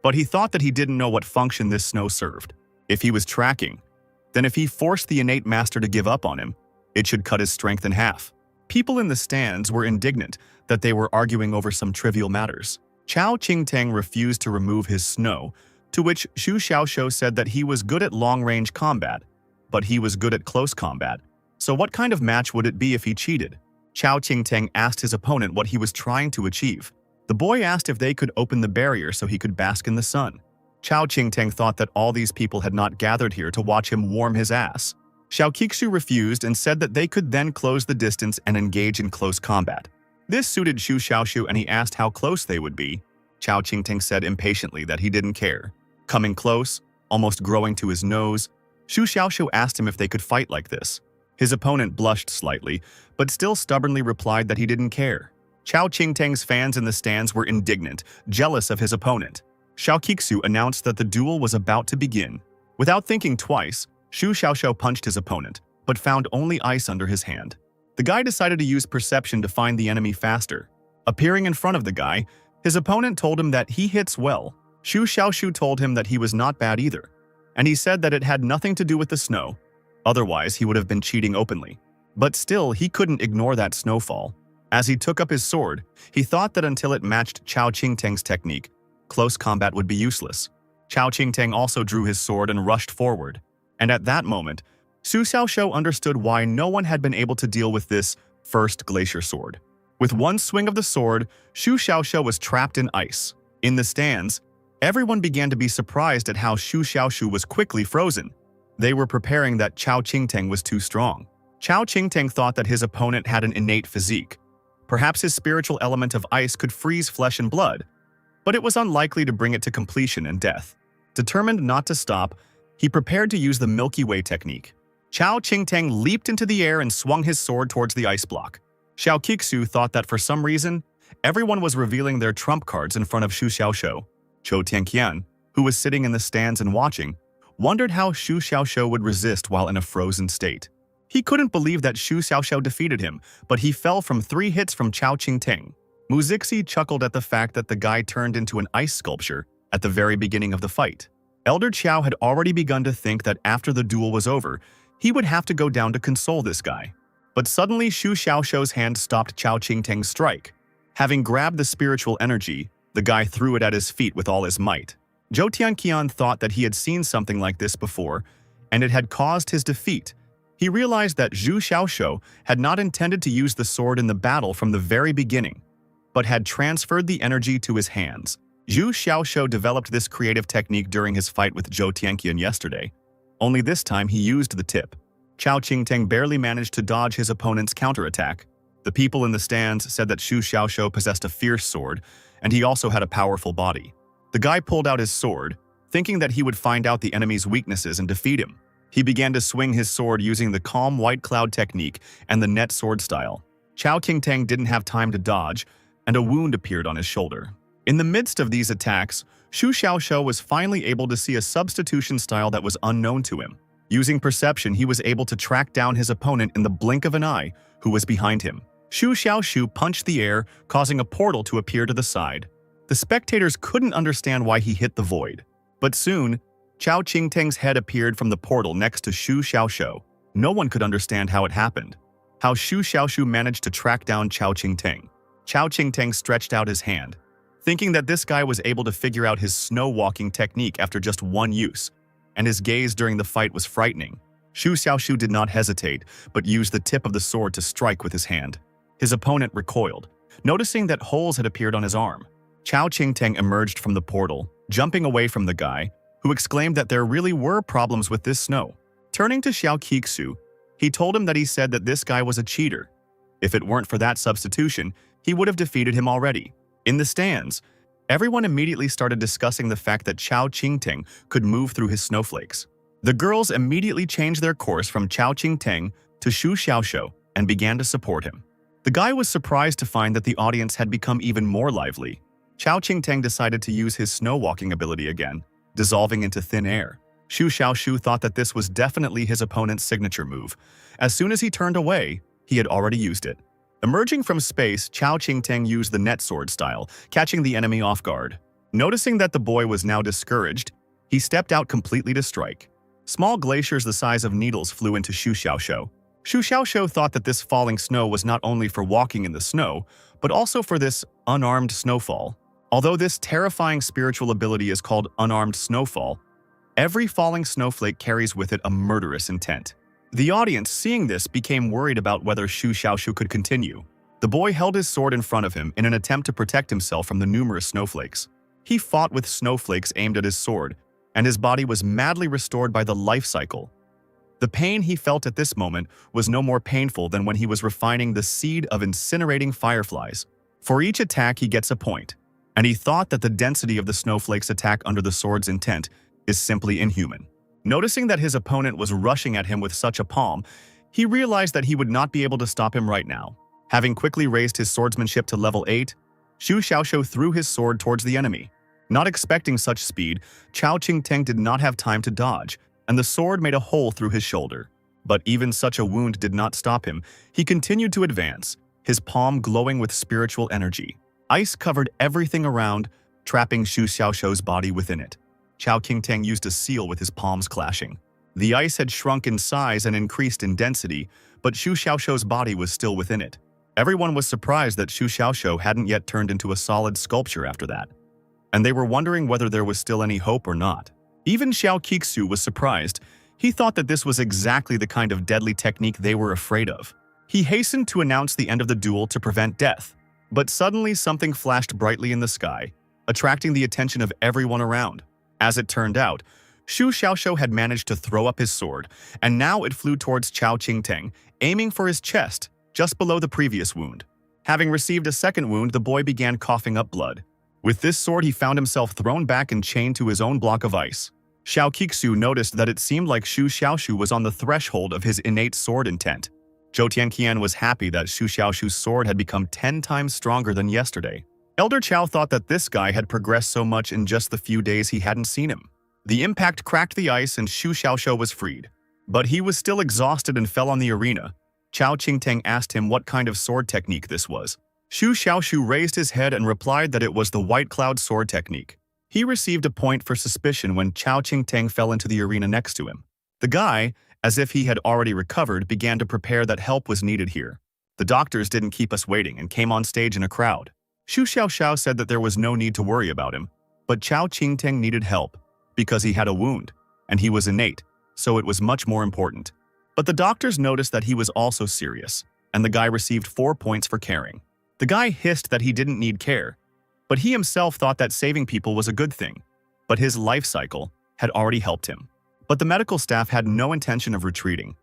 but he thought that he didn't know what function this snow served. If he was tracking, then if he forced the innate master to give up on him, it should cut his strength in half. People in the stands were indignant that they were arguing over some trivial matters. Chao Qingtang refused to remove his snow, to which Xu Xiaoxiu said that he was good at long-range combat, but he was good at close combat. So what kind of match would it be if he cheated? Chao Qingtang asked his opponent what he was trying to achieve. The boy asked if they could open the barrier so he could bask in the sun. Chao Qingtang thought that all these people had not gathered here to watch him warm his ass. Xiao Qixu refused and said that they could then close the distance and engage in close combat. This suited Xu Xiaoxiu and he asked how close they would be. Chao Qingtang said impatiently that he didn't care. Coming close, almost growing to his nose, Xu Xiaoxiu asked him if they could fight like this. His opponent blushed slightly, but still stubbornly replied that he didn't care. Chao Qingtang's fans in the stands were indignant, jealous of his opponent. Xiao Qixu announced that the duel was about to begin. Without thinking twice, Xu Xiaoxiu punched his opponent, but found only ice under his hand. The guy decided to use perception to find the enemy faster. Appearing in front of the guy, his opponent told him that he hits well. Xu Xiaoxiu told him that he was not bad either, and he said that it had nothing to do with the snow. Otherwise, he would have been cheating openly. But still, he couldn't ignore that snowfall. As he took up his sword, he thought that until it matched Chao Qingtang's technique, close combat would be useless. Chao Qingtang also drew his sword and rushed forward. And at that moment, Xu Xiaoxiu understood why no one had been able to deal with this first glacier sword. With one swing of the sword, Xu Xiaoxiu was trapped in ice. In the stands, everyone began to be surprised at how Xu Xiaoxiu was quickly frozen. They were preparing that Chao Qingtang was too strong. Chao Qingtang thought that his opponent had an innate physique. Perhaps his spiritual element of ice could freeze flesh and blood, but it was unlikely to bring it to completion and death. Determined not to stop, he prepared to use the Milky Way technique. Chao Qingtang leaped into the air and swung his sword towards the ice block. Xiao Qixu thought that for some reason, everyone was revealing their trump cards in front of Xu Xiaoxiu. Zhou Tianqian, who was sitting in the stands and watching, wondered how Xu Xiaoxiu would resist while in a frozen state. He couldn't believe that Xu Xiaoxiu defeated him, but he fell from 3 hits from Chao Qingtang. Mu Zixi chuckled at the fact that the guy turned into an ice sculpture at the very beginning of the fight. Elder Qiao had already begun to think that after the duel was over, he would have to go down to console this guy. But suddenly Xu Xiaoxiu's hand stopped Chao Qingtang's strike. Having grabbed the spiritual energy, the guy threw it at his feet with all his might. Zhou Tianqian thought that he had seen something like this before, and it had caused his defeat. He realized that Xu Xiaoxiu had not intended to use the sword in the battle from the very beginning, but had transferred the energy to his hands. Xu Xiaoxiu developed this creative technique during his fight with Zhou Tianqian yesterday. Only this time he used the tip. Chao Qingtang barely managed to dodge his opponent's counterattack. The people in the stands said that Xu Xiaoxiu possessed a fierce sword, and he also had a powerful body. The guy pulled out his sword, thinking that he would find out the enemy's weaknesses and defeat him. He began to swing his sword using the calm white cloud technique and the net sword style. Chao Qingtang didn't have time to dodge, and a wound appeared on his shoulder. In the midst of these attacks, Xu Xiaoxiu was finally able to see a substitution style that was unknown to him. Using perception, he was able to track down his opponent in the blink of an eye, who was behind him. Xu Xiaoxiu punched the air, causing a portal to appear to the side. The spectators couldn't understand why he hit the void. But soon, Chao Qingtang's head appeared from the portal next to Xu Xiaoxiu. No one could understand how it happened. How Xu Xiaoxiu managed to track down Chao Qingtang. Chao Qingtang stretched out his hand, thinking that this guy was able to figure out his snow-walking technique after just one use, and his gaze during the fight was frightening. Xu Xiaoxiu did not hesitate, but used the tip of the sword to strike with his hand. His opponent recoiled, noticing that holes had appeared on his arm. Chao Qingtang emerged from the portal, jumping away from the guy, who exclaimed that there really were problems with this snow. Turning to Xiao Qixu, he told him that he said that this guy was a cheater. If it weren't for that substitution, he would have defeated him already. In the stands, everyone immediately started discussing the fact that Chao Qingtang could move through his snowflakes. The girls immediately changed their course from Chao Qingtang to Xu Xiaoxiu and began to support him. The guy was surprised to find that the audience had become even more lively. Chao Qingtang decided to use his snow-walking ability again, dissolving into thin air. Xu Xiaoxiu thought that this was definitely his opponent's signature move. As soon as he turned away, he had already used it. Emerging from space, Chao Qingtang used the net sword style, catching the enemy off guard. Noticing that the boy was now discouraged, he stepped out completely to strike. Small glaciers the size of needles flew into Shu Xiaoxiu. Shu Xiaoxiu thought that this falling snow was not only for walking in the snow, but also for this unarmed snowfall. Although this terrifying spiritual ability is called unarmed snowfall, every falling snowflake carries with it a murderous intent. The audience, seeing this, became worried about whether Shu Xiaoxiu could continue. The boy held his sword in front of him in an attempt to protect himself from the numerous snowflakes. He fought with snowflakes aimed at his sword, and his body was madly restored by the life cycle. The pain he felt at this moment was no more painful than when he was refining the seed of incinerating fireflies. For each attack he gets a point, and he thought that the density of the snowflakes attack under the sword's intent is simply inhuman. Noticing that his opponent was rushing at him with such a palm, he realized that he would not be able to stop him right now. Having quickly raised his swordsmanship to level 8, Shu Xiaoxiu threw his sword towards the enemy. Not expecting such speed, Chao Qingteng did not have time to dodge, and the sword made a hole through his shoulder. But even such a wound did not stop him. He continued to advance, his palm glowing with spiritual energy. Ice covered everything around, trapping Shu Xiaoxiu's body within it. Chao Qingteng used a seal with his palms clashing. The ice had shrunk in size and increased in density, but Shu Xiaoxiu's body was still within it. Everyone was surprised that Shu Xiaoxiu hadn't yet turned into a solid sculpture after that, and they were wondering whether there was still any hope or not. Even Xiao Qixu was surprised. He thought that this was exactly the kind of deadly technique they were afraid of. He hastened to announce the end of the duel to prevent death, but suddenly something flashed brightly in the sky, attracting the attention of everyone around. As it turned out, Shu Xiaoxiu had managed to throw up his sword, and now it flew towards Chao Qingteng, aiming for his chest, just below the previous wound. Having received a second wound, the boy began coughing up blood. With this sword, he found himself thrown back and chained to his own block of ice. Xiao Qixu noticed that it seemed like Shu Xiaoxiu was on the threshold of his innate sword intent. Zhou Tianqian was happy that Shu Xiaoxiu's sword had become 10 times stronger than yesterday. Elder Chao thought that this guy had progressed so much in just the few days he hadn't seen him. The impact cracked the ice and Shu Xiaoxiu was freed. But he was still exhausted and fell on the arena. Chao Qingteng asked him what kind of sword technique this was. Shu Xiaoxiu raised his head and replied that it was the White Cloud sword technique. He received a point for suspicion when Chao Qingteng fell into the arena next to him. The guy, as if he had already recovered, began to prepare that help was needed here. The doctors didn't keep us waiting and came on stage in a crowd. Shu Xiaoxiu said that there was no need to worry about him, but Chao Qingteng needed help because he had a wound, and he was innate, so it was much more important. But the doctors noticed that he was also serious, and the guy received 4 points for caring. The guy hissed that he didn't need care, but he himself thought that saving people was a good thing, but his life cycle had already helped him. But the medical staff had no intention of retreating.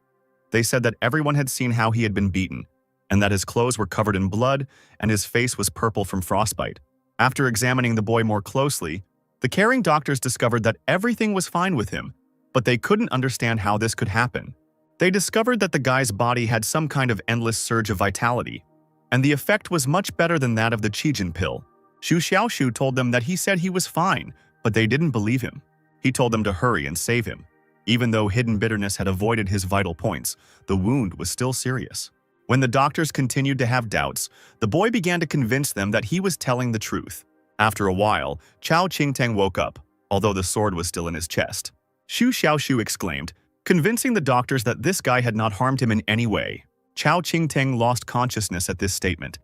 They said that everyone had seen how he had been beaten, and that his clothes were covered in blood and his face was purple from frostbite. After examining the boy more closely, the caring doctors discovered that everything was fine with him, but they couldn't understand how this could happen. They discovered that the guy's body had some kind of endless surge of vitality, and the effect was much better than that of the Qijin pill. Shu Xiaoxiu told them that he said he was fine, but they didn't believe him. He told them to hurry and save him. Even though hidden bitterness had avoided his vital points, the wound was still serious. When the doctors continued to have doubts, the boy began to convince them that he was telling the truth. After a while, Chao Qingteng woke up, although the sword was still in his chest. Shu Xiaoxiu exclaimed, convincing the doctors that this guy had not harmed him in any way. Chao Qingteng lost consciousness at this statement,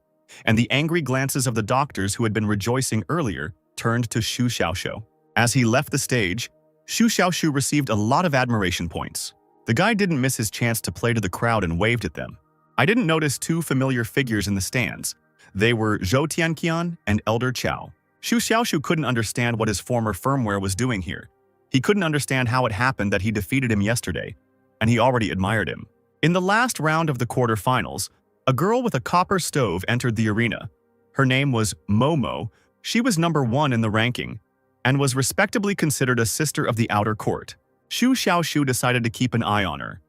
and the angry glances of the doctors who had been rejoicing earlier turned to Shu Xiaoxiu. As he left the stage, Shu Xiaoxiu received a lot of admiration points. The guy didn't miss his chance to play to the crowd and waved at them. I didn't notice 2 familiar figures in the stands. They were Zhou Tianqian and Elder Chao. Shu Xiaoxiu couldn't understand what his former firmware was doing here. He couldn't understand how it happened that he defeated him yesterday, and he already admired him. In the last round of the quarterfinals, a girl with a copper stove entered the arena. Her name was Momo. She was number 1 in the ranking, and was respectably considered a sister of the outer court. Shu Xiaoxiu decided to keep an eye on her,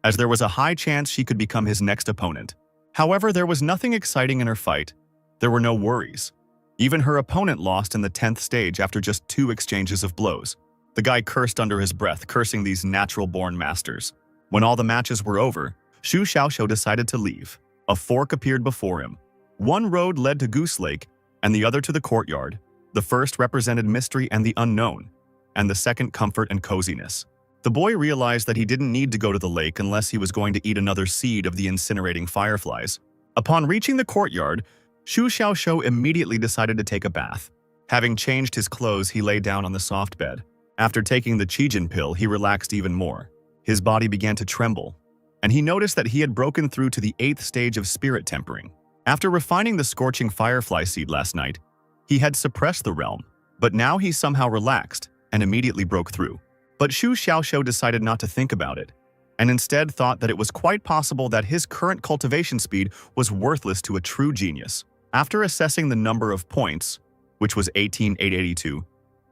as there was a high chance she could become his next opponent. However, there was nothing exciting in her fight. There were no worries. Even her opponent lost in the 10th stage after just 2 exchanges of blows. The guy cursed under his breath, cursing these natural-born masters. When all the matches were over, Shu Xiaoxiu decided to leave. A fork appeared before him. One road led to Goose Lake, and the other to the courtyard. The first represented mystery and the unknown, and the second comfort and coziness. The boy realized that he didn't need to go to the lake unless he was going to eat another seed of the incinerating fireflies. Upon reaching the courtyard, Shu Xiaoxiu immediately decided to take a bath. Having changed his clothes, he lay down on the soft bed. After taking the Qijin pill, he relaxed even more. His body began to tremble, and he noticed that he had broken through to the 8th stage of spirit tempering. After refining the scorching firefly seed last night, he had suppressed the realm, but now he somehow relaxed and immediately broke through. But Shu Xiaoxiu decided not to think about it, and instead thought that it was quite possible that his current cultivation speed was worthless to a true genius. After assessing the number of points, which was 18,882,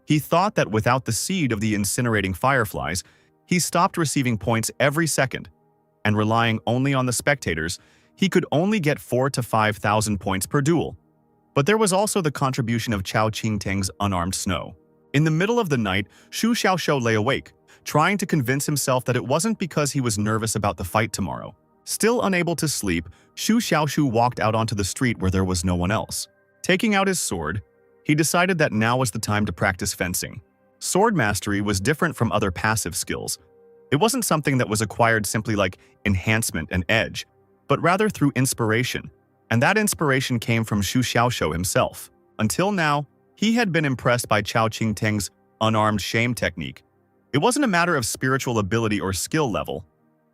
he thought that without the seed of the incinerating fireflies, he stopped receiving points every second, and relying only on the spectators, he could only get 4,000 to 5,000 points per duel. But there was also the contribution of Chao Qingteng's unarmed snow. In the middle of the night, Shu Xiaoxiu lay awake, trying to convince himself that it wasn't because he was nervous about the fight tomorrow. Still unable to sleep, Shu Xiaoxiu walked out onto the street where there was no one else. Taking out his sword, he decided that now was the time to practice fencing. Sword mastery was different from other passive skills. It wasn't something that was acquired simply like enhancement and edge, but rather through inspiration. And that inspiration came from Shu Xiaoxiu himself. Until now, he had been impressed by Chao Qingteng's unarmed shame technique. It wasn't a matter of spiritual ability or skill level,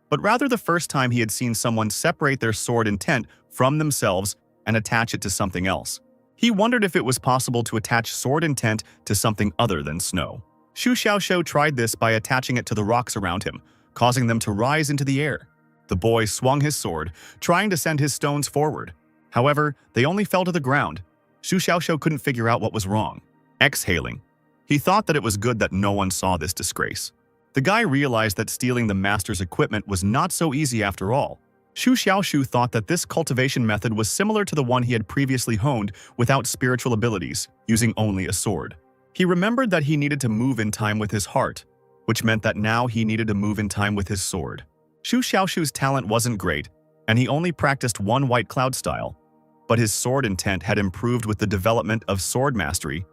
but rather the first time he had seen someone separate their sword intent from themselves and attach it to something else. He wondered if it was possible to attach sword intent to something other than snow. Shu Xiaoxiu tried this by attaching it to the rocks around him, causing them to rise into the air. The boy swung his sword, trying to send his stones forward. However, they only fell to the ground. Shu Xiaoxiu couldn't figure out what was wrong. Exhaling, he thought that it was good that no one saw this disgrace. The guy realized that stealing the master's equipment was not so easy after all. Shu Xiaoxiu thought that this cultivation method was similar to the one he had previously honed without spiritual abilities, using only a sword. He remembered that he needed to move in time with his heart, which meant that now he needed to move in time with his sword. Shu Xiaoxiu's talent wasn't great, and he only practiced one white cloud style, but his sword intent had improved with the development of sword mastery.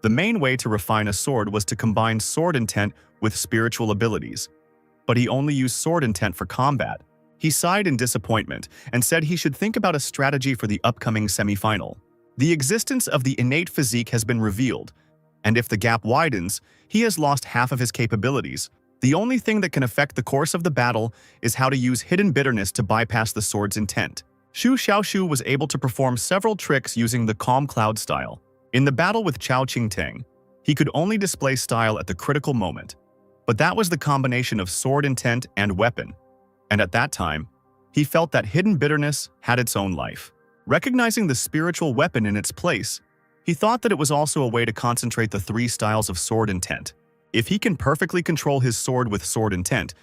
The main way to refine a sword was to combine sword intent with spiritual abilities, but he only used sword intent for combat. He sighed in disappointment and said he should think about a strategy for the upcoming semi-final. The existence of the innate physique has been revealed, and if the gap widens, he has lost half of his capabilities. The only thing that can affect the course of the battle is how to use hidden bitterness to bypass the sword's intent. Shu Xiaoxiu was able to perform several tricks using the calm cloud style. In the battle with Chao Qingteng, he could only display style at the critical moment, but that was the combination of sword intent and weapon. And at that time, he felt that hidden bitterness had its own life. Recognizing the spiritual weapon in its place, he thought that it was also a way to concentrate the 3 styles of sword intent. If he can perfectly control his sword with sword intent,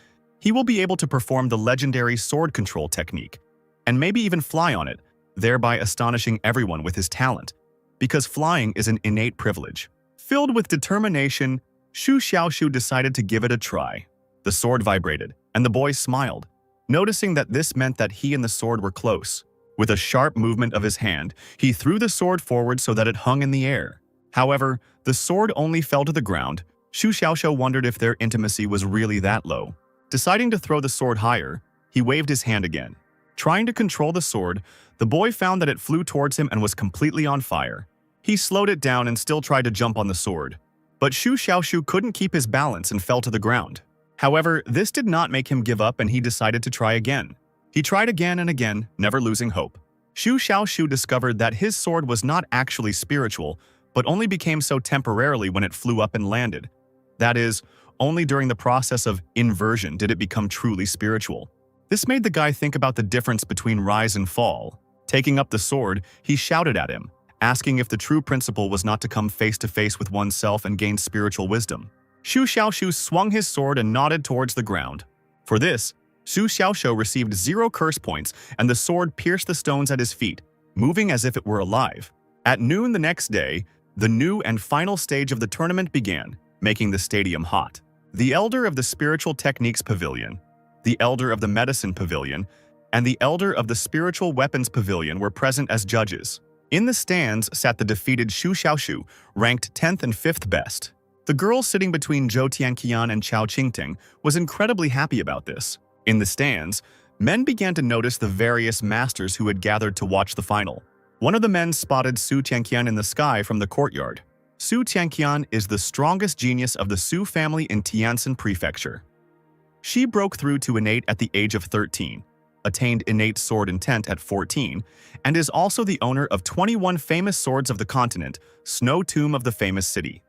he will be able to perform the legendary sword control technique, and maybe even fly on it, thereby astonishing everyone with his talent, because flying is an innate privilege. Filled with determination, Shu Xiaoxiu decided to give it a try. The sword vibrated, and the boy smiled, noticing that this meant that he and the sword were close. With a sharp movement of his hand, he threw the sword forward so that it hung in the air. However, the sword only fell to the ground. Shu Xiaoxiu wondered if their intimacy was really that low. Deciding to throw the sword higher, he waved his hand again. Trying to control the sword, the boy found that it flew towards him and was completely on fire. He slowed it down and still tried to jump on the sword, but Shu Xiaoxiu couldn't keep his balance and fell to the ground. However, this did not make him give up, and he decided to try again. He tried again and again, never losing hope. Shu Xiaoxiu discovered that his sword was not actually spiritual, but only became so temporarily when it flew up and landed. That is, only during the process of inversion did it become truly spiritual. This made the guy think about the difference between rise and fall. Taking up the sword, he shouted at him, asking if the true principle was not to come face to face with oneself and gain spiritual wisdom. Shu Xiaoxiu swung his sword and nodded towards the ground. For this, Shu Xiaoxiu received 0 curse points, and the sword pierced the stones at his feet, moving as if it were alive. At noon the next day, the new and final stage of the tournament began, making the stadium hot. The elder of the Spiritual Techniques Pavilion, the elder of the Medicine Pavilion, and the elder of the Spiritual Weapons Pavilion were present as judges. In the stands sat the defeated Shu Xiaoxiu, ranked 10th and 5th best. The girl sitting between Zhou Tianqian and Chao Qingting was incredibly happy about this. In the stands, men began to notice the various masters who had gathered to watch the final. One of the men spotted Su Tianqian in the sky from the courtyard. Su Tianqian is the strongest genius of the Su family in Tianjin Prefecture. She broke through to innate at the age of 13, attained innate sword intent at 14, and is also the owner of 21 famous swords of the continent, Snow Tomb of the famous city.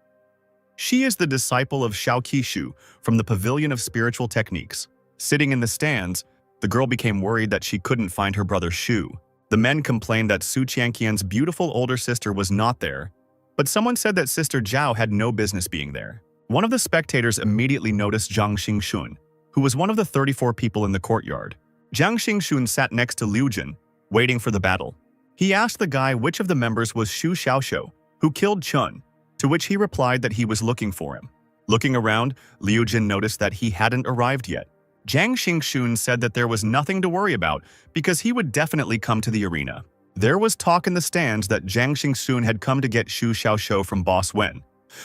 She is the disciple of Xiao Qishu from the Pavilion of Spiritual Techniques. Sitting in the stands, the girl became worried that she couldn't find her brother Shu. The men complained that Su Tianqian's beautiful older sister was not there, but someone said that Sister Zhao had no business being there. One of the spectators immediately noticed Zhang Xingxun, who was one of the 34 people in the courtyard. Zhang Xingxun sat next to Liu Jin, waiting for the battle. He asked the guy which of the members was Xu Xiaoxiu, who killed Chun, to which he replied that he was looking for him. Looking around, Liu Jin noticed that he hadn't arrived yet. Zhang Xingxun said that there was nothing to worry about because he would definitely come to the arena. There was talk in the stands that Zhang Xingxun had come to get Xu Xiaoxiu from Boss Wen.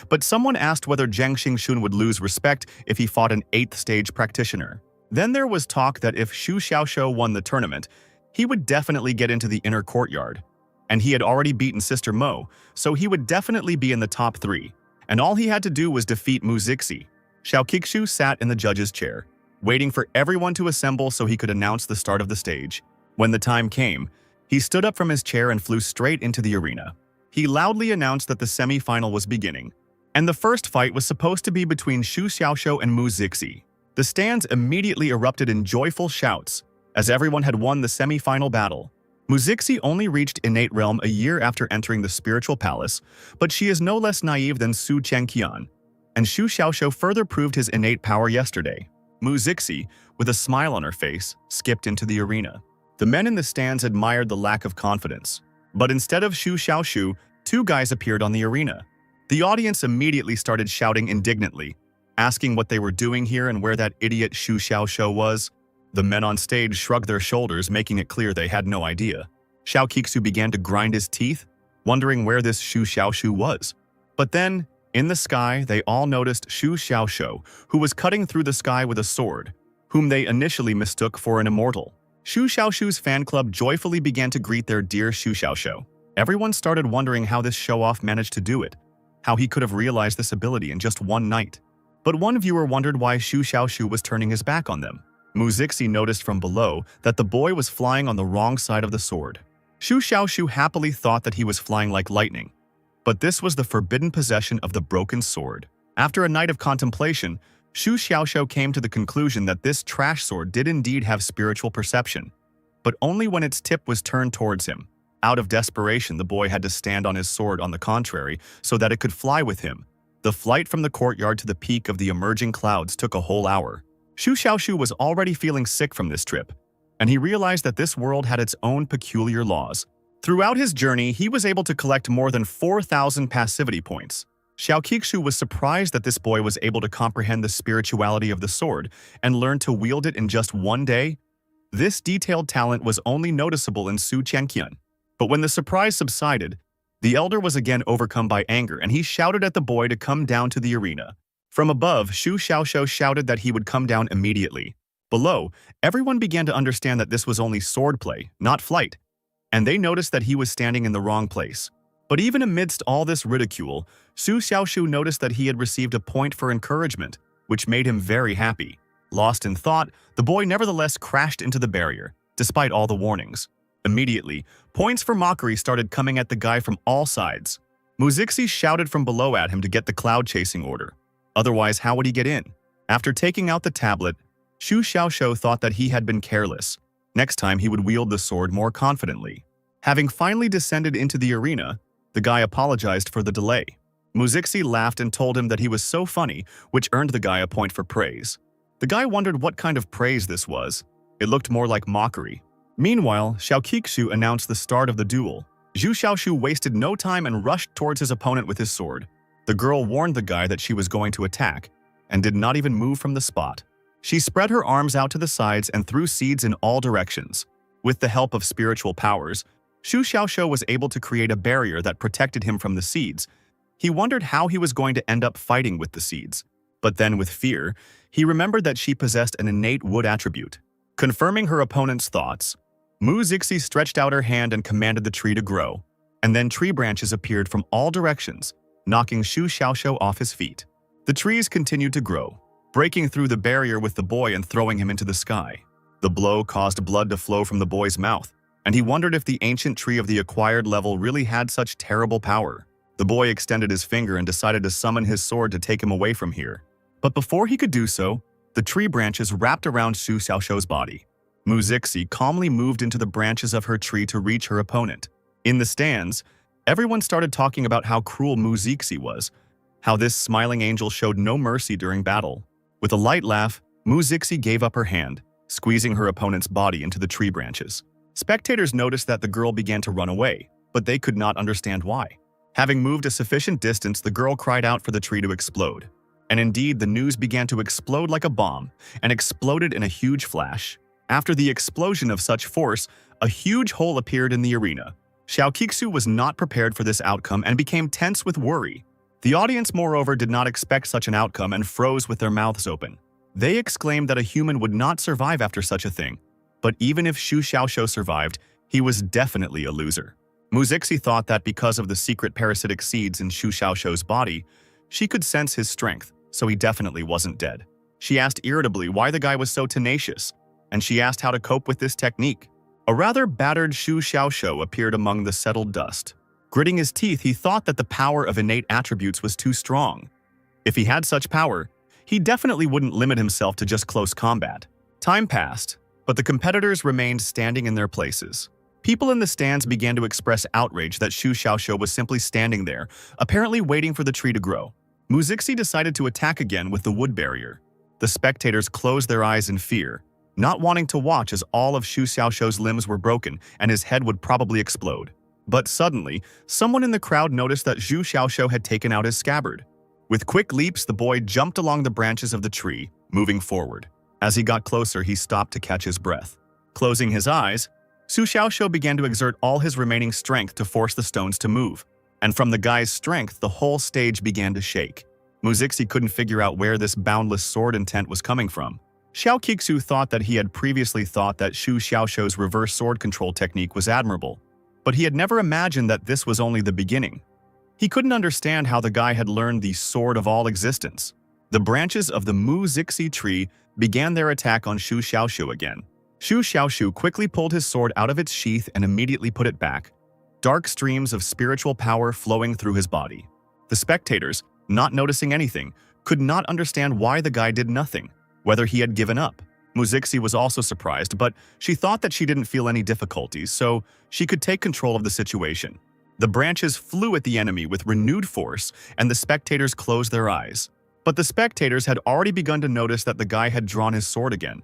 But someone asked whether Zhang Xingxun would lose respect if he fought an 8th stage practitioner. Then there was talk that if Xu Xiaoxiu won the tournament, he would definitely get into the inner courtyard. And he had already beaten Sister Mo, so he would definitely be in the top 3. And all he had to do was defeat Mu Zixi. Xiao Qixu sat in the judge's chair, waiting for everyone to assemble so he could announce the start of the stage. When the time came, he stood up from his chair and flew straight into the arena. He loudly announced that the semi-final was beginning, and the first fight was supposed to be between Xu Xiaoxiu and Mu Zixi. The stands immediately erupted in joyful shouts, as everyone had won the semi-final battle. Mu Zixi only reached innate realm a year after entering the spiritual palace, but she is no less naive than Su Chengqian, and Xu Xiaoxiu further proved his innate power yesterday. Mu Zixi, with a smile on her face, skipped into the arena. The men in the stands admired the lack of confidence, but instead of Xu Xiaoxiu, 2 guys appeared on the arena. The audience immediately started shouting indignantly, asking what they were doing here and where that idiot Xu Xiaoxiu was. The men on stage shrugged their shoulders, making it clear they had no idea. Xiao Qixu began to grind his teeth, wondering where this Xu Xiaoxiu was. But then, in the sky, they all noticed Xu Xiaoxiu, who was cutting through the sky with a sword, whom they initially mistook for an immortal. Xu Xiaoxiu's fan club joyfully began to greet their dear Xu Xiaoxiu. Everyone started wondering how this show-off managed to do it, how he could have realized this ability in just one night. But one viewer wondered why Xu Xiaoxiu was turning his back on them. Mu Zixi noticed from below that the boy was flying on the wrong side of the sword. Xu Xiaoxiu happily thought that he was flying like lightning, but this was the forbidden possession of the broken sword. After a night of contemplation, Xu Xiaoxiu came to the conclusion that this trash sword did indeed have spiritual perception, but only when its tip was turned towards him. Out of desperation, the boy had to stand on his sword on the contrary so that it could fly with him. The flight from the courtyard to the peak of the emerging clouds took a whole hour. Xu Xiaoxiu was already feeling sick from this trip, and he realized that this world had its own peculiar laws. Throughout his journey, he was able to collect more than 4,000 passivity points. Xiao Qixu was surprised that this boy was able to comprehend the spirituality of the sword and learn to wield it in just one day. This detailed talent was only noticeable in Su Chengqian. But when the surprise subsided, the elder was again overcome by anger, and he shouted at the boy to come down to the arena. From above, Xu Xiaoxiu shouted that he would come down immediately. Below, everyone began to understand that this was only swordplay, not flight, and they noticed that he was standing in the wrong place. But even amidst all this ridicule, Xu Xiaoxiu noticed that he had received a point for encouragement, which made him very happy. Lost in thought, the boy nevertheless crashed into the barrier, despite all the warnings. Immediately, points for mockery started coming at the guy from all sides. Mu Zixi shouted from below at him to get the cloud-chasing order. Otherwise, how would he get in? After taking out the tablet, Xu Xiaoxiu thought that he had been careless. Next time, he would wield the sword more confidently. Having finally descended into the arena, the guy apologized for the delay. Mu Zixi laughed and told him that he was so funny, which earned the guy a point for praise. The guy wondered what kind of praise this was. It looked more like mockery. Meanwhile, Xiao Qixu announced the start of the duel. Xu Xiaoxiu wasted no time and rushed towards his opponent with his sword. The girl warned the guy that she was going to attack, and did not even move from the spot. She spread her arms out to the sides and threw seeds in all directions. With the help of spiritual powers, Xu Xiaoxiu was able to create a barrier that protected him from the seeds. He wondered how he was going to end up fighting with the seeds. But then, with fear, he remembered that she possessed an innate wood attribute. Confirming her opponent's thoughts, Mu Zixi stretched out her hand and commanded the tree to grow, and then tree branches appeared from all directions, knocking Xu Xiaoxiu off his feet. The trees continued to grow, breaking through the barrier with the boy and throwing him into the sky. The blow caused blood to flow from the boy's mouth, and he wondered if the ancient tree of the acquired level really had such terrible power. The boy extended his finger and decided to summon his sword to take him away from here. But before he could do so, the tree branches wrapped around Xu Xiaoxiu's body. Mu Zixi calmly moved into the branches of her tree to reach her opponent. In the stands, everyone started talking about how cruel Mu Zixi was, how this smiling angel showed no mercy during battle. With a light laugh, Mu Zixi gave up her hand, squeezing her opponent's body into the tree branches. Spectators noticed that the girl began to run away, but they could not understand why. Having moved a sufficient distance, the girl cried out for the tree to explode. And indeed, the news began to explode like a bomb, and exploded in a huge flash. After the explosion of such force, a huge hole appeared in the arena. Xiao Kixu was not prepared for this outcome and became tense with worry. The audience, moreover, did not expect such an outcome and froze with their mouths open. They exclaimed that a human would not survive after such a thing. But even if Xu Xiaoxiu survived, he was definitely a loser. Mu Zixi thought that because of the secret parasitic seeds in Xu Xiaoxiu's body, she could sense his strength, so he definitely wasn't dead. She asked irritably why the guy was so tenacious, and she asked how to cope with this technique. A rather battered Xu Xiaoxiu appeared among the settled dust. Gritting his teeth, he thought that the power of innate attributes was too strong. If he had such power, he definitely wouldn't limit himself to just close combat. Time passed, but the competitors remained standing in their places. People in the stands began to express outrage that Xu Xiaoxiu was simply standing there, apparently waiting for the tree to grow. Mu Zixi decided to attack again with the wood barrier. The spectators closed their eyes in fear, not wanting to watch as all of Xu Xiaoxiu's limbs were broken and his head would probably explode. But suddenly, someone in the crowd noticed that Xu Xiaoxiu had taken out his scabbard. With quick leaps, the boy jumped along the branches of the tree, moving forward. As he got closer, he stopped to catch his breath. Closing his eyes, Xu Xiaoxiu began to exert all his remaining strength to force the stones to move. And from the guy's strength, the whole stage began to shake. Mu Zixi couldn't figure out where this boundless sword intent was coming from. Xiao Kixu thought that he had previously thought that Xu Xiaoxiu's reverse sword control technique was admirable, but he had never imagined that this was only the beginning. He couldn't understand how the guy had learned the sword of all existence. The branches of the Mu Zixi tree began their attack on Xu Xiaoxiu again. Xu Xiaoxiu quickly pulled his sword out of its sheath and immediately put it back, dark streams of spiritual power flowing through his body. The spectators, not noticing anything, could not understand why the guy did nothing, whether he had given up. Mu Zixi was also surprised, but she thought that she didn't feel any difficulties, so she could take control of the situation. The branches flew at the enemy with renewed force, and the spectators closed their eyes. But the spectators had already begun to notice that the guy had drawn his sword again,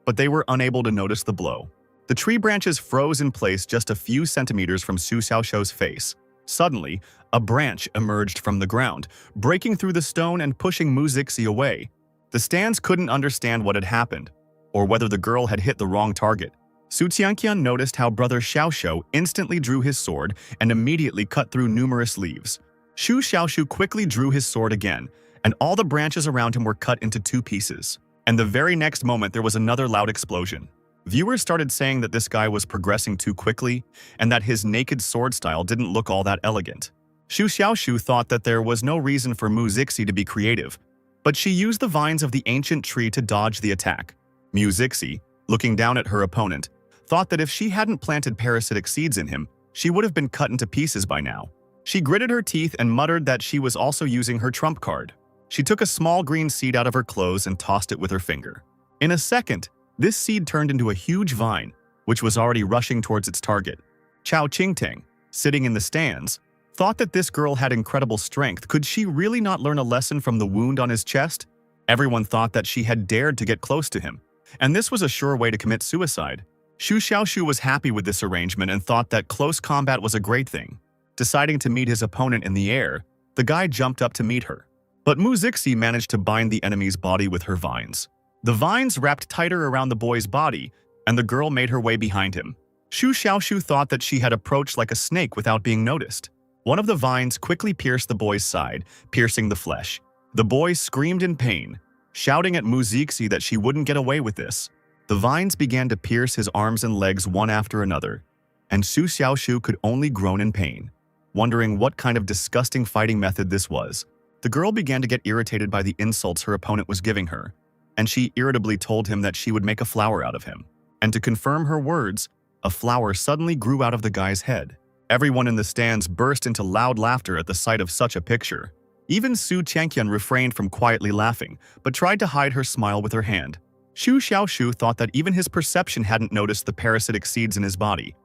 but they were unable to notice the blow. The tree branches froze in place just a few centimeters from Xu Xiaoxiu's face. Suddenly, a branch emerged from the ground, breaking through the stone and pushing Mu Zixi away. The stands couldn't understand what had happened, or whether the girl had hit the wrong target. Su Qianqian noticed how brother Xiaoxiu instantly drew his sword and immediately cut through numerous leaves. Xu Xiaoxiu quickly drew his sword again, and all the branches around him were cut into two pieces. And the very next moment, there was another loud explosion. Viewers started saying that this guy was progressing too quickly and that his naked sword style didn't look all that elegant. Xu Xiaoxiu thought that there was no reason for Mu Zixi to be creative, but she used the vines of the ancient tree to dodge the attack. Mu Zixi, looking down at her opponent, thought that if she hadn't planted parasitic seeds in him, she would have been cut into pieces by now. She gritted her teeth and muttered that she was also using her trump card. She took a small green seed out of her clothes and tossed it with her finger. In a second, this seed turned into a huge vine, which was already rushing towards its target. Chao Qingteng, sitting in the stands, thought that this girl had incredible strength. Could she really not learn a lesson from the wound on his chest? Everyone thought that she had dared to get close to him, and this was a sure way to commit suicide. Xu Xiaoxiu was happy with this arrangement and thought that close combat was a great thing. Deciding to meet his opponent in the air, the guy jumped up to meet her. But Mu Zixi managed to bind the enemy's body with her vines. The vines wrapped tighter around the boy's body, and the girl made her way behind him. Xu Xiaoxiu thought that she had approached like a snake without being noticed. One of the vines quickly pierced the boy's side, piercing the flesh. The boy screamed in pain, shouting at Muzixi that she wouldn't get away with this. The vines began to pierce his arms and legs one after another, and Xu Xiaoshu could only groan in pain, wondering what kind of disgusting fighting method this was. The girl began to get irritated by the insults her opponent was giving her, and she irritably told him that she would make a flower out of him. And to confirm her words, a flower suddenly grew out of the guy's head. Everyone in the stands burst into loud laughter at the sight of such a picture. Even Su Changqian refrained from quietly laughing, but tried to hide her smile with her hand. Xu Xiaoshu thought that even his perception hadn't noticed the parasitic seeds in his body.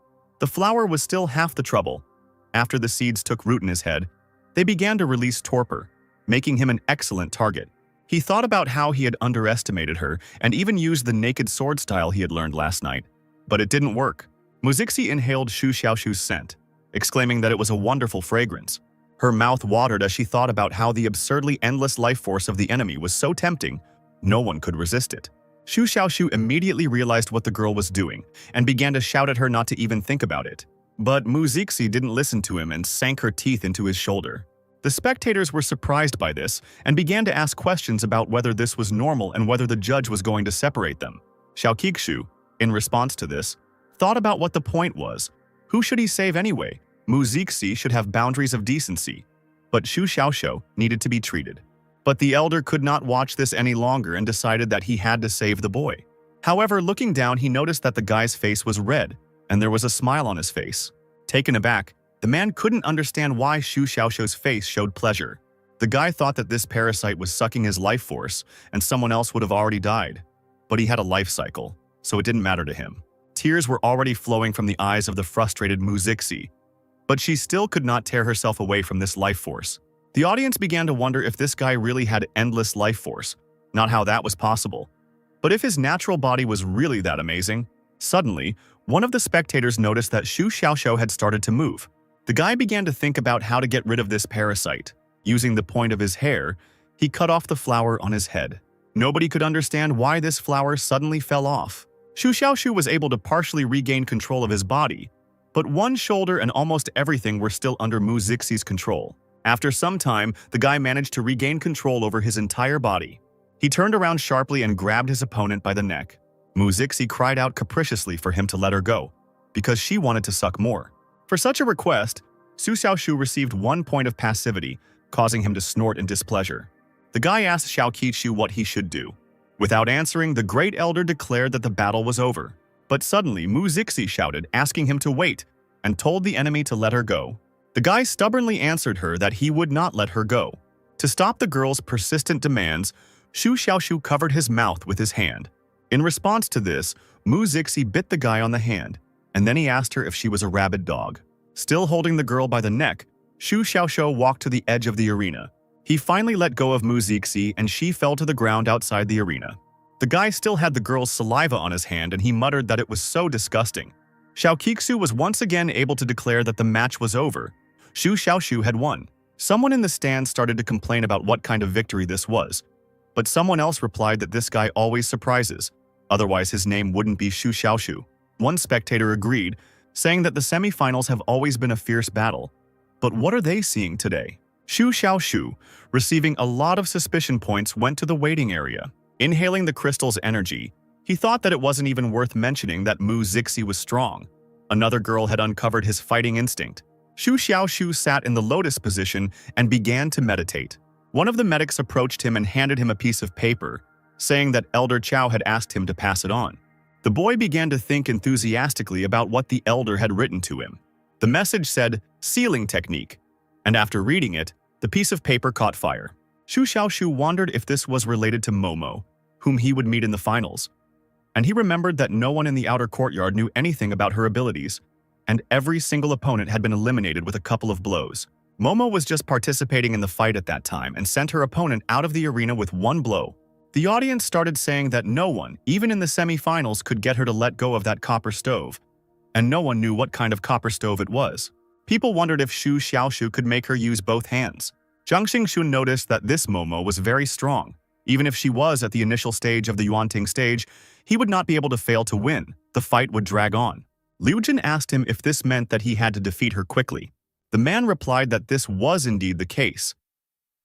The flower was still half the trouble. After the seeds took root in his head, they began to release torpor, making him an excellent target. He thought about how he had underestimated her and even used the naked sword style he had learned last night. But it didn't work. Muzixi inhaled Xu Xiaoshu's scent, exclaiming that it was a wonderful fragrance. Her mouth watered as she thought about how the absurdly endless life force of the enemy was so tempting, no one could resist it. Xu Xiaoshu immediately realized what the girl was doing and began to shout at her not to even think about it. But Muzixi didn't listen to him and sank her teeth into his shoulder. The spectators were surprised by this and began to ask questions about whether this was normal and whether the judge was going to separate them. Xiao Qiqu, in response to this, thought about what the point was. Who should he save anyway? Muzixi should have boundaries of decency, but Xu Xiaoshu needed to be treated. But the elder could not watch this any longer and decided that he had to save the boy. However, looking down, he noticed that the guy's face was red, and there was a smile on his face. Taken aback, the man couldn't understand why Xu Xiaoshu's face showed pleasure. The guy thought that this parasite was sucking his life force, and someone else would have already died. But he had a life cycle, so it didn't matter to him. Tears were already flowing from the eyes of the frustrated Muzixi, but she still could not tear herself away from this life force. The audience began to wonder if this guy really had endless life force, not how that was possible. But if his natural body was really that amazing, suddenly, one of the spectators noticed that Xu Xiaoshu had started to move. The guy began to think about how to get rid of this parasite. Using the point of his hair, he cut off the flower on his head. Nobody could understand why this flower suddenly fell off. Xu Xiaoshu was able to partially regain control of his body, but one shoulder and almost everything were still under Muzixi's control. After some time, the guy managed to regain control over his entire body. He turned around sharply and grabbed his opponent by the neck. Muzixi cried out capriciously for him to let her go, because she wanted to suck more. For such a request, Xu Xiaoshu received 1 point of passivity, causing him to snort in displeasure. The guy asked Xiao Qiqu what he should do. Without answering, the great elder declared that the battle was over. But suddenly, Muzixi shouted, asking him to wait, and told the enemy to let her go. The guy stubbornly answered her that he would not let her go. To stop the girl's persistent demands, Xu Xiaoshu covered his mouth with his hand. In response to this, Muzixi bit the guy on the hand, and then he asked her if she was a rabid dog. Still holding the girl by the neck, Xu Xiaoshu walked to the edge of the arena. He finally let go of Muzixi and she fell to the ground outside the arena. The guy still had the girl's saliva on his hand and he muttered that it was so disgusting. Xiao Qiqu was once again able to declare that the match was over. Xu Xiaoshu had won. Someone in the stand started to complain about what kind of victory this was, but someone else replied that this guy always surprises, otherwise his name wouldn't be Xu Xiaoshu. One spectator agreed, saying that the semifinals have always been a fierce battle. But what are they seeing today? Xu Xiaoshu, receiving a lot of suspicion points, went to the waiting area. Inhaling the crystal's energy, he thought that it wasn't even worth mentioning that Muzixi was strong. Another girl had uncovered his fighting instinct. Xu Xiaoshu sat in the lotus position and began to meditate. One of the medics approached him and handed him a piece of paper, saying that Elder Chao had asked him to pass it on. The boy began to think enthusiastically about what the elder had written to him. The message said, "Sealing technique," and after reading it, the piece of paper caught fire. Xu Xiaoshu wondered if this was related to Momo, whom he would meet in the finals. And he remembered that no one in the outer courtyard knew anything about her abilities, and every single opponent had been eliminated with a couple of blows. Momo was just participating in the fight at that time and sent her opponent out of the arena with 1 blow. The audience started saying that no one, even in the semi-finals, could get her to let go of that copper stove, and no one knew what kind of copper stove it was. People wondered if Xu Xiaoshu could make her use both hands. Zhang Xingxun noticed that this Momo was very strong. Even if she was at the initial stage of the Yuanting stage, he would not be able to fail to win. The fight would drag on. Liu Jin asked him if this meant that he had to defeat her quickly. The man replied that this was indeed the case.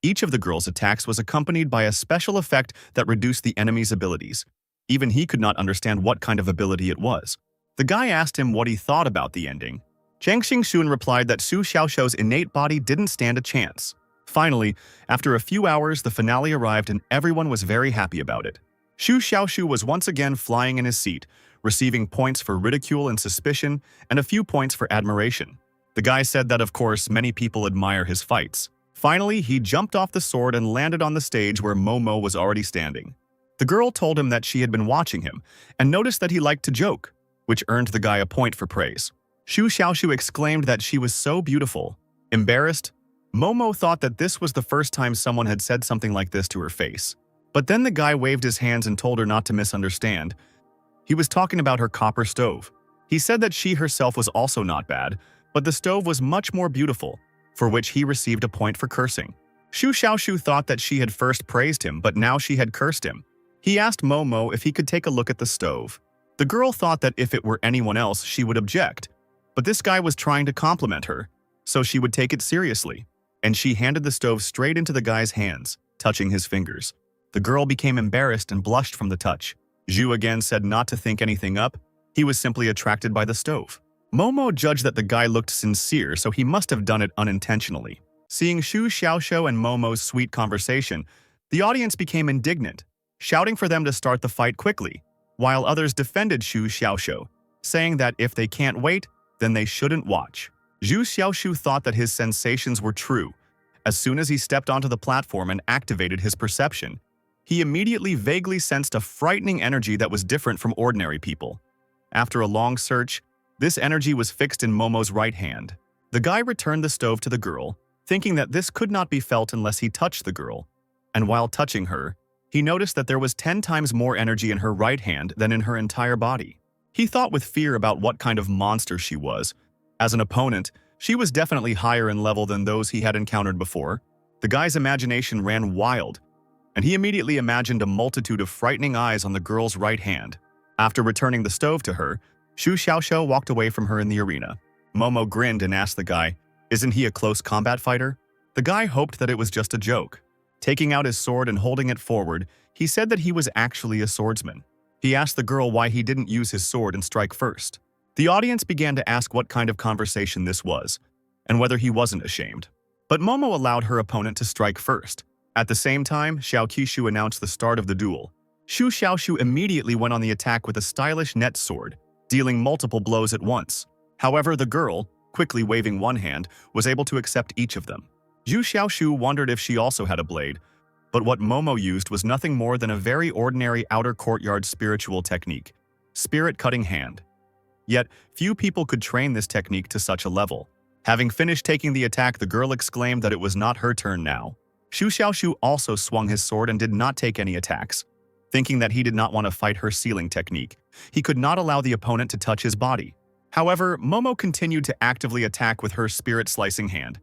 Each of the girl's attacks was accompanied by a special effect that reduced the enemy's abilities. Even he could not understand what kind of ability it was. The guy asked him what he thought about the ending. Zhang Xingxun replied that Su Xiaoxiu's innate body didn't stand a chance. Finally, after a few hours, the finale arrived and everyone was very happy about it. Su Xiaoxiu was once again flying in his seat, receiving points for ridicule and suspicion and a few points for admiration. The guy said that, of course, many people admire his fights. Finally, he jumped off the sword and landed on the stage where Momo was already standing. The girl told him that she had been watching him and noticed that he liked to joke, which earned the guy a point for praise. Su Xiaoxiu exclaimed that she was so beautiful. Embarrassed, Momo thought that this was the first time someone had said something like this to her face. But then the guy waved his hands and told her not to misunderstand. He was talking about her copper stove. He said that she herself was also not bad, but the stove was much more beautiful, for which he received a point for cursing. Su Xiaoxiu thought that she had first praised him, but now she had cursed him. He asked Momo if he could take a look at the stove. The girl thought that if it were anyone else, she would object. But this guy was trying to compliment her, so she would take it seriously. And she handed the stove straight into the guy's hands, touching his fingers. The girl became embarrassed and blushed from the touch. Zhu again said not to think anything up. He was simply attracted by the stove. Momo judged that the guy looked sincere, so he must have done it unintentionally. Seeing Su Xiaoxiu and Momo's sweet conversation, the audience became indignant, shouting for them to start the fight quickly, while others defended Su Xiaoxiu, saying that if they can't wait, then they shouldn't watch. Zhu Xiaoxiu thought that his sensations were true. As soon as he stepped onto the platform and activated his perception, he immediately vaguely sensed a frightening energy that was different from ordinary people. After a long search, this energy was fixed in Momo's right hand. The guy returned the stove to the girl, thinking that this could not be felt unless he touched the girl. And while touching her, he noticed that there was 10 times more energy in her right hand than in her entire body. He thought with fear about what kind of monster she was. As an opponent, she was definitely higher in level than those he had encountered before. The guy's imagination ran wild, and he immediately imagined a multitude of frightening eyes on the girl's right hand. After returning the stove to her, Su Xiaoxiu walked away from her in the arena. Momo grinned and asked the guy, "Isn't he a close combat fighter?" The guy hoped that it was just a joke. Taking out his sword and holding it forward, he said that he was actually a swordsman. He asked the girl why he didn't use his sword and strike first. The audience began to ask what kind of conversation this was, and whether he wasn't ashamed. But Momo allowed her opponent to strike first. At the same time, Xiao Qishu announced the start of the duel. Su Xiaoxiu immediately went on the attack with a stylish net sword, dealing multiple blows at once. However, the girl, quickly waving one hand, was able to accept each of them. Zhu Xiaoxiu wondered if she also had a blade, but what Momo used was nothing more than a very ordinary outer courtyard spiritual technique, spirit cutting hand. Yet, few people could train this technique to such a level. Having finished taking the attack, the girl exclaimed that it was not her turn now. Su Xiaoxiu also swung his sword and did not take any attacks. Thinking that he did not want to fight her sealing technique, he could not allow the opponent to touch his body. However, Momo continued to actively attack with her spirit-slicing hand,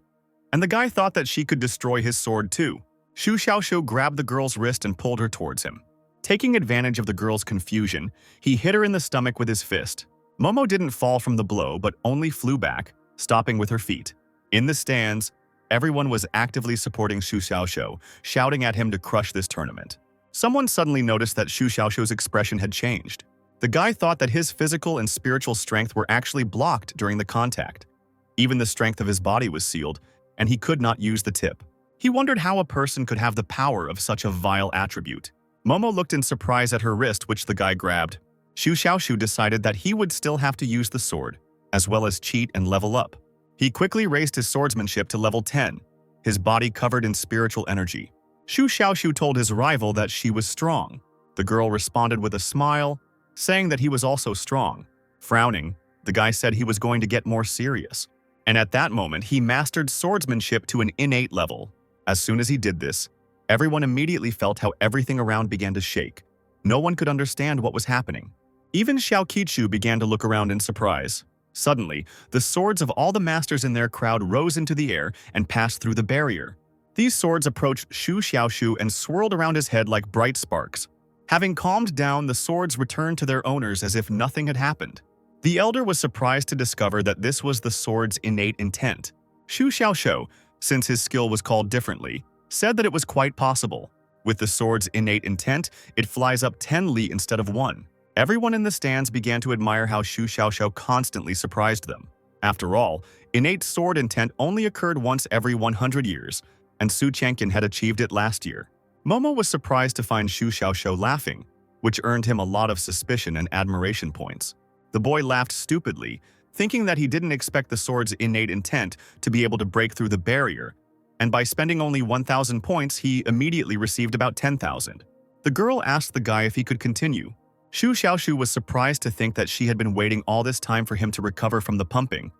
and the guy thought that she could destroy his sword too. Su Xiaoxiu grabbed the girl's wrist and pulled her towards him. Taking advantage of the girl's confusion, he hit her in the stomach with his fist. Momo didn't fall from the blow but only flew back, stopping with her feet. In the stands, everyone was actively supporting Su Xiaoxiu, shouting at him to crush this tournament. Someone suddenly noticed that Su Xiaoxiu's expression had changed. The guy thought that his physical and spiritual strength were actually blocked during the contact. Even the strength of his body was sealed, and he could not use the tip. He wondered how a person could have the power of such a vile attribute. Momo looked in surprise at her wrist, which the guy grabbed. Su Xiaoxiu decided that he would still have to use the sword, as well as cheat and level up. He quickly raised his swordsmanship to level 10, his body covered in spiritual energy. Su Xiaoxiu told his rival that she was strong. The girl responded with a smile, saying that he was also strong. Frowning, the guy said he was going to get more serious. And at that moment, he mastered swordsmanship to an innate level. As soon as he did this, everyone immediately felt how everything around began to shake. No one could understand what was happening. Even Xiao Qichu began to look around in surprise. Suddenly, the swords of all the masters in their crowd rose into the air and passed through the barrier. These swords approached Su Xiaoxiu and swirled around his head like bright sparks. Having calmed down, the swords returned to their owners as if nothing had happened. The elder was surprised to discover that this was the sword's innate intent. Xu Xiaoxiu, since his skill was called differently, said that it was quite possible. With the sword's innate intent, it flies up 10 li instead of 1. Everyone in the stands began to admire how Xu Xiaoxiu constantly surprised them. After all, innate sword intent only occurred once every 100 years, and Su Changqian had achieved it last year. Momo was surprised to find Xu Xiaoxiu laughing, which earned him a lot of suspicion and admiration points. The boy laughed stupidly, thinking that he didn't expect the sword's innate intent to be able to break through the barrier, and by spending only 1,000 points, he immediately received about 10,000. The girl asked the guy if he could continue. Xu Xiaoxiu was surprised to think that she had been waiting all this time for him to recover from the pumping.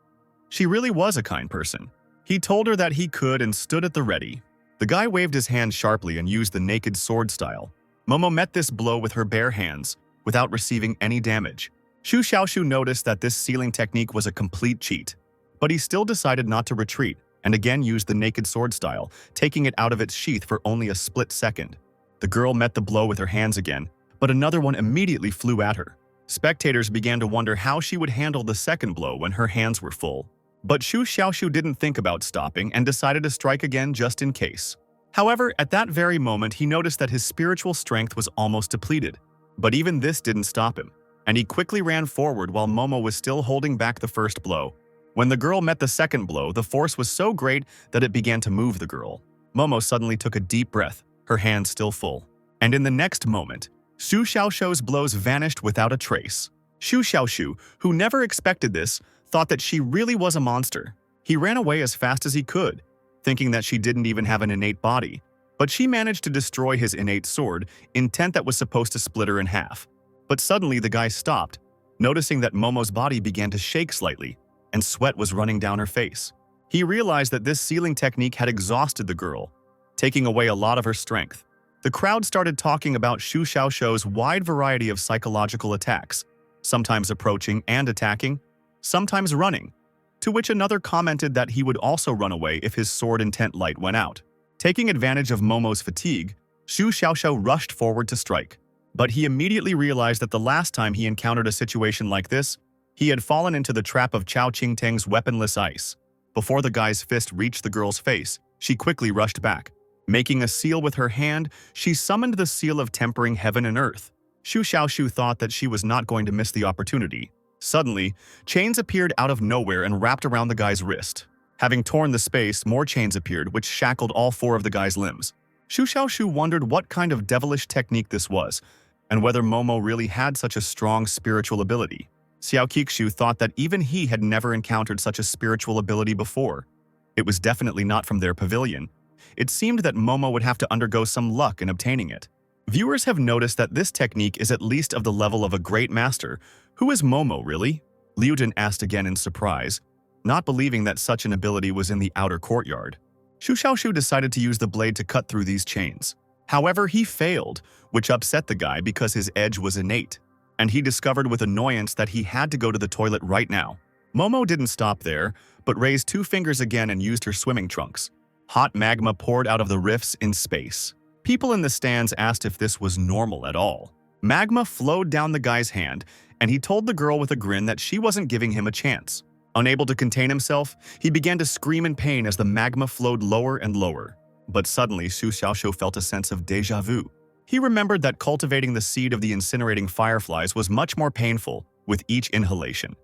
She really was a kind person. He told her that he could and stood at the ready. The guy waved his hand sharply and used the naked sword style. Momo met this blow with her bare hands, without receiving any damage. Xu Xiaoxiu noticed that this sealing technique was a complete cheat, but he still decided not to retreat, and again used the naked sword style, taking it out of its sheath for only a split second. The girl met the blow with her hands again, but another one immediately flew at her. Spectators began to wonder how she would handle the second blow when her hands were full. But Xu Xiaoxiu didn't think about stopping and decided to strike again just in case. However, at that very moment, he noticed that his spiritual strength was almost depleted. But even this didn't stop him, and he quickly ran forward while Momo was still holding back the first blow. When the girl met the second blow, the force was so great that it began to move the girl. Momo suddenly took a deep breath, her hands still full. And in the next moment, Xu Xiaoxiu's blows vanished without a trace. Xu Xiaoxiu, who never expected this, thought that she really was a monster. He ran away as fast as he could, thinking that she didn't even have an innate body. But she managed to destroy his innate sword, intent that was supposed to split her in half. But suddenly the guy stopped, noticing that Momo's body began to shake slightly, and sweat was running down her face. He realized that this sealing technique had exhausted the girl, taking away a lot of her strength. The crowd started talking about Xu Xiaoxiu's wide variety of psychological attacks, sometimes approaching and attacking, sometimes running, to which another commented that he would also run away if his sword intent light went out. Taking advantage of Momo's fatigue, Xu Xiaoxiu rushed forward to strike. But he immediately realized that the last time he encountered a situation like this, he had fallen into the trap of Chao Qingteng's weaponless ice. Before the guy's fist reached the girl's face, she quickly rushed back. Making a seal with her hand, she summoned the seal of tempering heaven and earth. Xu Xiaoxiu thought that she was not going to miss the opportunity. Suddenly, chains appeared out of nowhere and wrapped around the guy's wrist. Having torn the space, more chains appeared, which shackled all 4 of the guy's limbs. Xu Xiaoxiu wondered what kind of devilish technique this was, and whether Momo really had such a strong spiritual ability. Xiao Qixiu thought that even he had never encountered such a spiritual ability before. It was definitely not from their pavilion. It seemed that Momo would have to undergo some luck in obtaining it. Viewers have noticed that this technique is at least of the level of a great master. Who is Momo, really? Liujin asked again in surprise, not believing that such an ability was in the outer courtyard. Xu Xiaoxiu decided to use the blade to cut through these chains. However, he failed, which upset the guy because his edge was innate, and he discovered with annoyance that he had to go to the toilet right now. Momo didn't stop there, but raised 2 fingers again and used her swimming trunks. Hot magma poured out of the rifts in space. People in the stands asked if this was normal at all. Magma flowed down the guy's hand, and he told the girl with a grin that she wasn't giving him a chance. Unable to contain himself, he began to scream in pain as the magma flowed lower and lower. But suddenly, Xu Xiaoxiu felt a sense of déjà vu. He remembered that cultivating the seed of the incinerating fireflies was much more painful with each inhalation.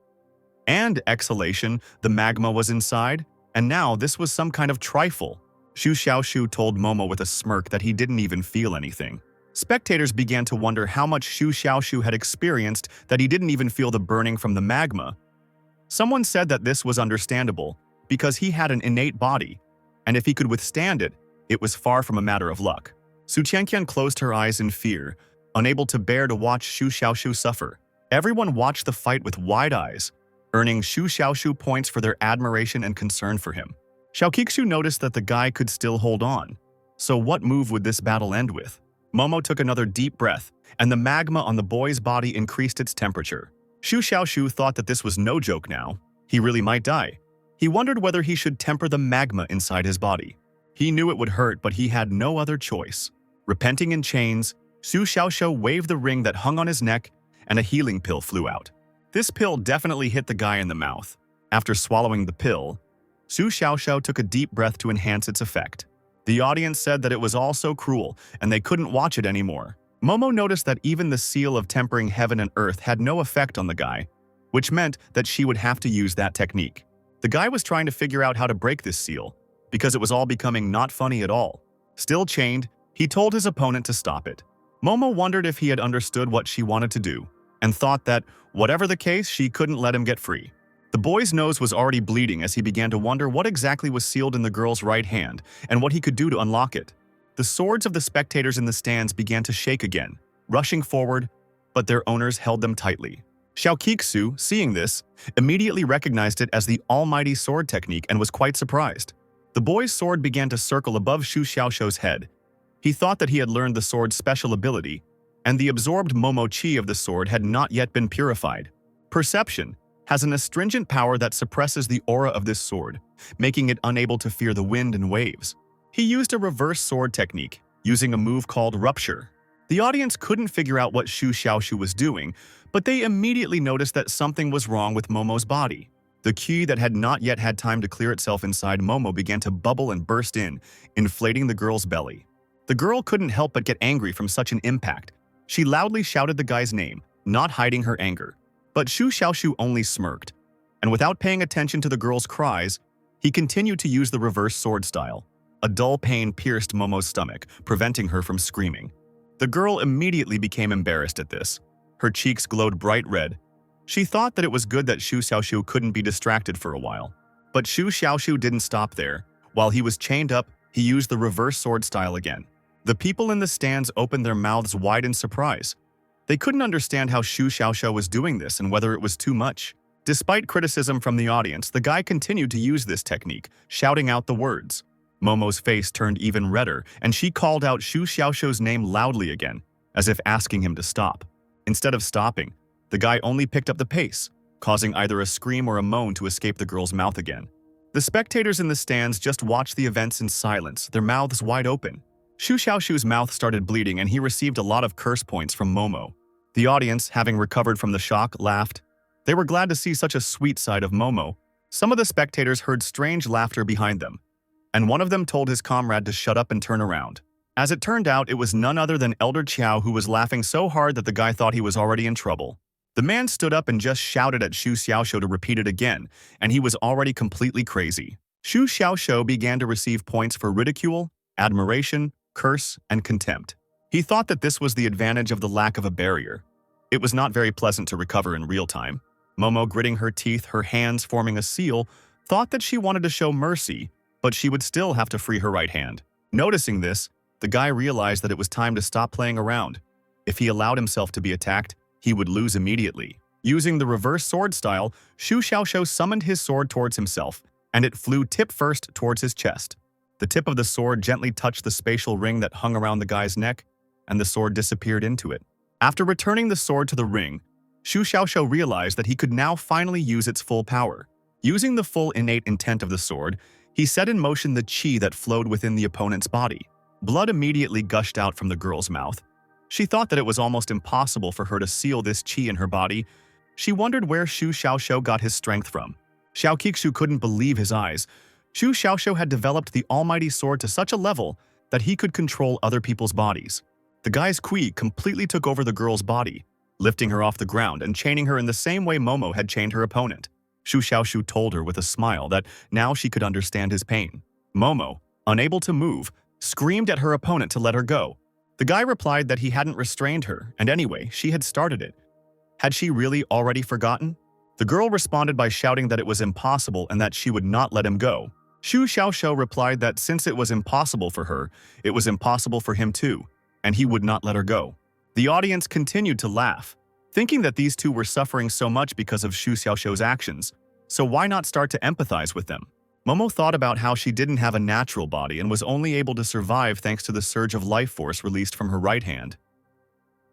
And exhalation, the magma was inside, and now this was some kind of trifle. Xu Xiaoxiu told Momo with a smirk that he didn't even feel anything. Spectators began to wonder how much Xu Xiaoxiu had experienced that he didn't even feel the burning from the magma. Someone said that this was understandable because he had an innate body, and if he could withstand it, it was far from a matter of luck. Su Changqian closed her eyes in fear, unable to bear to watch Xu Xiaoxiu suffer. Everyone watched the fight with wide eyes, earning Xu Xiaoxiu points for their admiration and concern for him. Xiao Qixiu noticed that the guy could still hold on. So what move would this battle end with? Momo took another deep breath, and the magma on the boy's body increased its temperature. Xu Xiaoxiu thought that this was no joke now. He really might die. He wondered whether he should temper the magma inside his body. He knew it would hurt, but he had no other choice. Repenting in chains, Xu Xiaoxiu waved the ring that hung on his neck, and a healing pill flew out. This pill definitely hit the guy in the mouth. After swallowing the pill, Xu Xiaoxiao took a deep breath to enhance its effect. The audience said that it was all so cruel, and they couldn't watch it anymore. Momo noticed that even the seal of tempering heaven and earth had no effect on the guy, which meant that she would have to use that technique. The guy was trying to figure out how to break this seal, because it was all becoming not funny at all. Still chained, he told his opponent to stop it. Momo wondered if he had understood what she wanted to do, and thought that, whatever the case, she couldn't let him get free. The boy's nose was already bleeding as he began to wonder what exactly was sealed in the girl's right hand and what he could do to unlock it. The swords of the spectators in the stands began to shake again, rushing forward, but their owners held them tightly. Xiao Kixu, seeing this, immediately recognized it as the almighty sword technique and was quite surprised. The boy's sword began to circle above Xu Xiaoxiao's head. He thought that he had learned the sword's special ability, and the absorbed Momo Chi of the sword had not yet been purified. Perception has an astringent power that suppresses the aura of this sword, making it unable to fear the wind and waves. He used a reverse sword technique, using a move called Rupture. The audience couldn't figure out what Xu Xiaoxiao was doing, but they immediately noticed that something was wrong with Momo's body. The qi that had not yet had time to clear itself inside Momo began to bubble and burst in, inflating the girl's belly. The girl couldn't help but get angry from such an impact. She loudly shouted the guy's name, not hiding her anger. But Xu Xiaoxiao only smirked, and without paying attention to the girl's cries, he continued to use the reverse sword style. A dull pain pierced Momo's stomach, preventing her from screaming. The girl immediately became embarrassed at this. Her cheeks glowed bright red. She thought that it was good that Xu Xiaoxiao couldn't be distracted for a while. But Xu Xiaoxiao didn't stop there. While he was chained up, he used the reverse sword style again. The people in the stands opened their mouths wide in surprise. They couldn't understand how Xu Xiaoxiao was doing this and whether it was too much. Despite criticism from the audience, the guy continued to use this technique, shouting out the words. Momo's face turned even redder, and she called out Xu Xiaoxiao's name loudly again, as if asking him to stop. Instead of stopping, the guy only picked up the pace, causing either a scream or a moan to escape the girl's mouth again. The spectators in the stands just watched the events in silence, their mouths wide open. Xu Xiaoxiao's mouth started bleeding and he received a lot of curse points from Momo. The audience, having recovered from the shock, laughed. They were glad to see such a sweet side of Momo. Some of the spectators heard strange laughter behind them, and one of them told his comrade to shut up and turn around. As it turned out, it was none other than Elder Qiao who was laughing so hard that the guy thought he was already in trouble. The man stood up and just shouted at Xu Xiaoxiao to repeat it again, and he was already completely crazy. Xu Xiaoxiao began to receive points for ridicule, admiration, curse, and contempt. He thought that this was the advantage of the lack of a barrier. It was not very pleasant to recover in real time. Momo, gritting her teeth, her hands forming a seal, thought that she wanted to show mercy, but she would still have to free her right hand. Noticing this, the guy realized that it was time to stop playing around. If he allowed himself to be attacked, he would lose immediately. Using the reverse sword style, Xu Xiaoxiao summoned his sword towards himself, and it flew tip first towards his chest. The tip of the sword gently touched the spatial ring that hung around the guy's neck, and the sword disappeared into it. After returning the sword to the ring, Xu Xiaoxiao realized that he could now finally use its full power. Using the full innate intent of the sword, he set in motion the qi that flowed within the opponent's body. Blood immediately gushed out from the girl's mouth. She thought that it was almost impossible for her to seal this qi in her body. She wondered where Xu Xiaoxiao got his strength from. Xiao Kixu couldn't believe his eyes. Xu Xiaoxiao had developed the almighty sword to such a level that he could control other people's bodies. The guy's qi completely took over the girl's body, lifting her off the ground and chaining her in the same way Momo had chained her opponent. Xu Xiaoxiao told her with a smile that now she could understand his pain. Momo, unable to move, screamed at her opponent to let her go. The guy replied that he hadn't restrained her, and anyway, she had started it. Had she really already forgotten? The girl responded by shouting that it was impossible and that she would not let him go. Xu Xiaoxiao replied that since it was impossible for her, it was impossible for him too, and he would not let her go. The audience continued to laugh, thinking that these two were suffering so much because of Xu Xiaoxiao's actions, so why not start to empathize with them? Momo thought about how she didn't have a natural body and was only able to survive thanks to the surge of life force released from her right hand.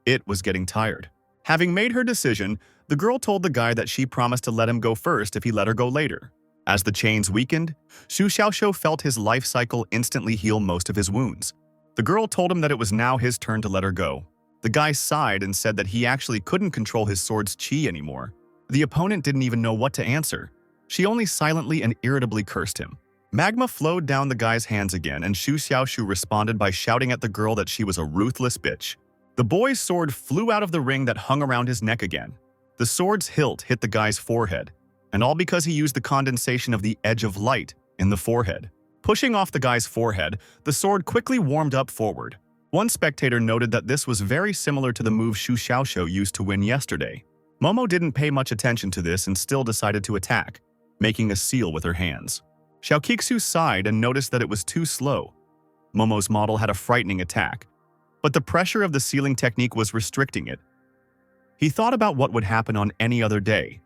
It was getting tired. Having made her decision, the girl told the guy that she promised to let him go first if he let her go later. As the chains weakened, Xu Xiaoxiao felt his life cycle instantly heal most of his wounds. The girl told him that it was now his turn to let her go. The guy sighed and said that he actually couldn't control his sword's qi anymore. The opponent didn't even know what to answer. She only silently and irritably cursed him. Magma flowed down the guy's hands again, and Xu Xiaoshu responded by shouting at the girl that she was a ruthless bitch. The boy's sword flew out of the ring that hung around his neck again. The sword's hilt hit the guy's forehead, and all because he used the condensation of the edge of light in the forehead. Pushing off the guy's forehead, the sword quickly warmed up forward. One spectator noted that this was very similar to the move Xu Xiaoshu used to win yesterday. Momo didn't pay much attention to this and still decided to attack, making a seal with her hands. Xiaokixu sighed and noticed that it was too slow. Momo's model had a frightening attack, but the pressure of the sealing technique was restricting it. He thought about what would happen on any other day.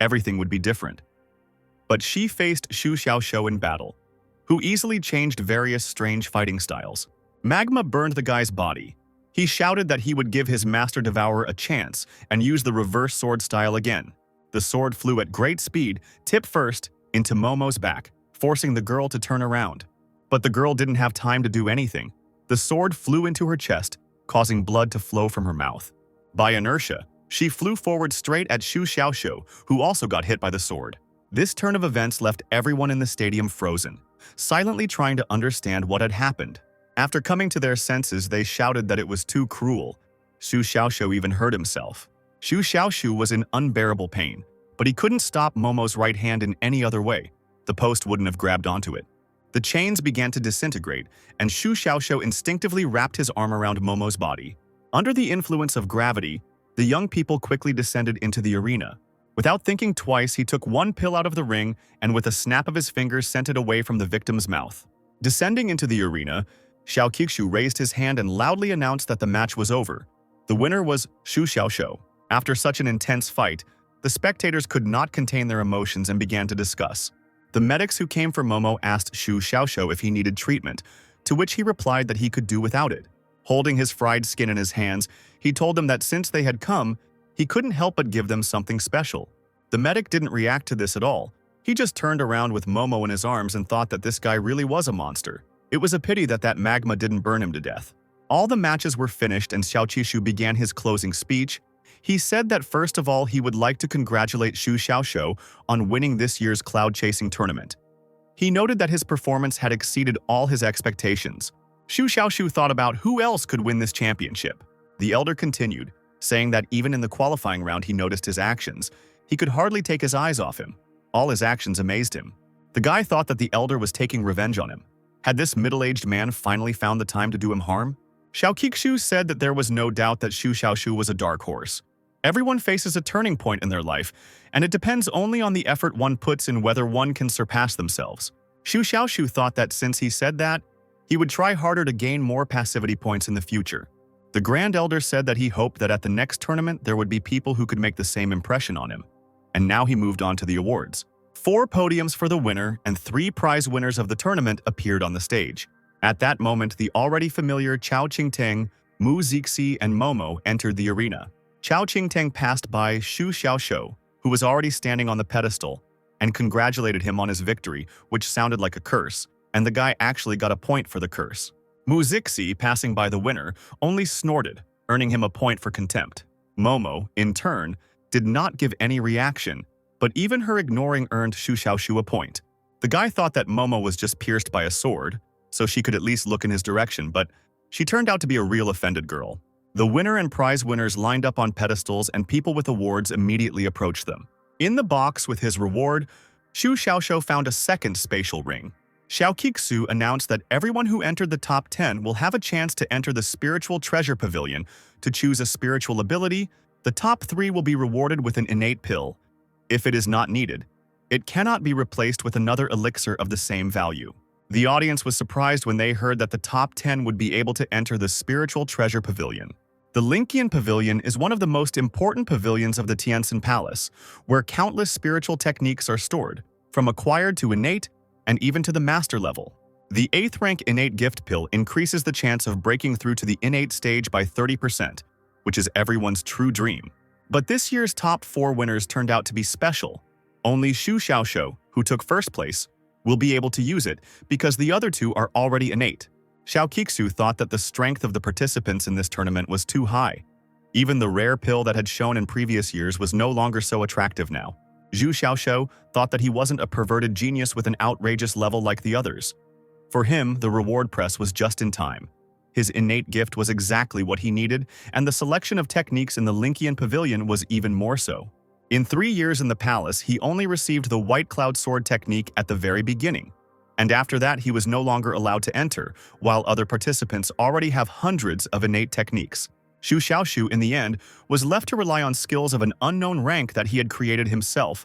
Everything would be different. But she faced Xu Xiaoshu in battle, who easily changed various strange fighting styles. Magma burned the guy's body. He shouted that he would give his Master Devourer a chance and use the reverse sword style again. The sword flew at great speed, tip first, into Momo's back, forcing the girl to turn around. But the girl didn't have time to do anything. The sword flew into her chest, causing blood to flow from her mouth. By inertia, she flew forward straight at Xu Xiaoshu, who also got hit by the sword. This turn of events left everyone in the stadium frozen, silently trying to understand what had happened. After coming to their senses, they shouted that it was too cruel. Xu Xiaoshu even hurt himself. Xu Xiaoshu was in unbearable pain, but he couldn't stop Momo's right hand in any other way. The post wouldn't have grabbed onto it. The chains began to disintegrate, and Xu Xiaoshu instinctively wrapped his arm around Momo's body. Under the influence of gravity, the young people quickly descended into the arena. Without thinking twice, he took one pill out of the ring and with a snap of his fingers sent it away from the victim's mouth. Descending into the arena, Xiaokixu raised his hand and loudly announced that the match was over. The winner was Xu Xiaoshu. After such an intense fight, the spectators could not contain their emotions and began to discuss. The medics who came for Momo asked Xu Xiaoshu if he needed treatment, to which he replied that he could do without it. Holding his fried skin in his hands, he told them that since they had come, he couldn't help but give them something special. The medic didn't react to this at all. He just turned around with Momo in his arms and thought that this guy really was a monster. It was a pity that magma didn't burn him to death. All the matches were finished and Xiaoqishu began his closing speech. He said that first of all he would like to congratulate Xu Xiaoshu on winning this year's cloud-chasing tournament. He noted that his performance had exceeded all his expectations. Xu Xiaoshu thought about who else could win this championship. The elder continued, saying that even in the qualifying round he noticed his actions. He could hardly take his eyes off him. All his actions amazed him. The guy thought that the elder was taking revenge on him. Had this middle-aged man finally found the time to do him harm? Xiaokixu said that there was no doubt that Xu Xiaoshu was a dark horse. Everyone faces a turning point in their life, and it depends only on the effort one puts in whether one can surpass themselves. Xu Xiaoshu thought that since he said that, he would try harder to gain more passivity points in the future. The Grand Elder said that he hoped that at the next tournament there would be people who could make the same impression on him. And now he moved on to the awards. 4 podiums for the winner and 3 prize winners of the tournament appeared on the stage. At that moment, the already familiar Chao Qingteng, Mu Zixi, and Momo entered the arena. Chao Qingteng passed by Xu Xiaoshu, who was already standing on the pedestal, and congratulated him on his victory, which sounded like a curse, and the guy actually got a point for the curse. Mu Zixi, passing by the winner, only snorted, earning him a point for contempt. Momo, in turn, did not give any reaction, but even her ignoring earned Xu Xiaoshu a point. The guy thought that Momo was just pierced by a sword, so she could at least look in his direction, but she turned out to be a real offended girl. The winner and prize winners lined up on pedestals and people with awards immediately approached them. In the box with his reward, Xu Xiaoshu found a second spatial ring. Xiaokixu announced that everyone who entered the top 10 will have a chance to enter the Spiritual Treasure Pavilion to choose a spiritual ability. The top 3 will be rewarded with an innate pill. If it is not needed, it cannot be replaced with another elixir of the same value. The audience was surprised when they heard that the top 10 would be able to enter the Spiritual Treasure Pavilion. The Linkian Pavilion is one of the most important pavilions of the Tianxin Palace, where countless spiritual techniques are stored, from acquired to innate and even to the master level. The 8th rank innate gift pill increases the chance of breaking through to the innate stage by 30%, which is everyone's true dream. But this year's top 4 winners turned out to be special. Only Xu Xiaoshu, who took first place, will be able to use it because the other 2 are already innate. Xiaokixu thought that the strength of the participants in this tournament was too high. Even the rare pill that had shown in previous years was no longer so attractive now. Zhu Xiaoxiu thought that he wasn't a perverted genius with an outrageous level like the others. For him, the reward press was just in time. His innate gift was exactly what he needed, and the selection of techniques in the Linkian Pavilion was even more so. In 3 years in the palace, he only received the White Cloud Sword technique at the very beginning. And after that, he was no longer allowed to enter, while other participants already have hundreds of innate techniques. Zhu Xiaoxiu, in the end, was left to rely on skills of an unknown rank that he had created himself,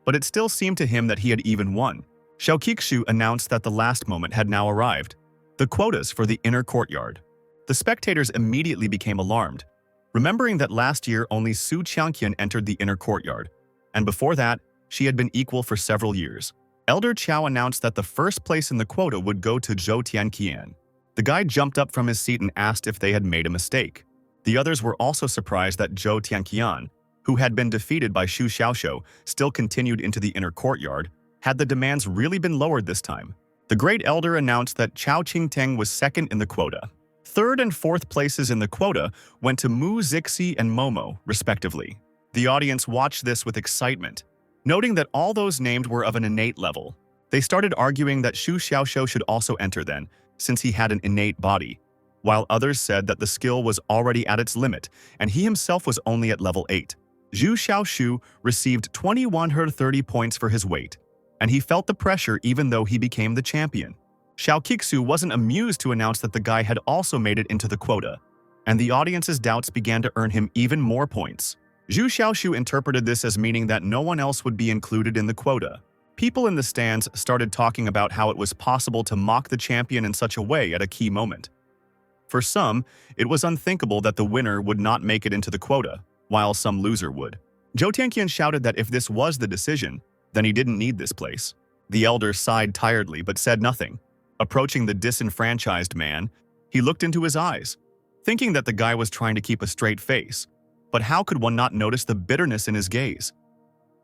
but it still seemed to him that he had even won. Xiaoqiqu announced that the last moment had now arrived. The quotas for the inner courtyard. The spectators immediately became alarmed, remembering that last year only Su Qiangqian entered the inner courtyard, and before that, she had been equal for several years. Elder Qiao announced that the first place in the quota would go to Zhou Tianqian. The guy jumped up from his seat and asked if they had made a mistake. The others were also surprised that Zhou Tianqian, who had been defeated by Zhu Xiaoxiu, still continued into the inner courtyard. Had the demands really been lowered this time? The Great Elder announced that Chao Qingteng was second in the quota. Third and fourth places in the quota went to Mu Zixi and Momo, respectively. The audience watched this with excitement, noting that all those named were of an innate level. They started arguing that Zhu Xiaoxiu should also enter then, since he had an innate body, while others said that the skill was already at its limit and he himself was only at level 8. Zhu Xiaoxiu received 2130 points for his weight, and he felt the pressure even though he became the champion. Xiaoqiqu wasn't amused to announce that the guy had also made it into the quota, and the audience's doubts began to earn him even more points. Zhu Xiaoxiu interpreted this as meaning that no one else would be included in the quota. People in the stands started talking about how it was possible to mock the champion in such a way at a key moment. For some, it was unthinkable that the winner would not make it into the quota, while some loser would. Zhou Tianqian shouted that if this was the decision, then he didn't need this place. The elder sighed tiredly but said nothing. Approaching the disenfranchised man, he looked into his eyes, thinking that the guy was trying to keep a straight face. But how could one not notice the bitterness in his gaze?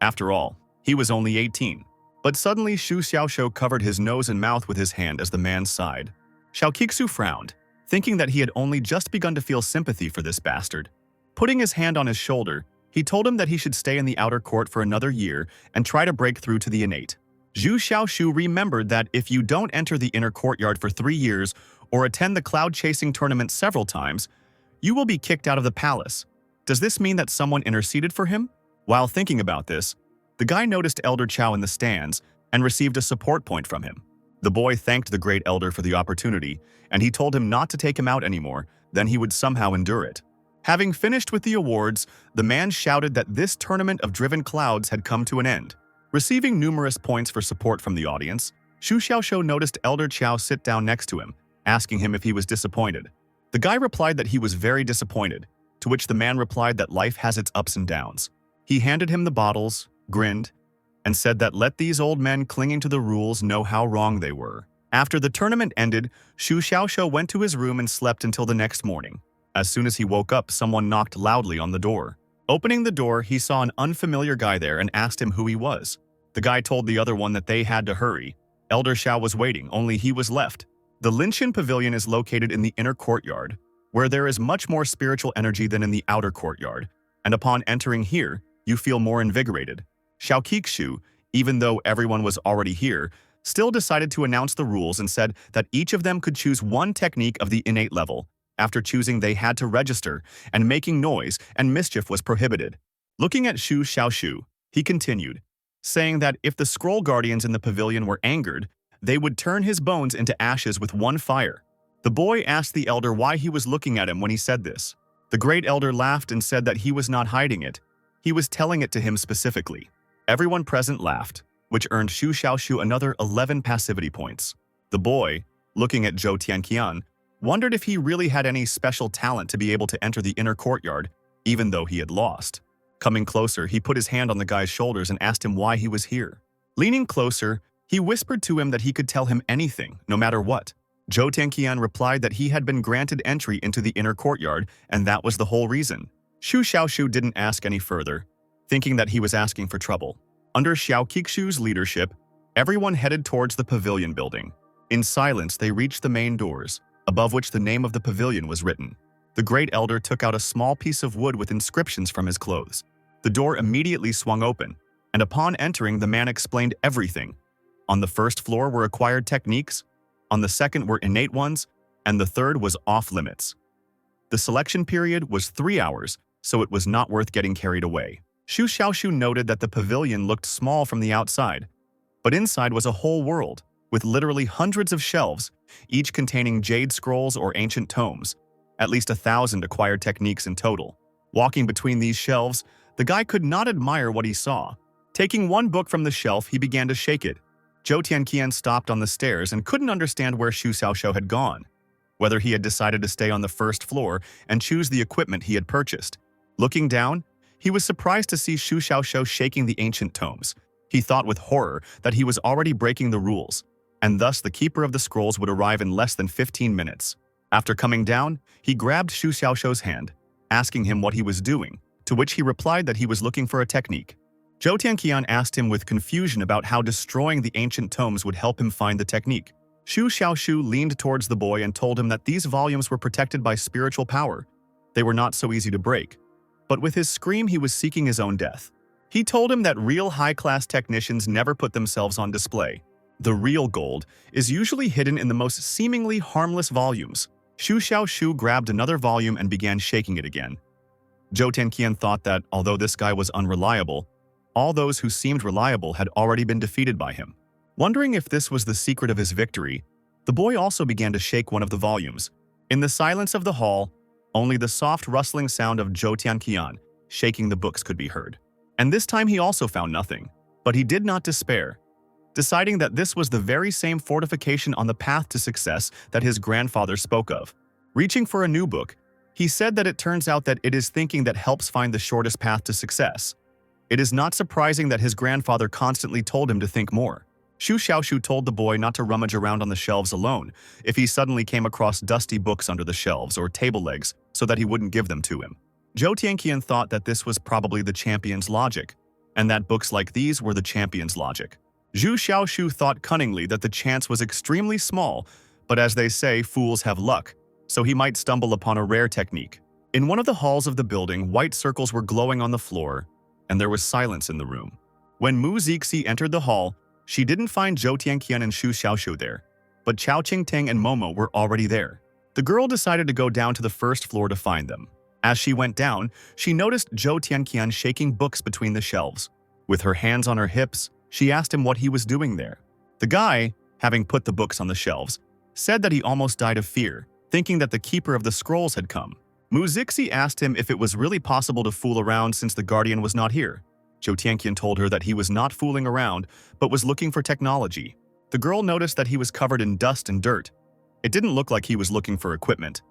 After all, he was only 18. But suddenly Zhu Xiaoxiu covered his nose and mouth with his hand as the man sighed. Xiaoqiqu frowned, thinking that he had only just begun to feel sympathy for this bastard. Putting his hand on his shoulder, he told him that he should stay in the outer court for another year and try to break through to the innate. Zhu Xiaoxiu remembered that if you don't enter the inner courtyard for 3 years or attend the cloud-chasing tournament several times, you will be kicked out of the palace. Does this mean that someone interceded for him? While thinking about this, the guy noticed Elder Qiao in the stands and received a support point from him. The boy thanked the Great Elder for the opportunity, and he told him not to take him out anymore, then he would somehow endure it. Having finished with the awards, the man shouted that this tournament of driven clouds had come to an end. Receiving numerous points for support from the audience, Zhu Xiaoxiu noticed Elder Qiao sit down next to him, asking him if he was disappointed. The guy replied that he was very disappointed, to which the man replied that life has its ups and downs. He handed him the bottles, grinned, and said that let these old men clinging to the rules know how wrong they were. After the tournament ended, Zhu Xiaoxiu went to his room and slept until the next morning. As soon as he woke up, someone knocked loudly on the door. Opening the door, he saw an unfamiliar guy there and asked him who he was. The guy told the other one that they had to hurry. Elder Xiao was waiting, only he was left. The Linqian Pavilion is located in the inner courtyard, where there is much more spiritual energy than in the outer courtyard, and upon entering here, you feel more invigorated. Xiaoqiqu, even though everyone was already here, still decided to announce the rules and said that each of them could choose one technique of the innate level. After choosing, they had to register, and making noise and mischief was prohibited. Looking at Zhu Xiaoxiu, he continued, saying that if the scroll guardians in the pavilion were angered, they would turn his bones into ashes with one fire. The boy asked the elder why he was looking at him when he said this. The great elder laughed and said that he was not hiding it. He was telling it to him specifically. Everyone present laughed, which earned Zhu Xiaoxiu another 11 passivity points. The boy, looking at Zhou Tianqian, wondered if he really had any special talent to be able to enter the inner courtyard, even though he had lost. Coming closer, he put his hand on the guy's shoulders and asked him why he was here. Leaning closer, he whispered to him that he could tell him anything, no matter what. Zhou Tianqian replied that he had been granted entry into the inner courtyard, and that was the whole reason. Zhu Xiaoxiu didn't ask any further, thinking that he was asking for trouble. Under Xiaoqiqu's leadership, everyone headed towards the pavilion building. In silence, they reached the main doors, above which the name of the pavilion was written. The great elder took out a small piece of wood with inscriptions from his clothes. The door immediately swung open, and upon entering, the man explained everything. On the first floor were acquired techniques, on the second were innate ones, and the third was off-limits. The selection period was 3 hours, so it was not worth getting carried away. Xu Xiaoshu noted that the pavilion looked small from the outside, but inside was a whole world, with literally hundreds of shelves, each containing jade scrolls or ancient tomes, at least 1,000 acquired techniques in total. Walking between these shelves, the guy could not admire what he saw. Taking one book from the shelf, he began to shake it. Zhou Tianqian stopped on the stairs and couldn't understand where Xu Xiaoshu had gone, whether he had decided to stay on the first floor and choose the equipment he had purchased. Looking down, he was surprised to see Xu Xiaoshu shaking the ancient tomes. He thought with horror that he was already breaking the rules, and thus the keeper of the scrolls would arrive in less than 15 minutes. After coming down, he grabbed Xu Xiaoshu's hand, asking him what he was doing, to which he replied that he was looking for a technique. Zhou Tianqian asked him with confusion about how destroying the ancient tomes would help him find the technique. Xu Xiaoshu leaned towards the boy and told him that these volumes were protected by spiritual power. They were not so easy to break. But with his scream, he was seeking his own death. He told him that real high-class technicians never put themselves on display. The real gold is usually hidden in the most seemingly harmless volumes. Xu Xiaoshu grabbed another volume and began shaking it again. Zhou Tianqian thought that, although this guy was unreliable, all those who seemed reliable had already been defeated by him. Wondering if this was the secret of his victory, the boy also began to shake one of the volumes. In the silence of the hall, only the soft rustling sound of Zhou Tianqian shaking the books could be heard. And this time he also found nothing, but he did not despair, deciding that this was the very same fortification on the path to success that his grandfather spoke of. Reaching for a new book, he said that it turns out that it is thinking that helps find the shortest path to success. It is not surprising that his grandfather constantly told him to think more. Xu Xiaoshu told the boy not to rummage around on the shelves alone if he suddenly came across dusty books under the shelves or table legs so that he wouldn't give them to him. Zhou Tianqian thought that this was probably the champion's logic, and that books like these were the champion's logic. Xu Xiaoshu thought cunningly that the chance was extremely small, but as they say, fools have luck, so he might stumble upon a rare technique. In one of the halls of the building, white circles were glowing on the floor, and there was silence in the room. When Mu Zixi entered the hall, she didn't find Zhou Tianqian and Xu Xiaoshu there, but Chao Qingteng and Momo were already there. The girl decided to go down to the first floor to find them. As she went down, she noticed Zhou Tianqian shaking books between the shelves. With her hands on her hips, she asked him what he was doing there. The guy, having put the books on the shelves, said that he almost died of fear, thinking that the keeper of the scrolls had come. Mu Zixi asked him if it was really possible to fool around since the guardian was not here. Zhou Tianqian told her that he was not fooling around, but was looking for technology. The girl noticed that he was covered in dust and dirt. It didn't look like he was looking for equipment.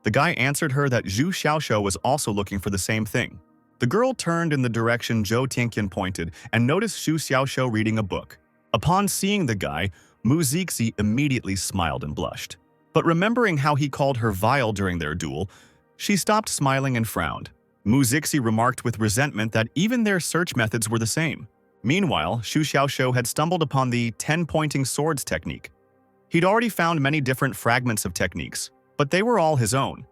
The guy answered her that Xu Xiaoshu was also looking for the same thing. The girl turned in the direction Zhou Tianqian pointed and noticed Xu Xiaoshu reading a book. Upon seeing the guy, Mu Zixi immediately smiled and blushed. But remembering how he called her vile during their duel, she stopped smiling and frowned. Mu Zixi remarked with resentment that even their search methods were the same. Meanwhile, Xu Xiaoshu had stumbled upon the 10-pointing swords technique. He'd already found many different fragments of techniques, but they were all his own.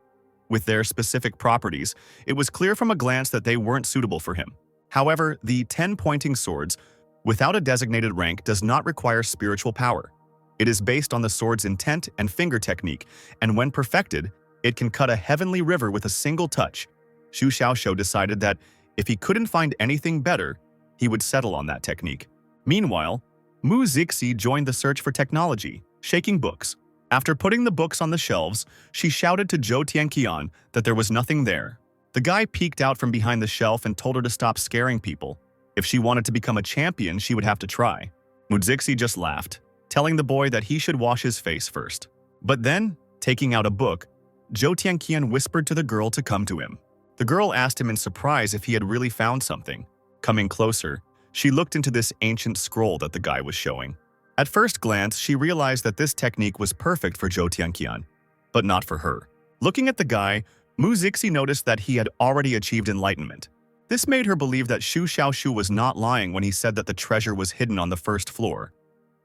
With their specific properties, it was clear from a glance that they weren't suitable for him. However, the 10-pointing swords, without a designated rank, does not require spiritual power. It is based on the sword's intent and finger technique, and when perfected, it can cut a heavenly river with a single touch. Xu Xiaoshu decided that if he couldn't find anything better, he would settle on that technique. Meanwhile, Mu Zixi joined the search for technology, shaking books. After putting the books on the shelves, she shouted to Zhou Tianqian that there was nothing there. The guy peeked out from behind the shelf and told her to stop scaring people. If she wanted to become a champion, she would have to try. Mu Zixi just laughed, telling the boy that he should wash his face first. But then, taking out a book, Zhou Tianqian whispered to the girl to come to him. The girl asked him in surprise if he had really found something. Coming closer, she looked into this ancient scroll that the guy was showing. At first glance, she realized that this technique was perfect for Zhou Tianqian, but not for her. Looking at the guy, Mu Zixi noticed that he had already achieved enlightenment. This made her believe that Xu Xiaoshu was not lying when he said that the treasure was hidden on the first floor.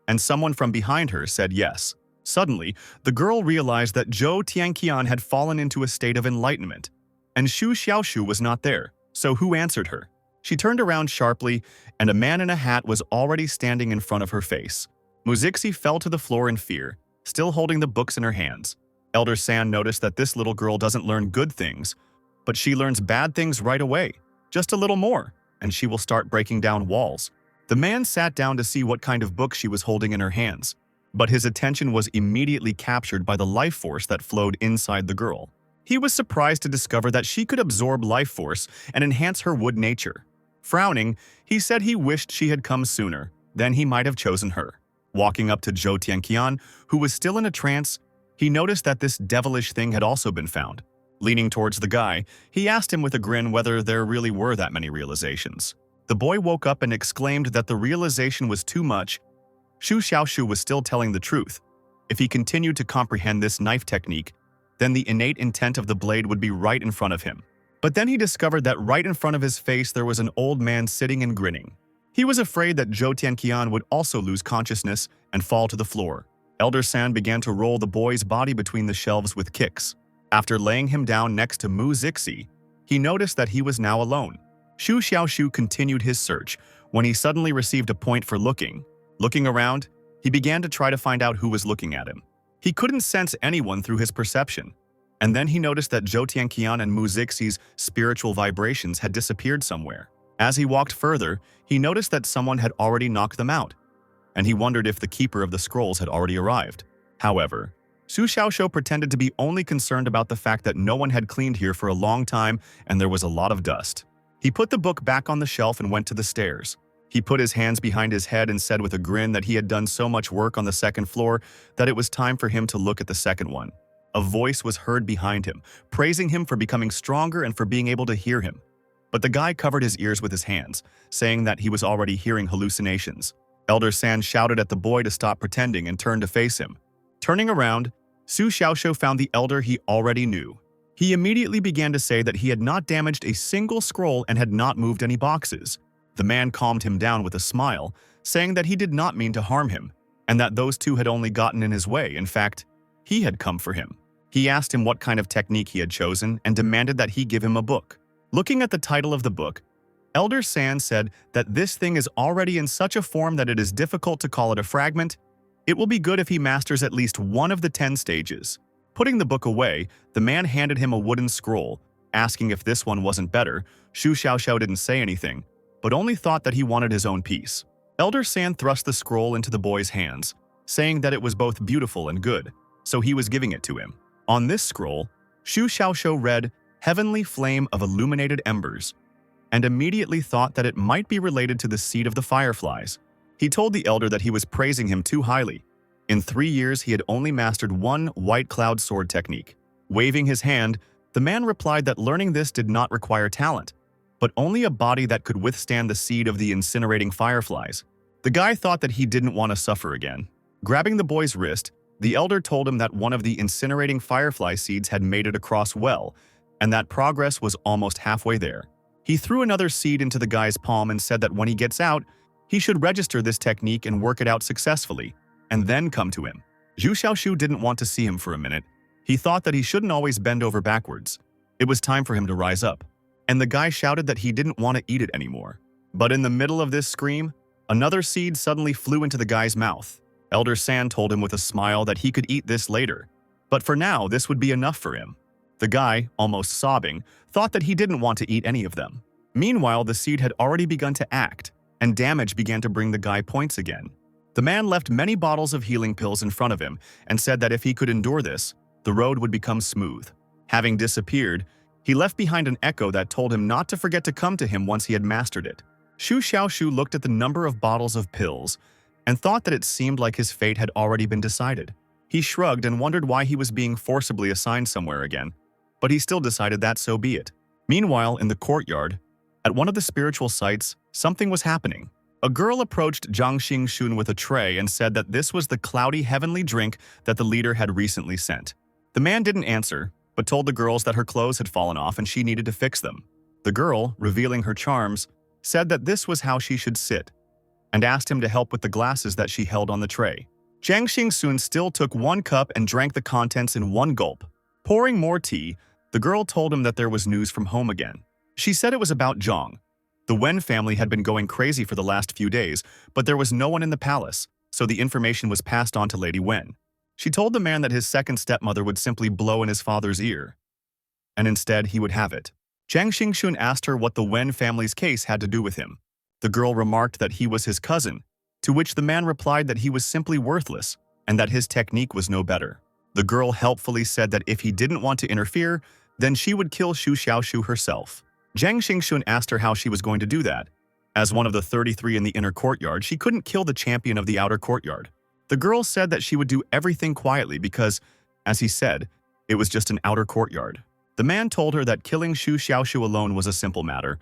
And someone from behind her said yes. Suddenly, the girl realized that Zhou Tianqian had fallen into a state of enlightenment, and Xu Xiaoshu was not there. So who answered her? She turned around sharply, and a man in a hat was already standing in front of her face. Muzixi fell to the floor in fear, still holding the books in her hands. Elder San noticed that this little girl doesn't learn good things, but she learns bad things right away. Just a little more, and she will start breaking down walls. The man sat down to see what kind of book she was holding in her hands, but his attention was immediately captured by the life force that flowed inside the girl. He was surprised to discover that she could absorb life force and enhance her wood nature. Frowning, he said he wished she had come sooner, then he might have chosen her. Walking up to Zhou Tianqian, who was still in a trance, he noticed that this devilish thing had also been found. Leaning towards the guy, he asked him with a grin whether there really were that many realizations. The boy woke up and exclaimed that the realization was too much. Xu Xiaoshu was still telling the truth. If he continued to comprehend this knife technique, then the innate intent of the blade would be right in front of him. But then he discovered that right in front of his face there was an old man sitting and grinning. He was afraid that Zhou Tianqian would also lose consciousness and fall to the floor. Elder San began to roll the boy's body between the shelves with kicks. After laying him down next to Mu Zixi, he noticed that he was now alone. Xu Xiaoshu continued his search when he suddenly received a point for looking. Looking around, he began to try to find out who was looking at him. He couldn't sense anyone through his perception. And then he noticed that Zhou Tianqian and Mu Zixi's spiritual vibrations had disappeared somewhere. As he walked further, he noticed that someone had already knocked them out, and he wondered if the keeper of the scrolls had already arrived. However, Xu Xiaoshu pretended to be only concerned about the fact that no one had cleaned here for a long time and there was a lot of dust. He put the book back on the shelf and went to the stairs. He put his hands behind his head and said with a grin that he had done so much work on the second floor that it was time for him to look at the second one. A voice was heard behind him, praising him for becoming stronger and for being able to hear him. But the guy covered his ears with his hands, saying that he was already hearing hallucinations. Elder San shouted at the boy to stop pretending and turned to face him. Turning around, Xu Xiaoshu found the elder he already knew. He immediately began to say that he had not damaged a single scroll and had not moved any boxes. The man calmed him down with a smile, saying that he did not mean to harm him, and that those two had only gotten in his way. In fact, he had come for him. He asked him what kind of technique he had chosen and demanded that he give him a book. Looking at the title of the book, Elder San said that this thing is already in such a form that it is difficult to call it a fragment. It will be good if he masters at least one of the 10 stages. Putting the book away, the man handed him a wooden scroll, asking if this one wasn't better. Xu Xiaoshu didn't say anything, but only thought that he wanted his own piece. Elder San thrust the scroll into the boy's hands, saying that it was both beautiful and good, so he was giving it to him. On this scroll, Xu Xiaoshu read, "Heavenly Flame of Illuminated Embers," and immediately thought that it might be related to the seed of the fireflies. He told the elder that he was praising him too highly. In 3 years, he had only mastered one white cloud sword technique. Waving his hand, the man replied that learning this did not require talent, but only a body that could withstand the seed of the incinerating fireflies. The guy thought that he didn't want to suffer again. Grabbing the boy's wrist, the elder told him that one of the incinerating firefly seeds had made it across well, and that progress was almost halfway there. He threw another seed into the guy's palm and said that when he gets out, he should register this technique and work it out successfully, and then come to him. Xu Xiaoshu didn't want to see him for a minute. He thought that he shouldn't always bend over backwards. It was time for him to rise up. And the guy shouted that he didn't want to eat it anymore. But in the middle of this scream, another seed suddenly flew into the guy's mouth. Elder San told him with a smile that he could eat this later, but for now this would be enough for him. The guy, almost sobbing, thought that he didn't want to eat any of them. Meanwhile, the seed had already begun to act, and damage began to bring the guy points again. The man left many bottles of healing pills in front of him and said that if he could endure this, the road would become smooth. Having disappeared, he left behind an echo that told him not to forget to come to him once he had mastered it. Xu Xiaoshu looked at the number of bottles of pills and thought that it seemed like his fate had already been decided. He shrugged and wondered why he was being forcibly assigned somewhere again, but he still decided that so be it. Meanwhile, in the courtyard, at one of the spiritual sites, something was happening. A girl approached Zhang Xingxun with a tray and said that this was the cloudy heavenly drink that the leader had recently sent. The man didn't answer, but told the girls that her clothes had fallen off and she needed to fix them. The girl, revealing her charms, said that this was how she should sit, and asked him to help with the glasses that she held on the tray. Zhang Xingxun still took one cup and drank the contents in one gulp. Pouring more tea, the girl told him that there was news from home again. She said it was about Zhang. The Wen family had been going crazy for the last few days, but there was no one in the palace, so the information was passed on to Lady Wen. She told the man that his second stepmother would simply blow in his father's ear, and instead he would have it. Jiang Xingxun asked her what the Wen family's case had to do with him. The girl remarked that he was his cousin, to which the man replied that he was simply worthless and that his technique was no better. The girl helpfully said that if he didn't want to interfere, then she would kill Xu Xiaoshu herself. Jiang Xingxun asked her how she was going to do that. As one of the 33 in the inner courtyard, she couldn't kill the champion of the outer courtyard. The girl said that she would do everything quietly because, as he said, it was just an outer courtyard. The man told her that killing Xu Xiaoshu alone was a simple matter,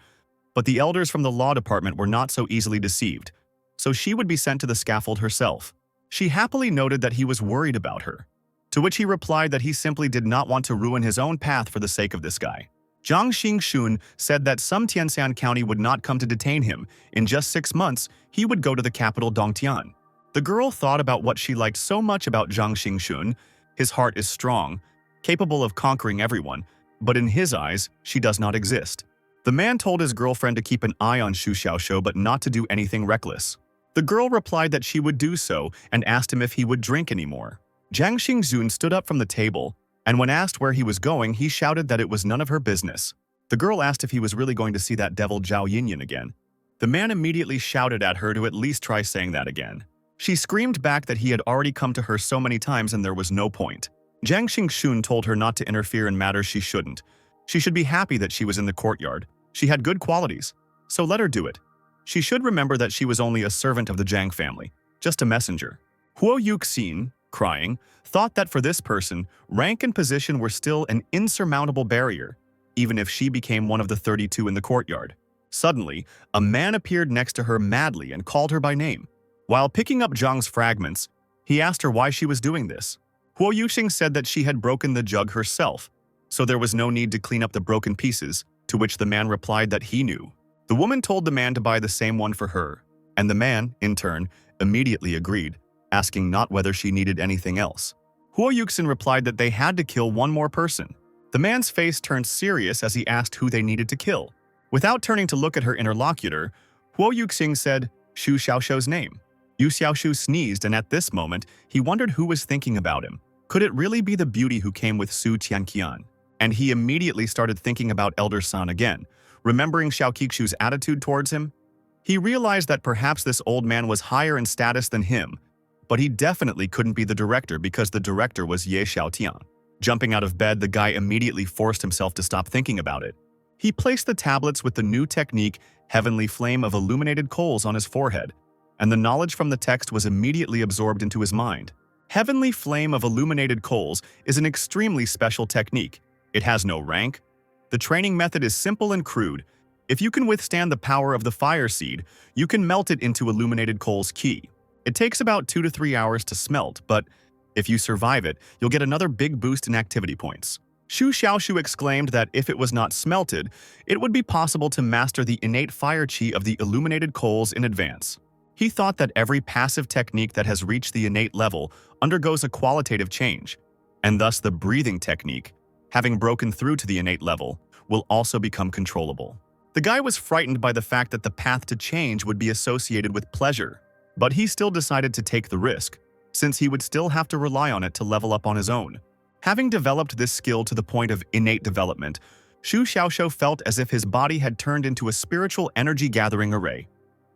but the elders from the law department were not so easily deceived, so she would be sent to the scaffold herself. She happily noted that he was worried about her, to which he replied that he simply did not want to ruin his own path for the sake of this guy. Jiang Xingxun said that some Tianshan County would not come to detain him. In just 6 months, he would go to the capital Dongtian. The girl thought about what she liked so much about Jiang Xingxun. His heart is strong, capable of conquering everyone, but in his eyes, she does not exist. The man told his girlfriend to keep an eye on Xu Xiaoshu but not to do anything reckless. The girl replied that she would do so and asked him if he would drink anymore. Jiang Xingxun stood up from the table, and when asked where he was going, he shouted that it was none of her business. The girl asked if he was really going to see that devil Zhao Yinyan again. The man immediately shouted at her to at least try saying that again. She screamed back that he had already come to her so many times and there was no point. Jiang Xingxun told her not to interfere in matters she shouldn't. She should be happy that she was in the courtyard. She had good qualities, so let her do it. She should remember that she was only a servant of the Jiang family, just a messenger. Huo Yuxin, crying, thought that for this person, rank and position were still an insurmountable barrier, even if she became one of the 32 in the courtyard. Suddenly, a man appeared next to her madly and called her by name. While picking up Zhang's fragments, he asked her why she was doing this. Huo Yuxing said that she had broken the jug herself, so there was no need to clean up the broken pieces, to which the man replied that he knew. The woman told the man to buy the same one for her, and the man, in turn, immediately agreed, asking not whether she needed anything else. Huo Yuxin replied that they had to kill one more person. The man's face turned serious as he asked who they needed to kill. Without turning to look at her interlocutor, Huo Yuxing said Xu Xiaoshu's name. Yu Xiaoshu sneezed, and at this moment, he wondered who was thinking about him. Could it really be the beauty who came with Su Tianqian? And he immediately started thinking about Elder San again, remembering Xiao Qiqshu's attitude towards him. He realized that perhaps this old man was higher in status than him, but he definitely couldn't be the director because the director was Ye Xiaotian. Jumping out of bed, the guy immediately forced himself to stop thinking about it. He placed the tablets with the new technique, Heavenly Flame of Illuminated Coals, on his forehead, and the knowledge from the text was immediately absorbed into his mind. Heavenly Flame of Illuminated Coals is an extremely special technique. It has no rank. The training method is simple and crude. If you can withstand the power of the fire seed, you can melt it into Illuminated Coals Key. It takes about 2 to 3 hours to smelt, but if you survive it, you'll get another big boost in activity points. Xu Xiaoshu exclaimed that if it was not smelted, it would be possible to master the innate fire chi of the Illuminated Coals in advance. He thought that every passive technique that has reached the innate level undergoes a qualitative change, and thus the breathing technique, having broken through to the innate level, will also become controllable. The guy was frightened by the fact that the path to change would be associated with pleasure, but he still decided to take the risk, since he would still have to rely on it to level up on his own. Having developed this skill to the point of innate development, Xu Xiaoshu felt as if his body had turned into a spiritual energy-gathering array.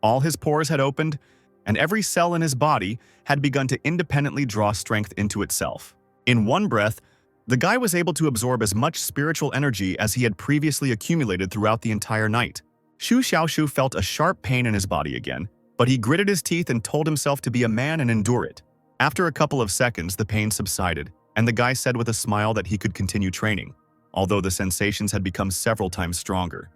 All his pores had opened, and every cell in his body had begun to independently draw strength into itself. In one breath, the guy was able to absorb as much spiritual energy as he had previously accumulated throughout the entire night. Xu Xiaoshu felt a sharp pain in his body again, but he gritted his teeth and told himself to be a man and endure it. After a couple of seconds, the pain subsided, and the guy said with a smile that he could continue training, although the sensations had become several times stronger.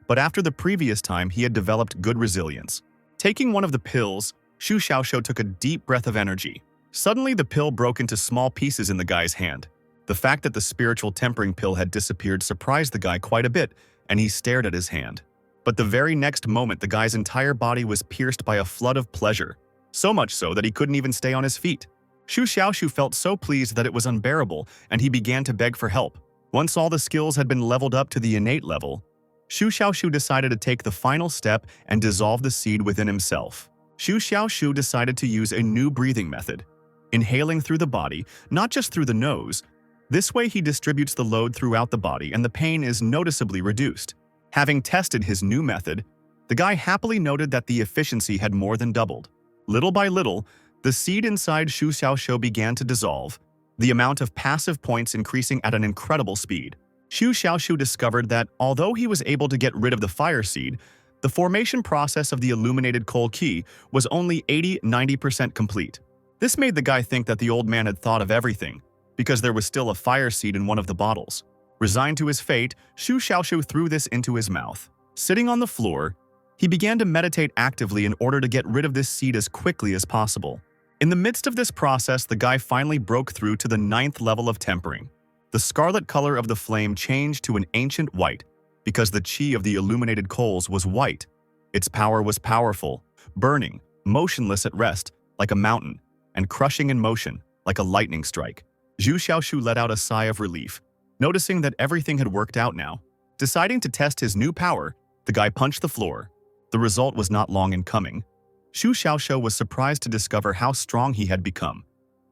But after the previous time, he had developed good resilience. Taking one of the pills, Xu Xiaoshu took a deep breath of energy. Suddenly, the pill broke into small pieces in the guy's hand. The fact that the spiritual tempering pill had disappeared surprised the guy quite a bit, and he stared at his hand. But the very next moment, the guy's entire body was pierced by a flood of pleasure, so much so that he couldn't even stay on his feet. Xu Xiaoshu felt so pleased that it was unbearable, and he began to beg for help. Once all the skills had been leveled up to the innate level, Xu Xiaoshu decided to take the final step and dissolve the seed within himself. Xu Xiaoshu decided to use a new breathing method, inhaling through the body, not just through the nose. This way he distributes the load throughout the body and the pain is noticeably reduced. Having tested his new method, the guy happily noted that the efficiency had more than doubled. Little by little, the seed inside Xu Xiaoshu began to dissolve, the amount of passive points increasing at an incredible speed. Xu Xiaoshu discovered that although he was able to get rid of the fire seed, the formation process of the illuminated coal key was only 80–90% complete. This made the guy think that the old man had thought of everything, because there was still a fire seed in one of the bottles. Resigned to his fate, Xu Xiaoshu threw this into his mouth. Sitting on the floor, he began to meditate actively in order to get rid of this seed as quickly as possible. In the midst of this process, the guy finally broke through to the 9th level of tempering. The scarlet color of the flame changed to an ancient white, because the chi of the illuminated coals was white. Its power was powerful, burning, motionless at rest, like a mountain, and crushing in motion, like a lightning strike. Xu Xiaoshu let out a sigh of relief, noticing that everything had worked out now. Deciding to test his new power, the guy punched the floor. The result was not long in coming. Xu Xiaoshu was surprised to discover how strong he had become.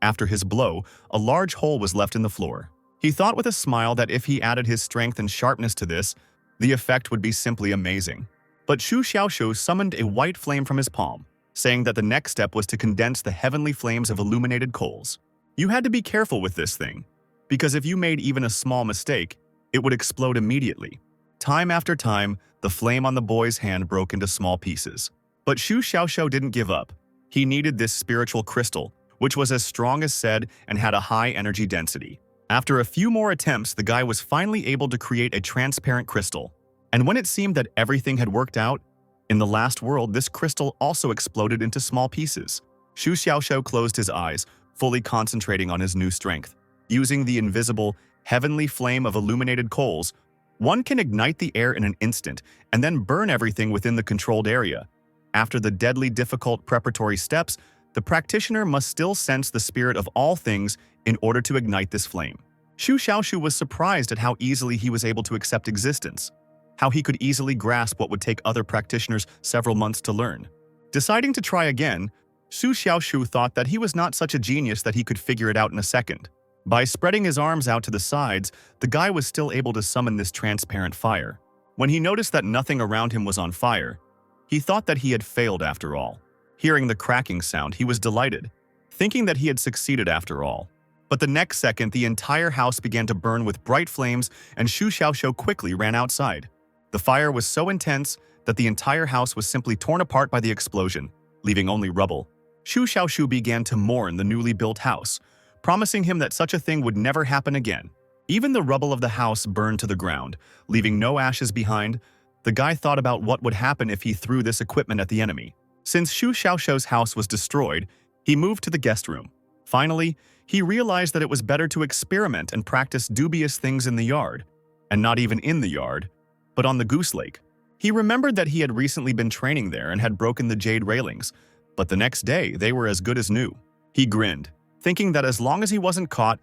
After his blow, a large hole was left in the floor. He thought with a smile that if he added his strength and sharpness to this, the effect would be simply amazing. But Xu Xiaoshu summoned a white flame from his palm, saying that the next step was to condense the heavenly flames of illuminated coals. You had to be careful with this thing, because if you made even a small mistake, it would explode immediately. Time after time, the flame on the boy's hand broke into small pieces. But Xu Xiaoshu didn't give up. He needed this spiritual crystal, which was as strong as said and had a high energy density. After a few more attempts, the guy was finally able to create a transparent crystal. And when it seemed that everything had worked out, in the last world, this crystal also exploded into small pieces. Xu Xiaoshu closed his eyes, fully concentrating on his new strength. Using the invisible, heavenly flame of illuminated coals, one can ignite the air in an instant and then burn everything within the controlled area. After the deadly difficult preparatory steps, the practitioner must still sense the spirit of all things in order to ignite this flame. Xu Xiaoshu was surprised at how easily he was able to accept existence, how he could easily grasp what would take other practitioners several months to learn. Deciding to try again, Xu Xiaoshu thought that he was not such a genius that he could figure it out in a second. By spreading his arms out to the sides, the guy was still able to summon this transparent fire. When he noticed that nothing around him was on fire, he thought that he had failed after all. Hearing the cracking sound, he was delighted, thinking that he had succeeded after all. But the next second, the entire house began to burn with bright flames and Xu Xiaoshu quickly ran outside. The fire was so intense that the entire house was simply torn apart by the explosion, leaving only rubble. Xu Xiaoshu began to mourn the newly built house, promising him that such a thing would never happen again. Even the rubble of the house burned to the ground, leaving no ashes behind. The guy thought about what would happen if he threw this equipment at the enemy. Since Xu Xiaoshu's house was destroyed, he moved to the guest room. Finally, he realized that it was better to experiment and practice dubious things in the yard, and not even in the yard, but on the Goose Lake. He remembered that he had recently been training there and had broken the jade railings, but the next day they were as good as new. He grinned, thinking that as long as he wasn't caught,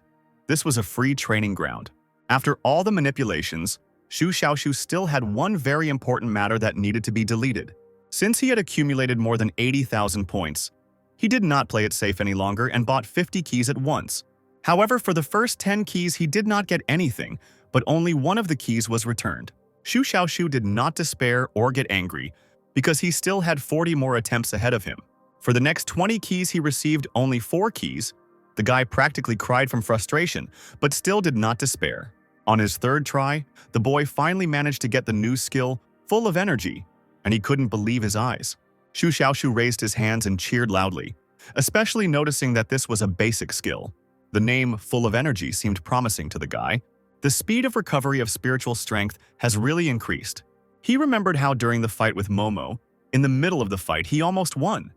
this was a free training ground. After all the manipulations, Xu Xiaoshu still had one very important matter that needed to be deleted. Since he had accumulated more than 80,000 points, he did not play it safe any longer and bought 50 keys at once. However, for the first 10 keys he did not get anything, but only one of the keys was returned. Xu Xiaoshu did not despair or get angry, because he still had 40 more attempts ahead of him. For the next 20 keys he received only 4 keys. The guy practically cried from frustration, but still did not despair. On his third try, the boy finally managed to get the new skill, Full of Energy, and he couldn't believe his eyes. Xu Xiaoshu raised his hands and cheered loudly, especially noticing that this was a basic skill. The name Full of Energy seemed promising to the guy. The speed of recovery of spiritual strength has really increased. He remembered how during the fight with Momo, in the middle of the fight he almost won,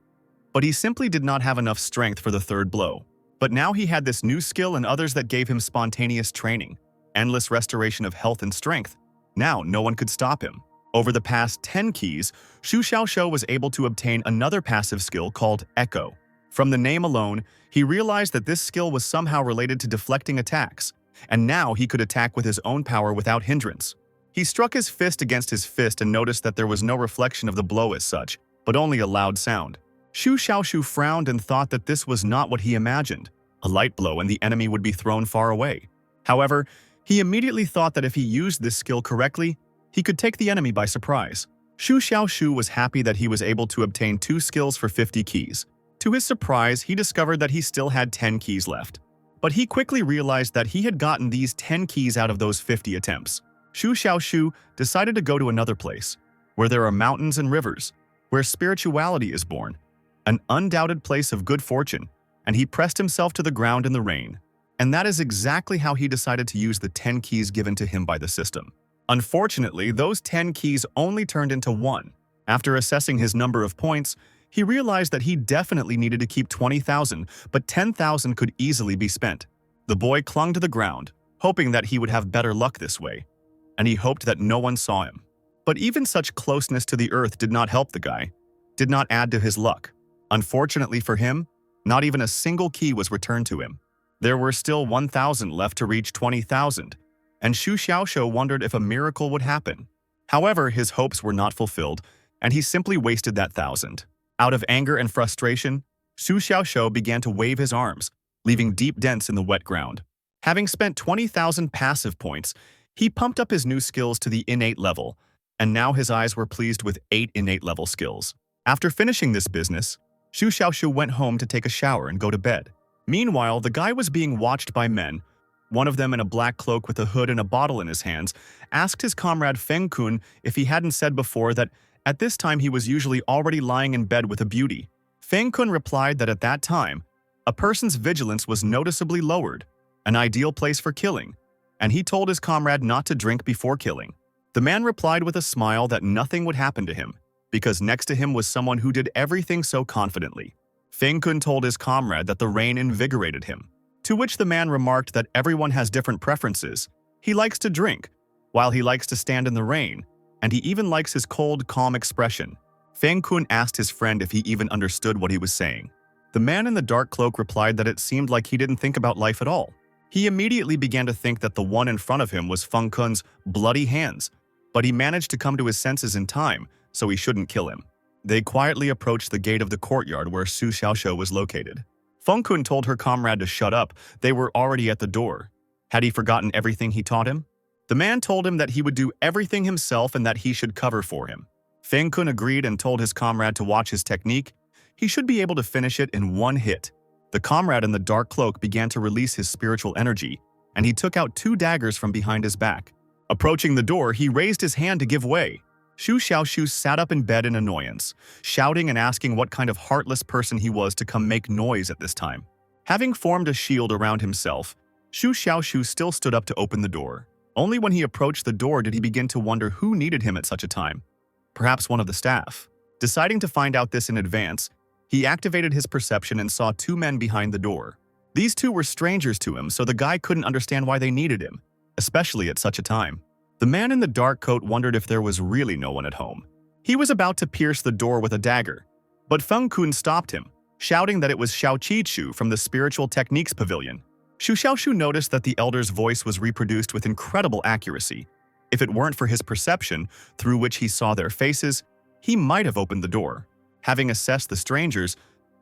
but he simply did not have enough strength for the third blow. But now he had this new skill and others that gave him spontaneous training, endless restoration of health and strength. Now no one could stop him. Over the past 10 keys, Xu Xiaoshu was able to obtain another passive skill called Echo. From the name alone, he realized that this skill was somehow related to deflecting attacks, and now he could attack with his own power without hindrance. He struck his fist against his fist and noticed that there was no reflection of the blow as such, but only a loud sound. Shu Xiaoshu frowned and thought that this was not what he imagined. A light blow and the enemy would be thrown far away. However, he immediately thought that if he used this skill correctly, he could take the enemy by surprise. Shu Xiaoshu was happy that he was able to obtain 2 skills for 50 keys. To his surprise, he discovered that he still had 10 keys left. But he quickly realized that he had gotten these 10 keys out of those 50 attempts. Shu Xiaoshu decided to go to another place, where there are mountains and rivers, where spirituality is born, an undoubted place of good fortune, and he pressed himself to the ground in the rain. And that is exactly how he decided to use the 10 keys given to him by the system. Unfortunately, those 10 keys only turned into 1. After assessing his number of points, he realized that he definitely needed to keep 20,000, but 10,000 could easily be spent. The boy clung to the ground, hoping that he would have better luck this way, and he hoped that no one saw him. But even such closeness to the earth did not help the guy, did not add to his luck. Unfortunately for him, not even a single key was returned to him. There were still 1,000 left to reach 20,000, and Shu Xiaoshu wondered if a miracle would happen. However, his hopes were not fulfilled, and he simply wasted that 1,000. Out of anger and frustration, Shu Xiaoshu began to wave his arms, leaving deep dents in the wet ground. Having spent 20,000 passive points, he pumped up his new skills to the innate level, and now his eyes were pleased with 8 innate level skills. After finishing this business, Shu Xiaoshu went home to take a shower and go to bed. Meanwhile, the guy was being watched by men. One of them in a black cloak with a hood and a bottle in his hands asked his comrade Feng Kun if he hadn't said before that at this time he was usually already lying in bed with a beauty. Feng Kun replied that at that time, a person's vigilance was noticeably lowered, an ideal place for killing, and he told his comrade not to drink before killing. The man replied with a smile that nothing would happen to him, because next to him was someone who did everything so confidently. Feng Kun told his comrade that the rain invigorated him, to which the man remarked that everyone has different preferences. He likes to drink, while he likes to stand in the rain, and he even likes his cold, calm expression. Feng Kun asked his friend if he even understood what he was saying. The man in the dark cloak replied that it seemed like he didn't think about life at all. He immediately began to think that the one in front of him was Feng Kun's bloody hands, but he managed to come to his senses in time, so he shouldn't kill him. They quietly approached the gate of the courtyard where Shu Xiaoshu was located. Feng Kun told her comrade to shut up. They were already at the door. Had he forgotten everything he taught him? The man told him that he would do everything himself and that he should cover for him. Feng Kun agreed and told his comrade to watch his technique. He should be able to finish it in one hit. The comrade in the dark cloak began to release his spiritual energy, and he took out 2 daggers from behind his back. Approaching the door, he raised his hand to give way. Shu Xiaoshu sat up in bed in annoyance, shouting and asking what kind of heartless person he was to come make noise at this time. Having formed a shield around himself, Shu Xiaoshu still stood up to open the door. Only when he approached the door did he begin to wonder who needed him at such a time. Perhaps one of the staff. Deciding to find out this in advance, he activated his perception and saw 2 men behind the door. These 2 were strangers to him, so the guy couldn't understand why they needed him, especially at such a time. The man in the dark coat wondered if there was really no one at home. He was about to pierce the door with a dagger, but Feng Kun stopped him, shouting that it was Xiao Qi from the Spiritual Techniques Pavilion. Shu Xiaoshu noticed that the elder's voice was reproduced with incredible accuracy. If it weren't for his perception, through which he saw their faces, he might have opened the door. Having assessed the strangers,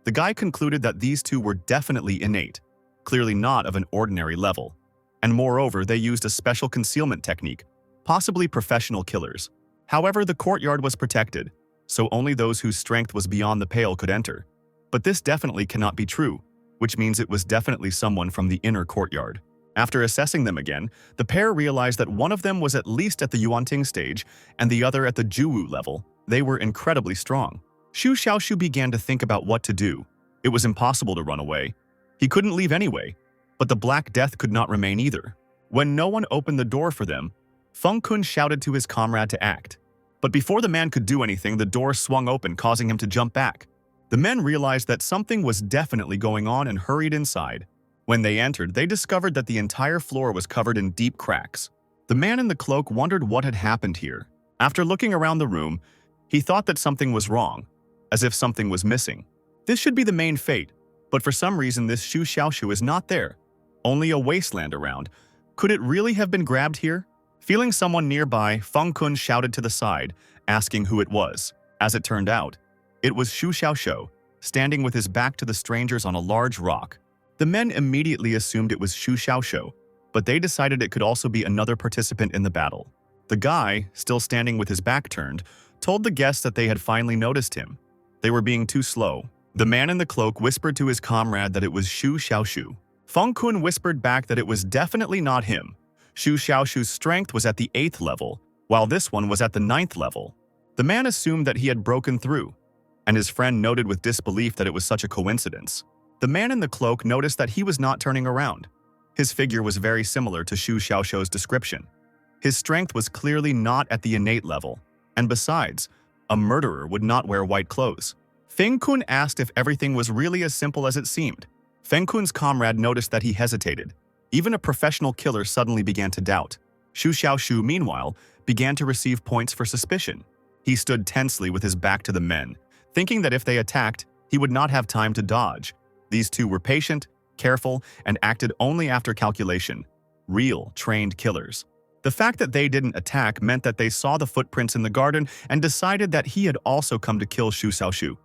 the guy concluded that these 2 were definitely innate, clearly not of an ordinary level. And moreover, they used a special concealment technique, possibly professional killers. However, the courtyard was protected, so only those whose strength was beyond the pale could enter. But this definitely cannot be true, which means it was definitely someone from the inner courtyard. After assessing them again, the pair realized that one of them was at least at the Yuanting stage and the other at the Juwu level. They were incredibly strong. Shu Xiaoshu began to think about what to do. It was impossible to run away. He couldn't leave anyway, but the Black Death could not remain either. When no one opened the door for them, Feng Kun shouted to his comrade to act. But before the man could do anything, the door swung open, causing him to jump back. The men realized that something was definitely going on and hurried inside. When they entered, they discovered that the entire floor was covered in deep cracks. The man in the cloak wondered what had happened here. After looking around the room, he thought that something was wrong, as if something was missing. This should be the main fate, but for some reason this Shu Xiaoshu is not there. Only a wasteland around. Could it really have been grabbed here? Feeling someone nearby, Feng Kun shouted to the side, asking who it was. As it turned out, it was Xu Xiaoxiu, standing with his back to the strangers on a large rock. The men immediately assumed it was Xu Xiaoxiu, but they decided it could also be another participant in the battle. The guy, still standing with his back turned, told the guests that they had finally noticed him. They were being too slow. The man in the cloak whispered to his comrade that it was Xu Xiaoxiu. Feng Kun whispered back that it was definitely not him. Xu Xiaoxiu's strength was at the 8th level, while this one was at the 9th level. The man assumed that he had broken through, and his friend noted with disbelief that it was such a coincidence. The man in the cloak noticed that he was not turning around. His figure was very similar to Xu Xiaoxiu's description. His strength was clearly not at the innate level, and besides, a murderer would not wear white clothes. Feng Kun asked if everything was really as simple as it seemed. Feng Kun's comrade noticed that he hesitated. Even a professional killer suddenly began to doubt. Xu Xiaoxiu, meanwhile, began to receive points for suspicion. He stood tensely with his back to the men, thinking that if they attacked, he would not have time to dodge. These two were patient, careful, and acted only after calculation. Real, trained killers. The fact that they didn't attack meant that they saw the footprints in the garden and decided that he had also come to kill Xu Xiaoxiu.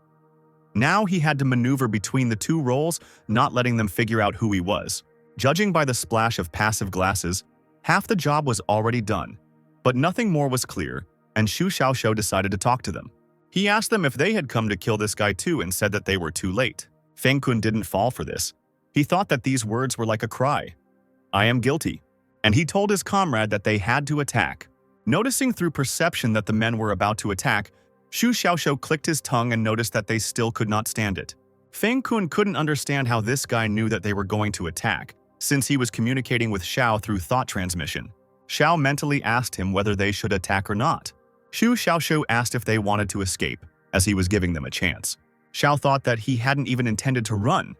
Now he had to maneuver between the two roles, not letting them figure out who he was. Judging by the splash of passive glasses, half the job was already done. But nothing more was clear, and Xu Xiaoxiu decided to talk to them. He asked them if they had come to kill this guy too and said that they were too late. Feng Kun didn't fall for this. He thought that these words were like a cry. I am guilty. And he told his comrade that they had to attack. Noticing through perception that the men were about to attack, Xu Xiaoxiu clicked his tongue and noticed that they still could not stand it. Feng Kun couldn't understand how this guy knew that they were going to attack, since he was communicating with Xiao through thought transmission. Xiao mentally asked him whether they should attack or not. Xu Xiaoxiu asked if they wanted to escape, as he was giving them a chance. Xiao thought that he hadn't even intended to run,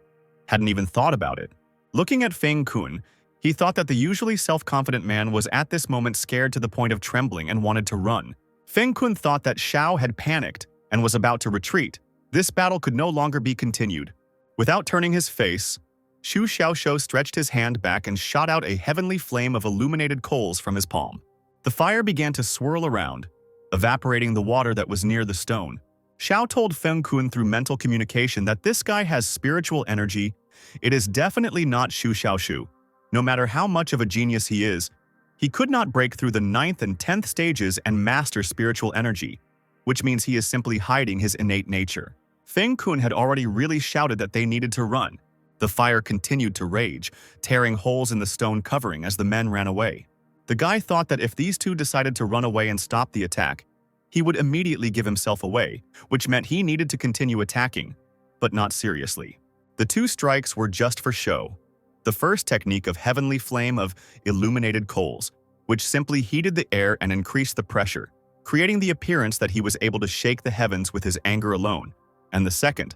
hadn't even thought about it. Looking at Feng Kun, he thought that the usually self-confident man was at this moment scared to the point of trembling and wanted to run. Feng Kun thought that Xiao had panicked and was about to retreat. This battle could no longer be continued. Without turning his face, Xu Xiaoxiu stretched his hand back and shot out a heavenly flame of illuminated coals from his palm. The fire began to swirl around, evaporating the water that was near the stone. Xiao told Feng Kun through mental communication that this guy has spiritual energy. It is definitely not Xu Xiaoxiu. No matter how much of a genius he is, he could not break through the 9th and 10th stages and master spiritual energy, which means he is simply hiding his innate nature. Feng Kun had already really shouted that they needed to run. The fire continued to rage, tearing holes in the stone covering as the men ran away. The guy thought that if these two decided to run away and stop the attack, he would immediately give himself away, which meant he needed to continue attacking, but not seriously. The two strikes were just for show. The first technique of heavenly flame of illuminated coals, which simply heated the air and increased the pressure, creating the appearance that he was able to shake the heavens with his anger alone. And the second,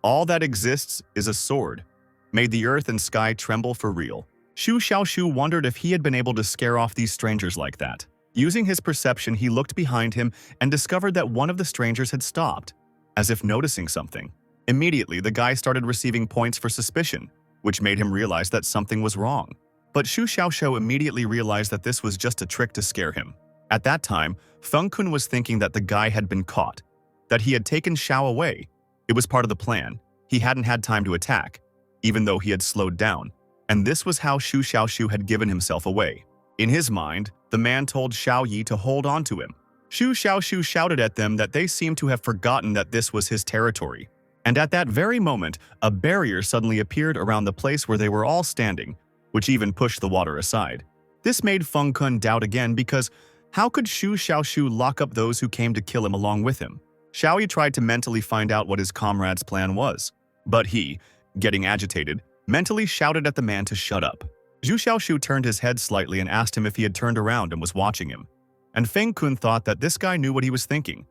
all that exists is a sword, made the earth and sky tremble for real. Xu Xiaoxiu wondered if he had been able to scare off these strangers like that. Using his perception, he looked behind him and discovered that one of the strangers had stopped, as if noticing something. Immediately, the guy started receiving points for suspicion, which made him realize that something was wrong. But Xu Xiaoxiu immediately realized that this was just a trick to scare him. At that time, Feng Kun was thinking that the guy had been caught, that he had taken Xiao away. It was part of the plan. He hadn't had time to attack, even though he had slowed down. And this was how Xu Xiaoxiu had given himself away. In his mind, the man told Xiao Yi to hold on to him. Xu Xiaoxiu shouted at them that they seemed to have forgotten that this was his territory. And at that very moment, a barrier suddenly appeared around the place where they were all standing, which even pushed the water aside. This made Feng Kun doubt again because how could Xu Xiaoxiu lock up those who came to kill him along with him? Xiao Yi tried to mentally find out what his comrade's plan was, but he, getting agitated, mentally shouted at the man to shut up. Xu Xiaoxiu turned his head slightly and asked him if he had turned around and was watching him. And Feng Kun thought that this guy knew what he was thinking.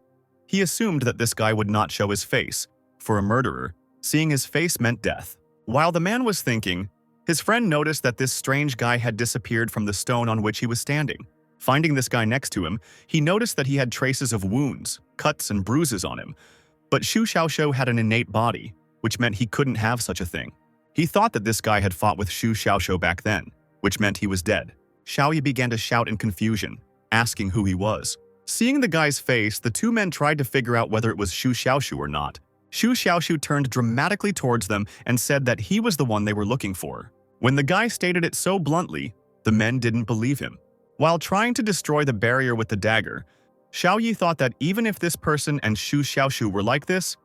He assumed that this guy would not show his face. For a murderer, seeing his face meant death. While the man was thinking, his friend noticed that this strange guy had disappeared from the stone on which he was standing. Finding this guy next to him, he noticed that he had traces of wounds, cuts, and bruises on him. But Xu Xiaoxiu had an innate body, which meant he couldn't have such a thing. He thought that this guy had fought with Xu Xiaoxiu back then, which meant he was dead. Xiaoyi began to shout in confusion, asking who he was. Seeing the guy's face, the two men tried to figure out whether it was Xu Xiaoshu or not. Xu Xiaoshu turned dramatically towards them and said that he was the one they were looking for. When the guy stated it so bluntly, the men didn't believe him. While trying to destroy the barrier with the dagger, Xiaoyi thought that even if this person and Xu Xiaoshu were like this,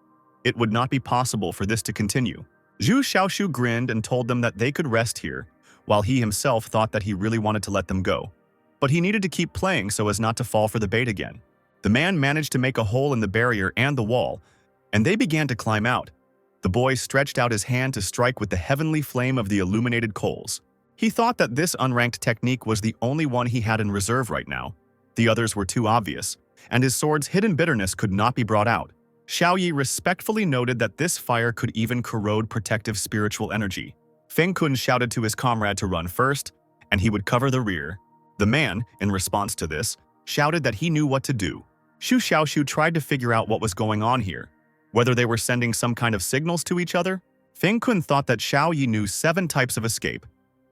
it would not be possible for this to continue. Xu Xiaoshu grinned and told them that they could rest here, while he himself thought that he really wanted to let them go. But he needed to keep playing so as not to fall for the bait again. The man managed to make a hole in the barrier and the wall, and they began to climb out. The boy stretched out his hand to strike with the heavenly flame of the illuminated coals. He thought that this unranked technique was the only one he had in reserve right now. The others were too obvious, and his sword's hidden bitterness could not be brought out. Xiaoyi respectfully noted that this fire could even corrode protective spiritual energy. Feng Kun shouted to his comrade to run first, and he would cover the rear. The man, in response to this, shouted that he knew what to do. Xu Xiaoshu tried to figure out what was going on here, whether they were sending some kind of signals to each other. Feng Kun thought that Xiaoyi knew 7 types of escape,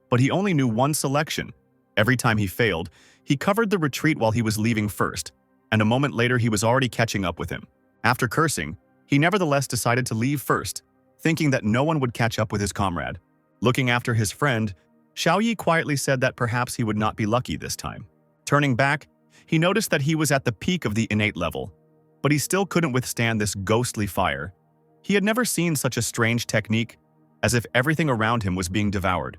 but he only knew one selection. Every time he failed, he covered the retreat while he was leaving first, and a moment later he was already catching up with him. After cursing, he nevertheless decided to leave first, thinking that no one would catch up with his comrade. Looking after his friend, Xiaoyi quietly said that perhaps he would not be lucky this time. Turning back, he noticed that he was at the peak of the innate level, but he still couldn't withstand this ghostly fire. He had never seen such a strange technique, as if everything around him was being devoured.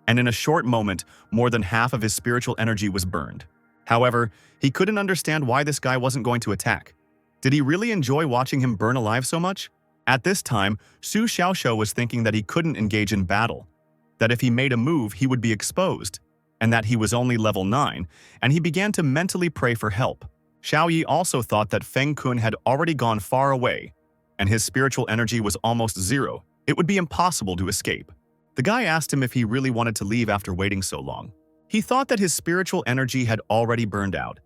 And in a short moment, more than half of his spiritual energy was burned. However, he couldn't understand why this guy wasn't going to attack. Did he really enjoy watching him burn alive so much? At this time, Xu Xiaoshu was thinking that he couldn't engage in battle, that if he made a move, he would be exposed, and that he was only level 9, and he began to mentally pray for help. Xiaoyi also thought that Feng Kun had already gone far away, and his spiritual energy was almost 0. It would be impossible to escape. The guy asked him if he really wanted to leave after waiting so long. He thought that his spiritual energy had already burned out.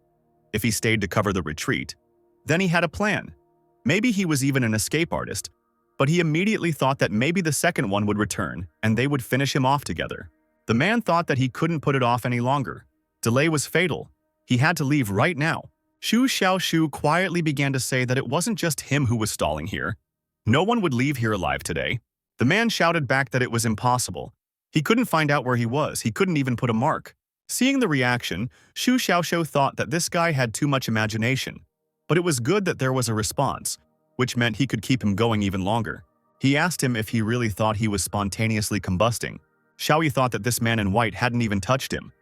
If he stayed to cover the retreat, then he had a plan. Maybe he was even an escape artist, but he immediately thought that maybe the second one would return and they would finish him off together. The man thought that he couldn't put it off any longer. Delay was fatal. He had to leave right now. Xu Xiaoshu quietly began to say that it wasn't just him who was stalling here. No one would leave here alive today. The man shouted back that it was impossible. He couldn't find out where he was. He couldn't even put a mark. Seeing the reaction, Xu Xiaoshu thought that this guy had too much imagination. But it was good that there was a response, which meant he could keep him going even longer. He asked him if he really thought he was spontaneously combusting. Xiaoyi thought that this man in white hadn't even touched him,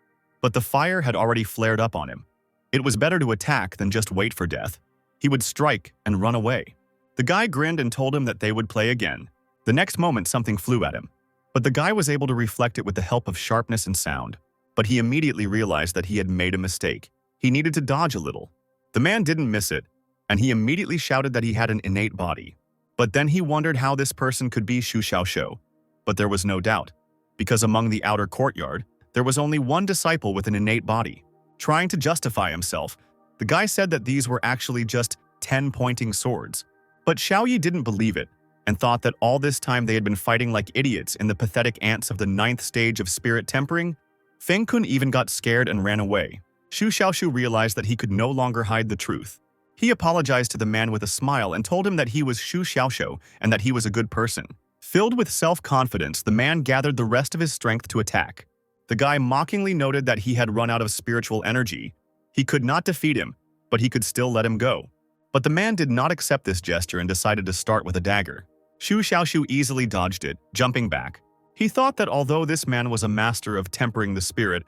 but the fire had already flared up on him. It was better to attack than just wait for death. He would strike and run away. The guy grinned and told him that they would play again. The next moment something flew at him, but the guy was able to reflect it with the help of sharpness and sound. But he immediately realized that he had made a mistake. He needed to dodge a little. The man didn't miss it, and he immediately shouted that he had an innate body. But then he wondered how this person could be Xu Xiaoshu. But there was no doubt, because among the outer courtyard, there was only one disciple with an innate body. Trying to justify himself, the guy said that these were actually just 10 pointing swords. But Xiaoyi didn't believe it, and thought that all this time they had been fighting like idiots in the pathetic ants of the 9th stage of spirit tempering. Feng Kun even got scared and ran away. Xu Xiaoshu realized that he could no longer hide the truth. He apologized to the man with a smile and told him that he was Xu Xiaoshu and that he was a good person. Filled with self-confidence, the man gathered the rest of his strength to attack. The guy mockingly noted that he had run out of spiritual energy. He could not defeat him, but he could still let him go. But the man did not accept this gesture and decided to start with a dagger. Xu Xiaoshu easily dodged it, jumping back. He thought that although this man was a master of tempering the spirit,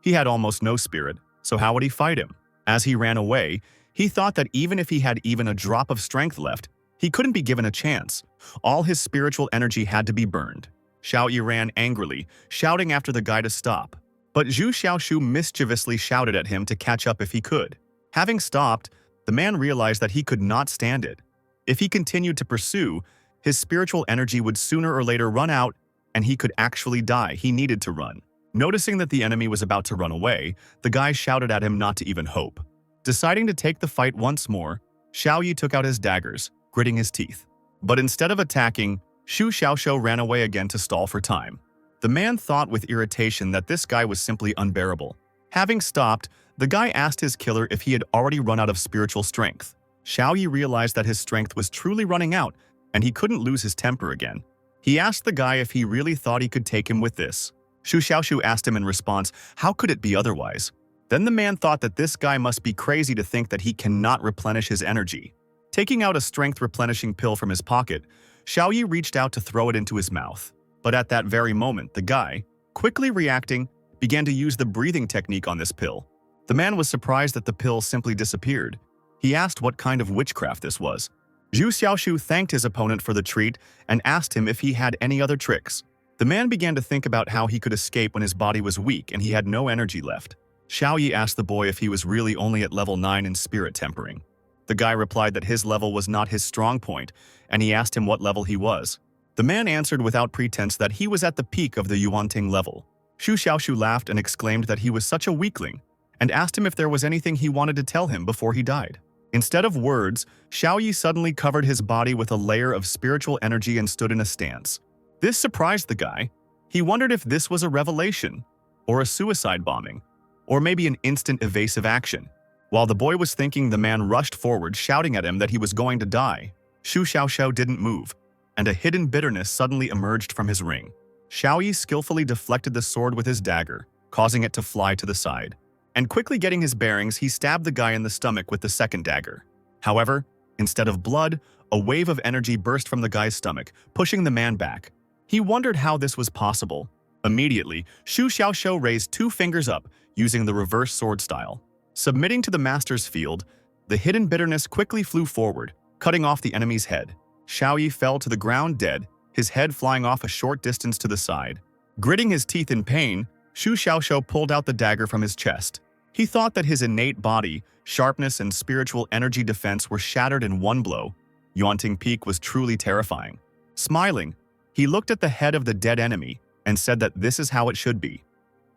he had almost no spirit, so how would he fight him? As he ran away, he thought that even if he had even a drop of strength left, he couldn't be given a chance. All his spiritual energy had to be burned. Xiaoyi ran angrily, shouting after the guy to stop. But Xu Xiaoshu mischievously shouted at him to catch up if he could. Having stopped, the man realized that he could not stand it. If he continued to pursue, his spiritual energy would sooner or later run out, and he could actually die. He needed to run. Noticing that the enemy was about to run away, the guy shouted at him not to even hope. Deciding to take the fight once more, Xiaoyi took out his daggers, gritting his teeth. But instead of attacking, Xu Xiaoshu ran away again to stall for time. The man thought with irritation that this guy was simply unbearable. Having stopped, the guy asked his killer if he had already run out of spiritual strength. Xiao Yi realized that his strength was truly running out, and he couldn't lose his temper again. He asked the guy if he really thought he could take him with this. Shu Xiaoshu asked him in response, how could it be otherwise? Then the man thought that this guy must be crazy to think that he cannot replenish his energy. Taking out a strength-replenishing pill from his pocket, Xiao Yi reached out to throw it into his mouth. But at that very moment, the guy, quickly reacting, began to use the breathing technique on this pill. The man was surprised that the pill simply disappeared. He asked what kind of witchcraft this was. Zhu Xiaoshu thanked his opponent for the treat and asked him if he had any other tricks. The man began to think about how he could escape when his body was weak and he had no energy left. Xiao Yi asked the boy if he was really only at level 9 in spirit tempering. The guy replied that his level was not his strong point, and he asked him what level he was. The man answered without pretense that he was at the peak of the Yuanting level. Shu Xiaoshu laughed and exclaimed that he was such a weakling, and asked him if there was anything he wanted to tell him before he died. Instead of words, Xiao Yi suddenly covered his body with a layer of spiritual energy and stood in a stance. This surprised the guy. He wondered if this was a revelation, or a suicide bombing, or maybe an instant evasive action. While the boy was thinking, the man rushed forward, shouting at him that he was going to die. Shu Xiaoshu didn't move, and a hidden bitterness suddenly emerged from his ring. Xiao Yi skillfully deflected the sword with his dagger, causing it to fly to the side. And quickly getting his bearings, he stabbed the guy in the stomach with the second dagger. However, instead of blood, a wave of energy burst from the guy's stomach, pushing the man back. He wondered how this was possible. Immediately, Shu Xiaoshu raised 2 fingers up, using the reverse sword style. Submitting to the master's field, the hidden bitterness quickly flew forward, cutting off the enemy's head. Xiao Yi fell to the ground dead, his head flying off a short distance to the side. Gritting his teeth in pain, Shu Xiaoshu pulled out the dagger from his chest. He thought that his innate body, sharpness, and spiritual energy defense were shattered in one blow. Yuanting Peak was truly terrifying. Smiling, he looked at the head of the dead enemy and said that this is how it should be.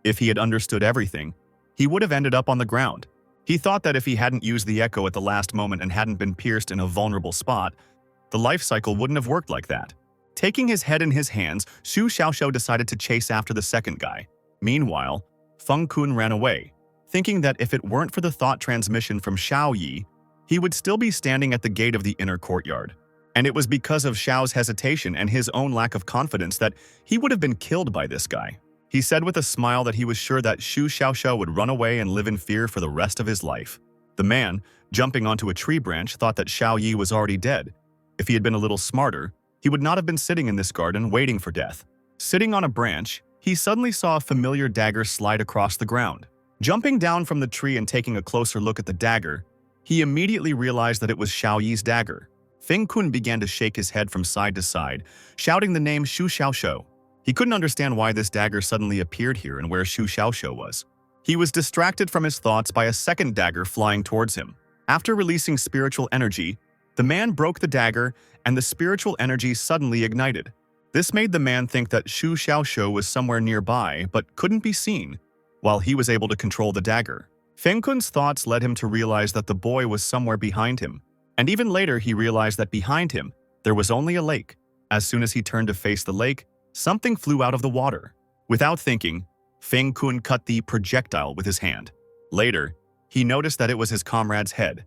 If he had understood everything, he would have ended up on the ground. He thought that if he hadn't used the echo at the last moment and hadn't been pierced in a vulnerable spot, the life cycle wouldn't have worked like that. Taking his head in his hands, Shu Xiaoshu decided to chase after the second guy. Meanwhile, Feng Kun ran away, thinking that if it weren't for the thought transmission from Xiao Yi, he would still be standing at the gate of the inner courtyard. And it was because of Xiao's hesitation and his own lack of confidence that he would have been killed by this guy. He said with a smile that he was sure that Shu Xiaoshu would run away and live in fear for the rest of his life. The man, jumping onto a tree branch, thought that Xiao Yi was already dead. If he had been a little smarter, he would not have been sitting in this garden waiting for death. Sitting on a branch, he suddenly saw a familiar dagger slide across the ground. Jumping down from the tree and taking a closer look at the dagger, he immediately realized that it was Xiao Yi's dagger. Feng Kun began to shake his head from side to side, shouting the name Shu Xiaoshu. He couldn't understand why this dagger suddenly appeared here and where Shu Xiaoshu was. He was distracted from his thoughts by a second dagger flying towards him. After releasing spiritual energy, the man broke the dagger and the spiritual energy suddenly ignited. This made the man think that Shu Xiaoshu was somewhere nearby but couldn't be seen, while he was able to control the dagger. Feng Kun's thoughts led him to realize that the boy was somewhere behind him, and even later he realized that behind him there was only a lake. As soon as he turned to face the lake, something flew out of the water. Without thinking, Feng Kun cut the projectile with his hand. Later, he noticed that it was his comrade's head,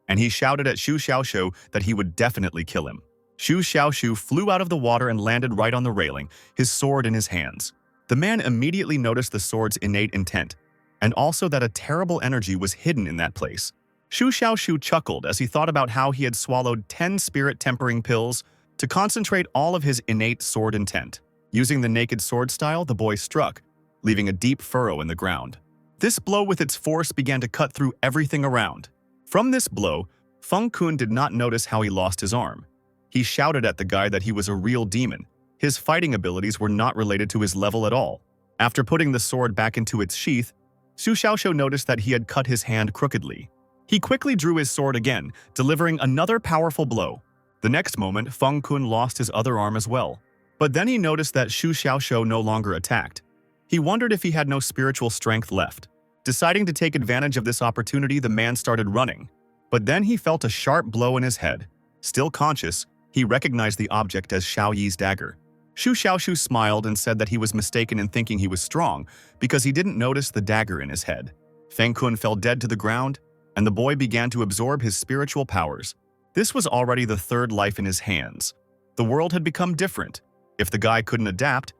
and he shouted at Shu Xiaoshu that he would definitely kill him. Shu Xiaoshu flew out of the water and landed right on the railing, his sword in his hands. The man immediately noticed the sword's innate intent, and also that a terrible energy was hidden in that place. Shu Xiaoshu chuckled as he thought about how he had swallowed 10 spirit-tempering pills to concentrate all of his innate sword intent. Using the naked sword style, the boy struck, leaving a deep furrow in the ground. This blow with its force began to cut through everything around. From this blow, Feng Kun did not notice how he lost his arm. He shouted at the guy that he was a real demon. His fighting abilities were not related to his level at all. After putting the sword back into its sheath, Shu Xiaoshu noticed that he had cut his hand crookedly. He quickly drew his sword again, delivering another powerful blow. The next moment, Feng Kun lost his other arm as well. But then he noticed that Shu Xiaoshu no longer attacked. He wondered if he had no spiritual strength left. Deciding to take advantage of this opportunity, the man started running. But then he felt a sharp blow in his head. Still conscious, he recognized the object as Xiao Yi's dagger. Shu Xiaoshu smiled and said that he was mistaken in thinking he was strong because he didn't notice the dagger in his head. Feng Kun fell dead to the ground, and the boy began to absorb his spiritual powers. This was already the third life in his hands. The world had become different. If the guy couldn't adapt,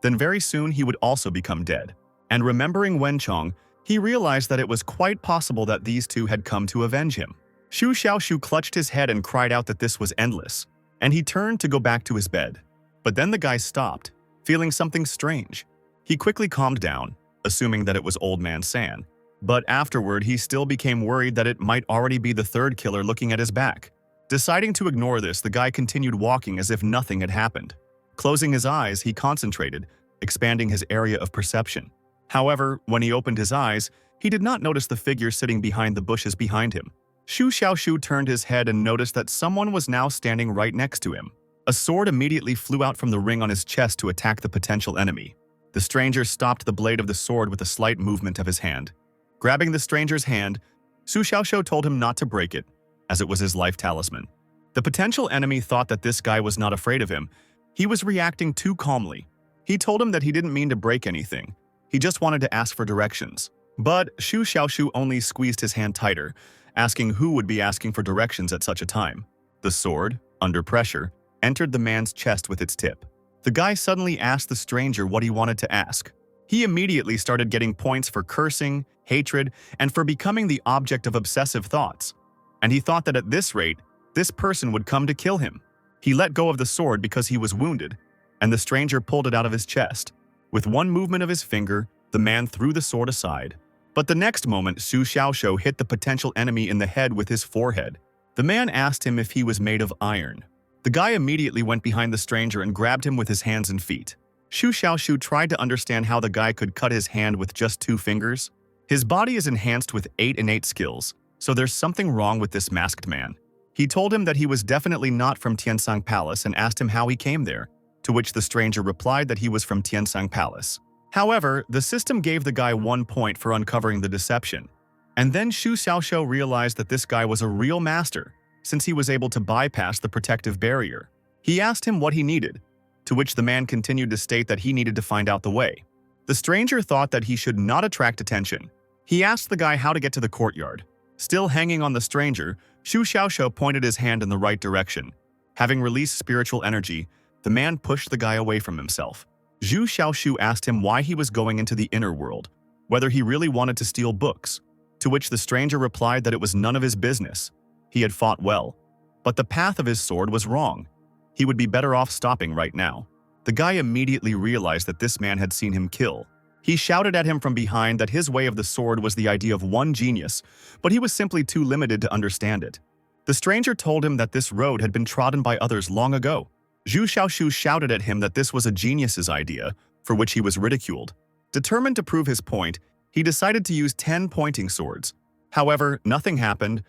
then very soon he would also become dead. And remembering Wenchong, he realized that it was quite possible that these two had come to avenge him. Xu Xiaoshu clutched his head and cried out that this was endless, and he turned to go back to his bed. But then the guy stopped, feeling something strange. He quickly calmed down, assuming that it was Old Man San. But afterward, he still became worried that it might already be the third killer looking at his back. Deciding to ignore this, the guy continued walking as if nothing had happened. Closing his eyes, he concentrated, expanding his area of perception. However, when he opened his eyes, he did not notice the figure sitting behind the bushes behind him. Xu Xiaoshu turned his head and noticed that someone was now standing right next to him. A sword immediately flew out from the ring on his chest to attack the potential enemy. The stranger stopped the blade of the sword with a slight movement of his hand. Grabbing the stranger's hand, Xu Xiaoshu told him not to break it, as it was his life talisman. The potential enemy thought that this guy was not afraid of him. He was reacting too calmly. He told him that he didn't mean to break anything. He just wanted to ask for directions. But Xu Xiaoshu only squeezed his hand tighter, asking who would be asking for directions at such a time. The sword, under pressure, entered the man's chest with its tip. The guy suddenly asked the stranger what he wanted to ask. He immediately started getting points for cursing, hatred, and for becoming the object of obsessive thoughts. And he thought that at this rate, this person would come to kill him. He let go of the sword because he was wounded, and the stranger pulled it out of his chest. With one movement of his finger, the man threw the sword aside. But the next moment, Xu Xiaoshu hit the potential enemy in the head with his forehead. The man asked him if he was made of iron. The guy immediately went behind the stranger and grabbed him with his hands and feet. Xu Xiaoshu tried to understand how the guy could cut his hand with just 2 fingers. His body is enhanced with 8 innate skills, so there's something wrong with this masked man. He told him that he was definitely not from Tiansang Palace and asked him how he came there, to which the stranger replied that he was from Tiansang Palace. However, the system gave the guy 1 point for uncovering the deception. And then Xu Xiaoshu realized that this guy was a real master, since he was able to bypass the protective barrier. He asked him what he needed, to which the man continued to state that he needed to find out the way. The stranger thought that he should not attract attention. He asked the guy how to get to the courtyard. Still hanging on the stranger, Xu Xiaoshu pointed his hand in the right direction. Having released spiritual energy, the man pushed the guy away from himself. Xu Xiaoshu asked him why he was going into the inner world, whether he really wanted to steal books, to which the stranger replied that it was none of his business. He had fought well, but the path of his sword was wrong. He would be better off stopping right now. The guy immediately realized that this man had seen him kill. He shouted at him from behind that his way of the sword was the idea of one genius, but he was simply too limited to understand it. The stranger told him that this road had been trodden by others long ago. Xu Xiaoshu shouted at him that this was a genius's idea, for which he was ridiculed. Determined to prove his point, he decided to use 10 pointing swords. However, nothing happened.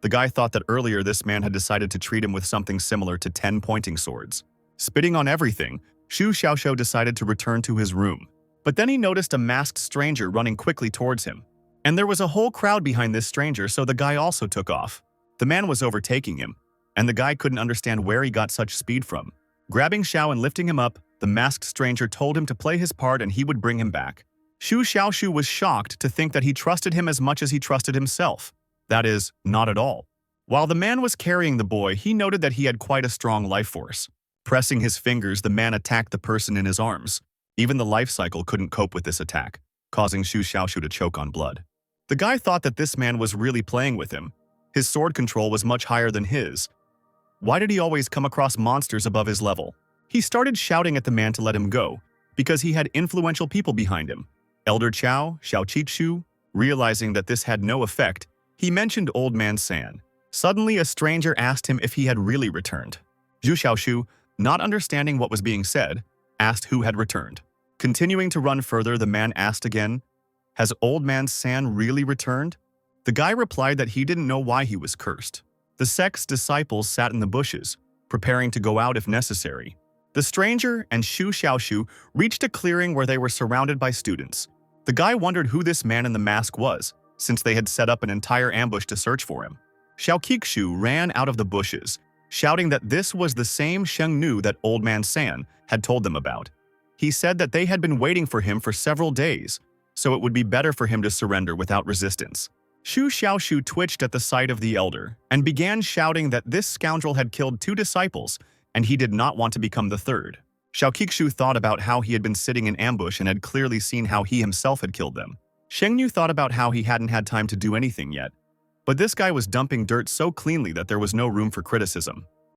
The guy thought that earlier this man had decided to treat him with something similar to 10 pointing swords. Spitting on everything, Xu Xiaoshu decided to return to his room. But then he noticed a masked stranger running quickly towards him. And there was a whole crowd behind this stranger, so the guy also took off. The man was overtaking him, and the guy couldn't understand where he got such speed from. Grabbing Xiao and lifting him up, the masked stranger told him to play his part and he would bring him back. Xu Xiaoshu was shocked to think that he trusted him as much as he trusted himself. That is, not at all. While the man was carrying the boy, he noted that he had quite a strong life force. Pressing his fingers, the man attacked the person in his arms. Even the life cycle couldn't cope with this attack, causing Xu Xiaoshu to choke on blood. The guy thought that this man was really playing with him. His sword control was much higher than his. Why did he always come across monsters above his level? He started shouting at the man to let him go, because he had influential people behind him. Elder Xiao, Xiao Qichu, realizing that this had no effect, he mentioned Old Man San. Suddenly, a stranger asked him if he had really returned. Xu Xiaoshu, not understanding what was being said, asked who had returned. Continuing to run further, the man asked again, "Has Old Man San really returned?" The guy replied that he didn't know why he was cursed. The sect's disciples sat in the bushes, preparing to go out if necessary. The stranger and Xu Xiaoshu reached a clearing where they were surrounded by students. The guy wondered who this man in the mask was, since they had set up an entire ambush to search for him. Xiao Qichu ran out of the bushes, shouting that this was the same Sheng Nu that Old Man San had told them about. He said that they had been waiting for him for several days, so it would be better for him to surrender without resistance. Shu Xiaoshu twitched at the sight of the elder and began shouting that this scoundrel had killed 2 disciples and he did not want to become the third. Xiao Qiqu thought about how he had been sitting in ambush and had clearly seen how he himself had killed them. Shengnu thought about how he hadn't had time to do anything yet. But this guy was dumping dirt so cleanly that there was no room for criticism.